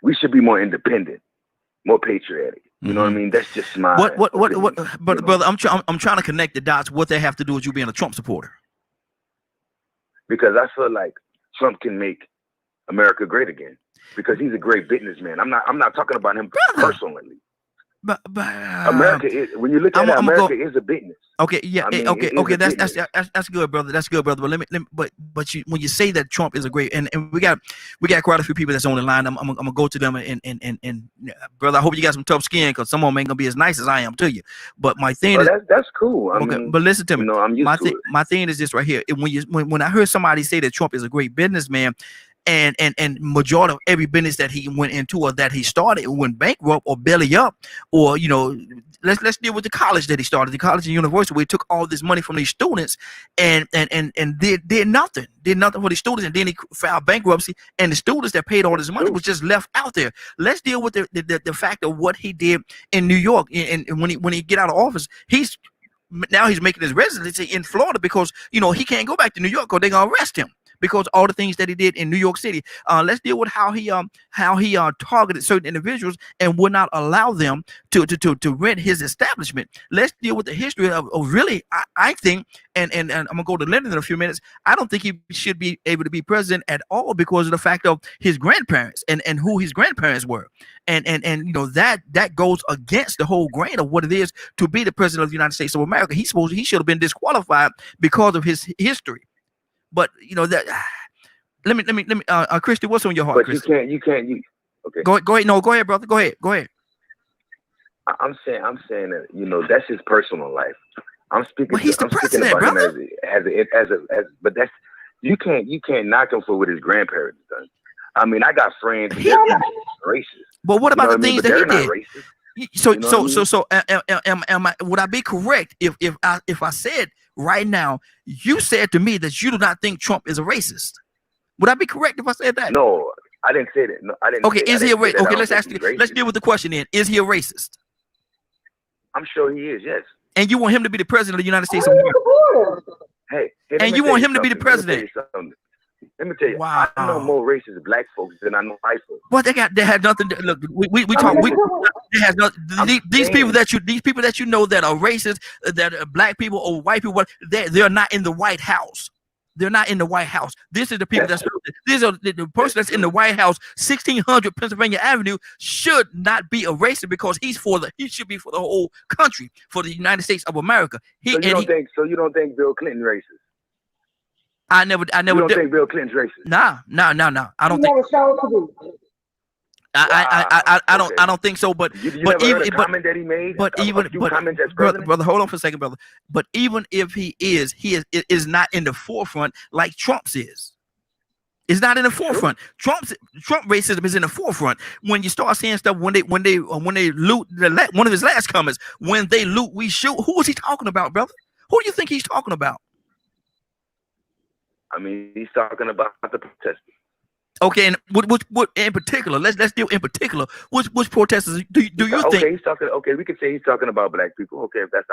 we should be more independent, more patriotic. You know what I mean? That's just my what brother, I'm trying to connect the dots. What they have to do with you being a Trump supporter? Because I feel like Trump can make America great again. Because he's a great businessman. I'm not talking about him personally. But America is, when you look at it, America is a business. Okay, yeah, I mean, okay. That's good, brother. That's good, brother. But when you say that Trump is a great, and we got quite a few people that's on the line. I'm gonna go to them and brother, I hope you got some tough skin because some of them ain't gonna be as nice as I am to you. But my thing is that's cool. I mean, but listen to me. You know, I'm used to it. My thing is this right here. When I heard somebody say that Trump is a great businessman. And majority of every business that he went into or that he started went bankrupt or belly up, or you know, let's deal with the college that he started, the college and university, where he took all this money from these students and did nothing for the students, and then he filed bankruptcy, and the students that paid all this money was just left out there. Let's deal with the fact of what he did in New York, and when he get out of office, he's making his residency in Florida because you know he can't go back to New York or they're gonna arrest him. Because all the things that he did in New York City, let's deal with how he targeted certain individuals and would not allow them to rent his establishment. Let's deal with the history of really. I think, and I'm gonna go to Lyndon in a few minutes. I don't think he should be able to be president at all because of the fact of his grandparents and who his grandparents were, and you know that goes against the whole grain of what it is to be the president of the United States of America. He should have been disqualified because of his history. But you know that. Let me. Christy, what's on your heart? But Christy? you can't. Okay. Go ahead. No, go ahead, brother. Go ahead. I'm saying that you know that's his personal life. I'm speaking. But he's the president, about brother. Him as but that's you can't knock him for what his grandparents done. I mean, I got friends that are racist. But what about the things that he did? Racist. Would I be correct if I said right now you said to me that you do not think Trump is a racist? Would I be correct if I said that? No, I didn't say that. No, I didn't. Okay, is he a racist? Okay, let's deal with the question then. Is he a racist? I'm sure he is. Yes. And you want him to be the president of the United States of America? Hey, and you want him to be the president? Let me tell you, wow. I know more racist black folks than I know white folks. Well, they had nothing. Look, we talk. They has not. These people that you know that are racist, that are black people or white people, they're not in the White House. They're not in the White House. This is the people these are the person that's in the White House, 1600 Pennsylvania Avenue, should not be a racist because he should be for the whole country, for the United States of America. So you don't think Bill Clinton racist? I never. You don't think Bill Clinton's racist? Nah. I don't think. I don't think so. But comment that he made. But brother, hold on for a second, brother. But even if he is not in the forefront like Trump's is. It's not in the forefront. Trump racism is in the forefront. When you start saying stuff when they loot one of his last comments, when they loot, we shoot. Who is he talking about, brother? Who do you think he's talking about? I mean, he's talking about the protesters. Okay, and what in particular? Let's deal in particular. Which protesters do you think? Okay, he's talking. Okay, we could say he's talking about black people. Okay, if that's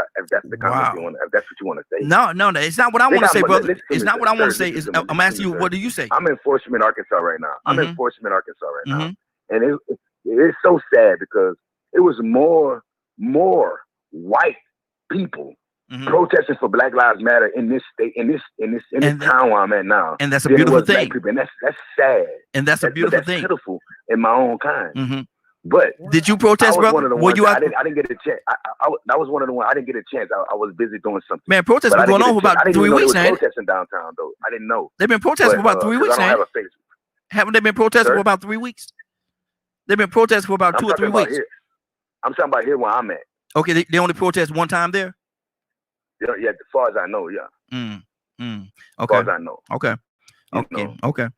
the comment you want, if that's what you want to say. No, it's not what I want to say, brother. It's not what I want to say. I'm asking you, what do you say? I'm in Forshman, Arkansas right now. I'm in Forshman, Arkansas right now, and it's so sad because it was more white people protesting for Black Lives Matter in this state, in this town where I'm at now. And that's a beautiful thing. People, and that's sad. And that's a beautiful thing. That's pitiful in my own kind. Mm-hmm. But did you protest, brother? Were you? I didn't get a chance. That was one of the ones I didn't get a chance. I was busy doing something. Man, protests been going on for about 3 weeks now. Protesting downtown though. I didn't know. They've been protesting for about 3 weeks now. Haven't they been protesting for about 3 weeks? They've been protesting for about 2 or 3 weeks. I'm talking about here where I'm at. Okay, they only protest one time there. Yeah. As far as I know, yeah. Okay. As far as I know. Okay. Okay. Okay.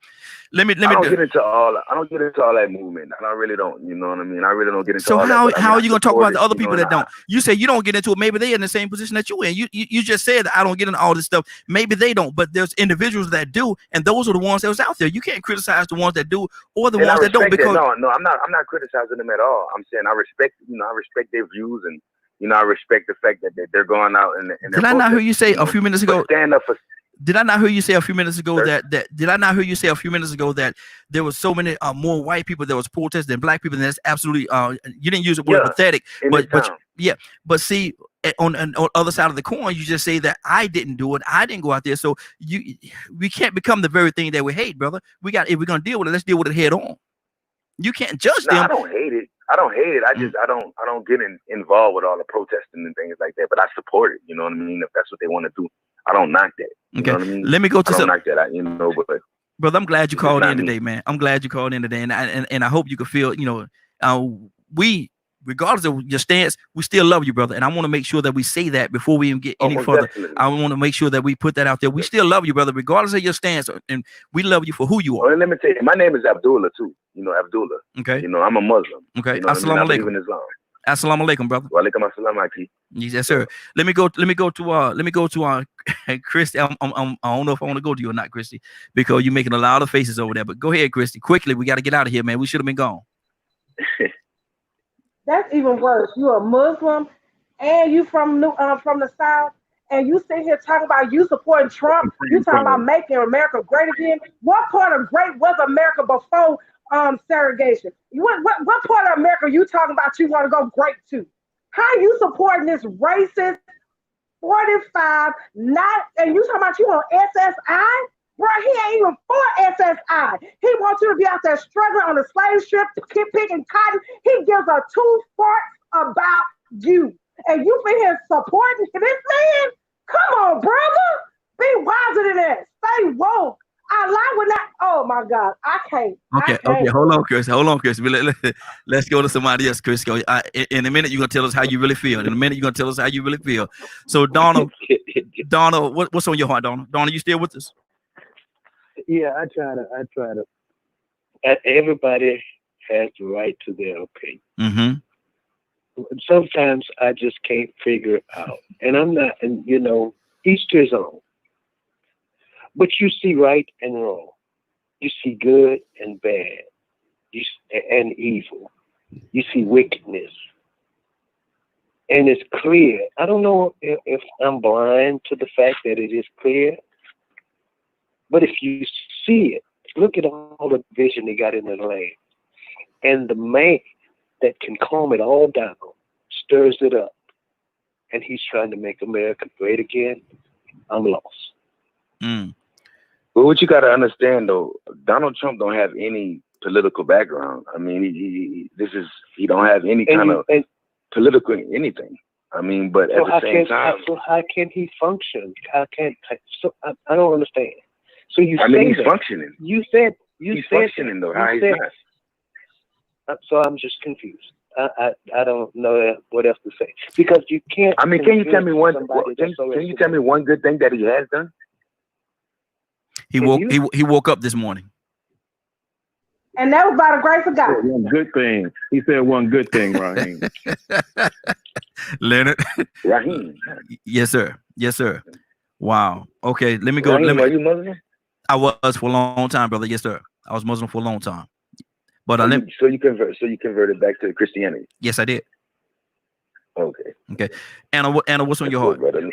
Let me. I don't get into all that movement. I really don't. You know what I mean? I really don't get into. So all that, how are you gonna talk about the other people that don't? You say you don't get into it. Maybe they're in the same position that you in. You just said that I don't get into all this stuff. Maybe they don't, but there's individuals that do, and those are the ones that was out there. You can't criticize the ones that do or the ones that don't. Because no, I'm not criticizing them at all. I'm saying I respect their views, and I respect the fact that they're going out and did I not hear you say a few minutes ago? Stand up for. Did I not hear you say a few minutes ago that there was so many more white people that was protesting than black people? And that's absolutely you didn't use the word pathetic, but see on the other side of the coin, you just say that I didn't do it, I didn't go out there. So we can't become the very thing that we hate, brother. If we're gonna deal with it, let's deal with it head on. You can't judge them. I don't hate it. I don't get involved with all the protesting and things like that. But I support it. You know what I mean? If that's what they want to do, I don't knock that. You know what I mean? Let me go to I don't knock that. But brother, I'm glad you called in today, man. I'm glad you called in today, and I hope you can feel. We, regardless of your stance, we still love you, brother. And I want to make sure that we say that before we even get any further. Definitely. I want to make sure that we put that out there. We still love you, brother, regardless of your stance, and we love you for who you are. Well, let me tell you, my name is Abdullah too. Abdullah. Okay. I'm a Muslim. Okay. Assalamu alaikum. Assalamu alaikum, brother. Wa alaikum assalam, Aki. Yes, sir. Let me go to Christy. I don't know if I want to go to you or not, Christy, because you're making a lot of faces over there. But go ahead, Christy. Quickly, we got to get out of here, man. We should have been gone. That's even worse. You're a Muslim, and you from the South, and you sit here talking about you supporting Trump. You talking about making America great again. What part of great was America before segregation? What part of America you talking about you want to go great to? How are you supporting this racist 45? And you talking about you on SSI? Bro, he ain't even for SSI. He wants you to be out there struggling on the slave ship, picking cotton. He gives a two farts about you. And you been here supporting this man? Come on, brother. Be wiser than that. Stay woke. I lie with that. Oh my God, I can't. Okay. Hold on, Chris. Let's go to somebody else, Chris. In a minute, you're gonna tell us how you really feel. In a minute, you're gonna tell us how you really feel. So, Donald, what's on your heart, Donald? Donald, you still with us? Yeah, I try to. Everybody has the right to their opinion. Mm-hmm. Sometimes I just can't figure it out, and I'm not. And each to his own. But you see right and wrong. You see good and bad. And evil. You see wickedness. And it's clear. I don't know if I'm blind to the fact that it is clear. But if you see it, look at all the vision they got in the land. And the man that can calm it all down stirs it up. And he's trying to make America great again. I'm lost. Mm. But what you got to understand, though, Donald Trump don't have any political background. I mean, he don't have any kind of political anything. I mean, but at the same time, so how can he function? I don't understand. So you he's functioning. You said he's functioning though. How he's not? So I'm just confused. I don't know what else to say, because you can't. I mean, can you tell me one? Can you tell me one good thing that he has done? He woke up this morning. And that was by the grace of God. One good thing. He said one good thing, Raheem. Leonard. Raheem. Yes, sir. Yes, sir. Wow. Okay, let me go. Raheem, are you Muslim? I was for a long time, brother. Yes, sir. I was Muslim for a long time. But so you converted back to Christianity? Yes, I did. Okay. Okay. Anna, what's on your heart? Brother.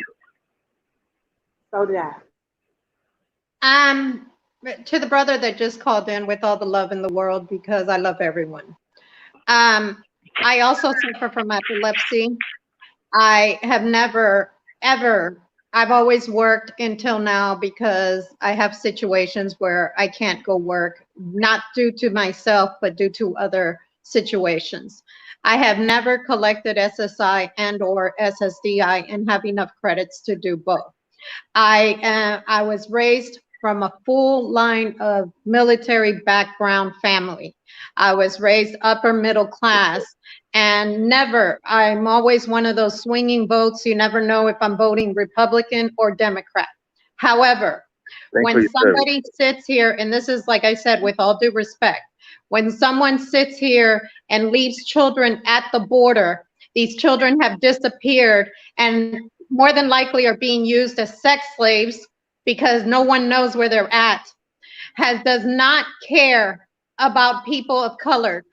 So did I. To the brother that just called in, with all the love in the world, because I love everyone. I also suffer from epilepsy. I have never ever. I've always worked until now because I have situations where I can't go work, not due to myself, but due to other situations. I have never collected SSI and or SSDI and have enough credits to do both. I was raised from a full line of military background family. I was raised upper middle class, and I'm always one of those swinging votes. You never know if I'm voting Republican or Democrat. However, when somebody sits here, and this is, like I said, with all due respect, when someone sits here and leaves children at the border, these children have disappeared and more than likely are being used as sex slaves because no one knows where they're at, does not care about people of color.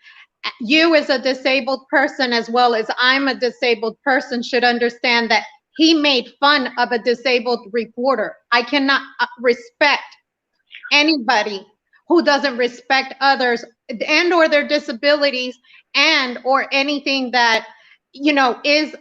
You as a disabled person, as well as I'm a disabled person, should understand that he made fun of a disabled reporter. I cannot respect anybody who doesn't respect others and or their disabilities and or anything that, you know, is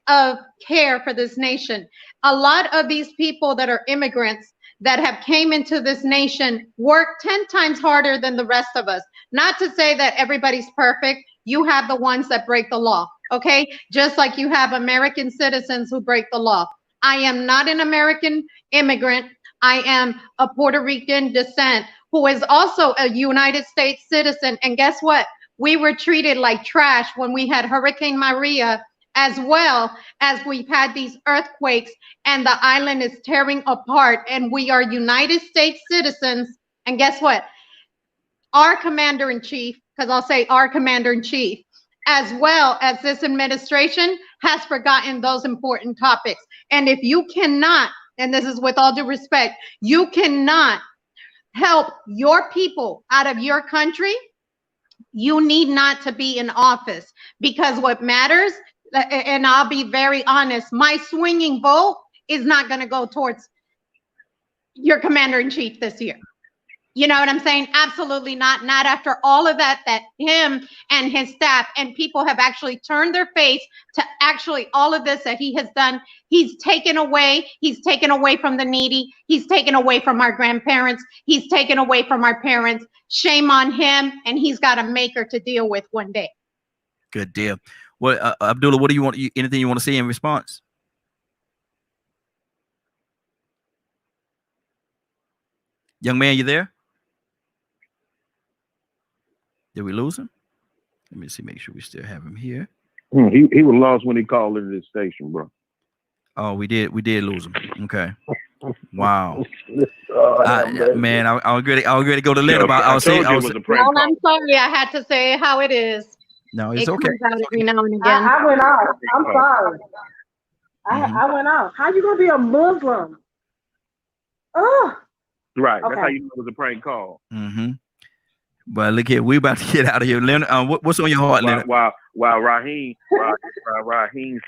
of care for this nation. A lot of these people that are immigrants that have came into this nation work 10 times harder than the rest of us. Not to say that everybody's perfect. You have the ones that break the law, okay? Just like you have American citizens who break the law. I am not an American immigrant. I am a Puerto Rican descent who is also a United States citizen. And guess what? We were treated like trash when we had Hurricane Maria, as well as we've had these earthquakes and the island is tearing apart, and we are United States citizens. And guess what? Our commander-in-chief, because I'll say our commander-in-chief, as well as this administration, has forgotten those important topics. And if you cannot, and this is with all due respect, you cannot help your people out of your country, you need not to be in office. Because what matters, and I'll be very honest, my swinging vote is not going to go towards your commander-in-chief this year. You know what I'm saying? Absolutely not. Not after all of that him and his staff and people have actually turned their face to actually all of this that he has done. He's taken away from the needy. He's taken away from our grandparents. He's taken away from our parents. Shame on him, and he's got a maker to deal with one day. Good deal. Well, Abdullah, what do you want? Anything you want to say in response? Young man, you there? Did we lose him? Let me see. Make sure we still have him here. He was lost when he called into this station, bro. Oh, we did lose him. Okay. Wow. Man, I was ready to go to Leonard. I'm sorry. I had to say how it is. No, it's okay. Comes out every now and again. I went off. I'm sorry. I went off. How you gonna be a Muslim? Oh. Right. Okay. That's how you know it was a prank call. Mm-hmm. But look here, we about to get out of here, Leonard. What's on your heart, Leonard? While Raheem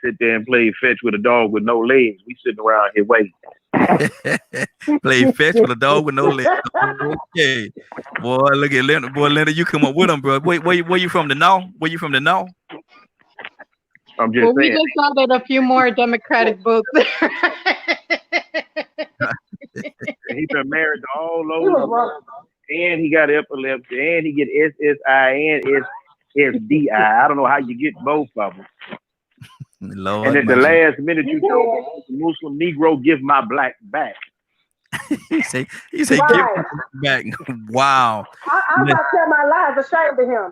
sit there and play fetch with a dog with no legs, we sitting around here waiting. Play fetch with a dog with no legs. Okay, boy, look at Leonard. Boy, Leonard, you come up with him, bro. Where you from the north? Where you from the north? I'm just saying. We just added a few more Democratic votes there. He's been married to all over. And he got epilepsy, and he get SSI and SSDI. I don't know how you get both of them. Lord, and at the last minute, you know, Muslim Negro give my black back. he say give my back. Wow. I'm about to tell my lies, ashamed of him.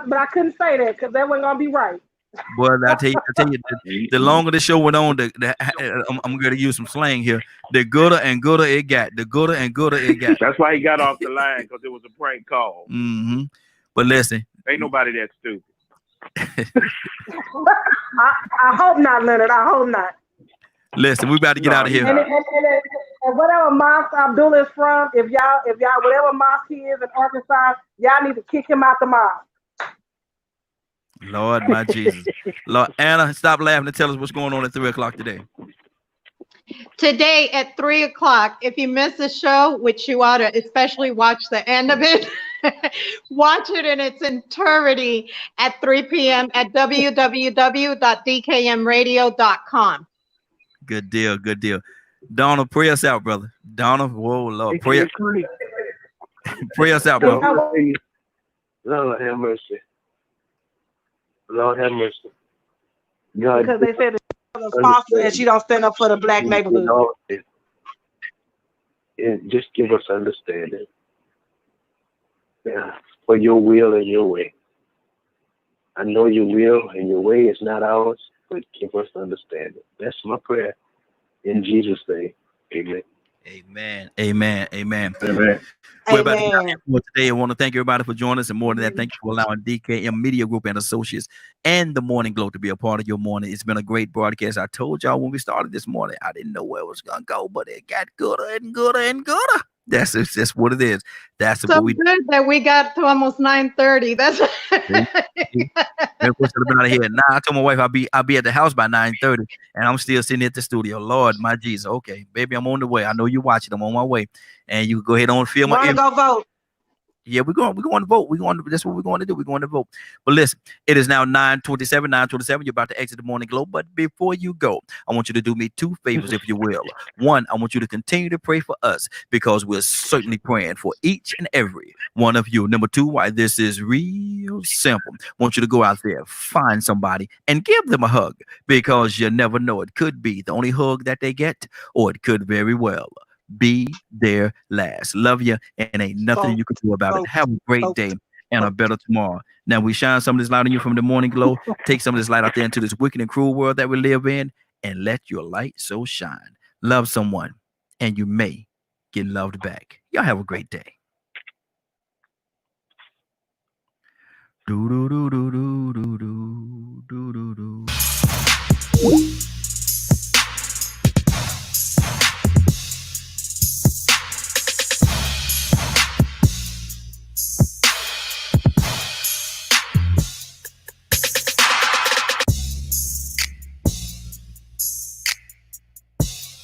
But I couldn't say that because that wasn't gonna be right. Boy, I tell you, the longer the show went on, I'm going to use some slang here. The gooder and gooder it got. The gooder and gooder it got. That's why he got off the line, because it was a prank call. Mm-hmm. But listen, ain't nobody that stupid. I hope not, Leonard. I hope not. Listen, we about to get out of here. And whatever mosque Abdullah is from, if y'all whatever mosque he is in Arkansas, y'all need to kick him out the mosque. Lord, my Jesus. Lord, Anna, stop laughing and tell us what's going on at 3:00 today. Today at 3:00, if you missed the show, which you ought to especially watch the end of it, watch it in its entirety at 3 p.m. at www.dkmradio.com. Good deal. Good deal. Donald, pray us out, brother. Donald, whoa, Lord. Pray us out, bro. Lord have mercy. Lord have mercy. God, because they said the sponsor and she don't stand up for the black neighborhood. And just give us understanding. Yeah, for your will and your way. I know your will and your way is not ours, but give us understanding. That's my prayer. In Jesus' name, amen. Amen. Amen. Amen. Amen. We're about to get out for today. I want to thank everybody for joining us, and more than that, thank you for allowing DKM Media Group and Associates and the Morning Glow to be a part of your morning. It's been a great broadcast. I told y'all when we started this morning, I didn't know where it was gonna go, but it got gooder and gooder and gooder. That's what it is. That's so what we good that we got to almost 9:30. That's should have been out of here. Nah, I told my wife I'll be at the house by 9:30, and I'm still sitting at the studio. Lord, my Jesus. Okay, baby, I'm on the way. I know you're watching. I'm on my way, and you go ahead on and feel my. Go vote. Yeah, we're going to vote. That's what we're going to do. We're going to vote. But listen, it is now 9:27. You're about to exit the Morning Glow. But before you go, I want you to do me two favors, if you will. One, I want you to continue to pray for us, because we're certainly praying for each and every one of you. Number two, why this is real simple. I want you to go out there, find somebody, and give them a hug, because you never know. It could be the only hug that they get, or it could very well be their last. Love you, and ain't nothing you can do about it. Have a great day and a better tomorrow. Now, we shine some of this light on you from the Morning Glow. Take some of this light out there into this wicked and cruel world that we live in, and let your light so shine. Love someone, and you may get loved back. Y'all have a great day. Do do do do do do do do do.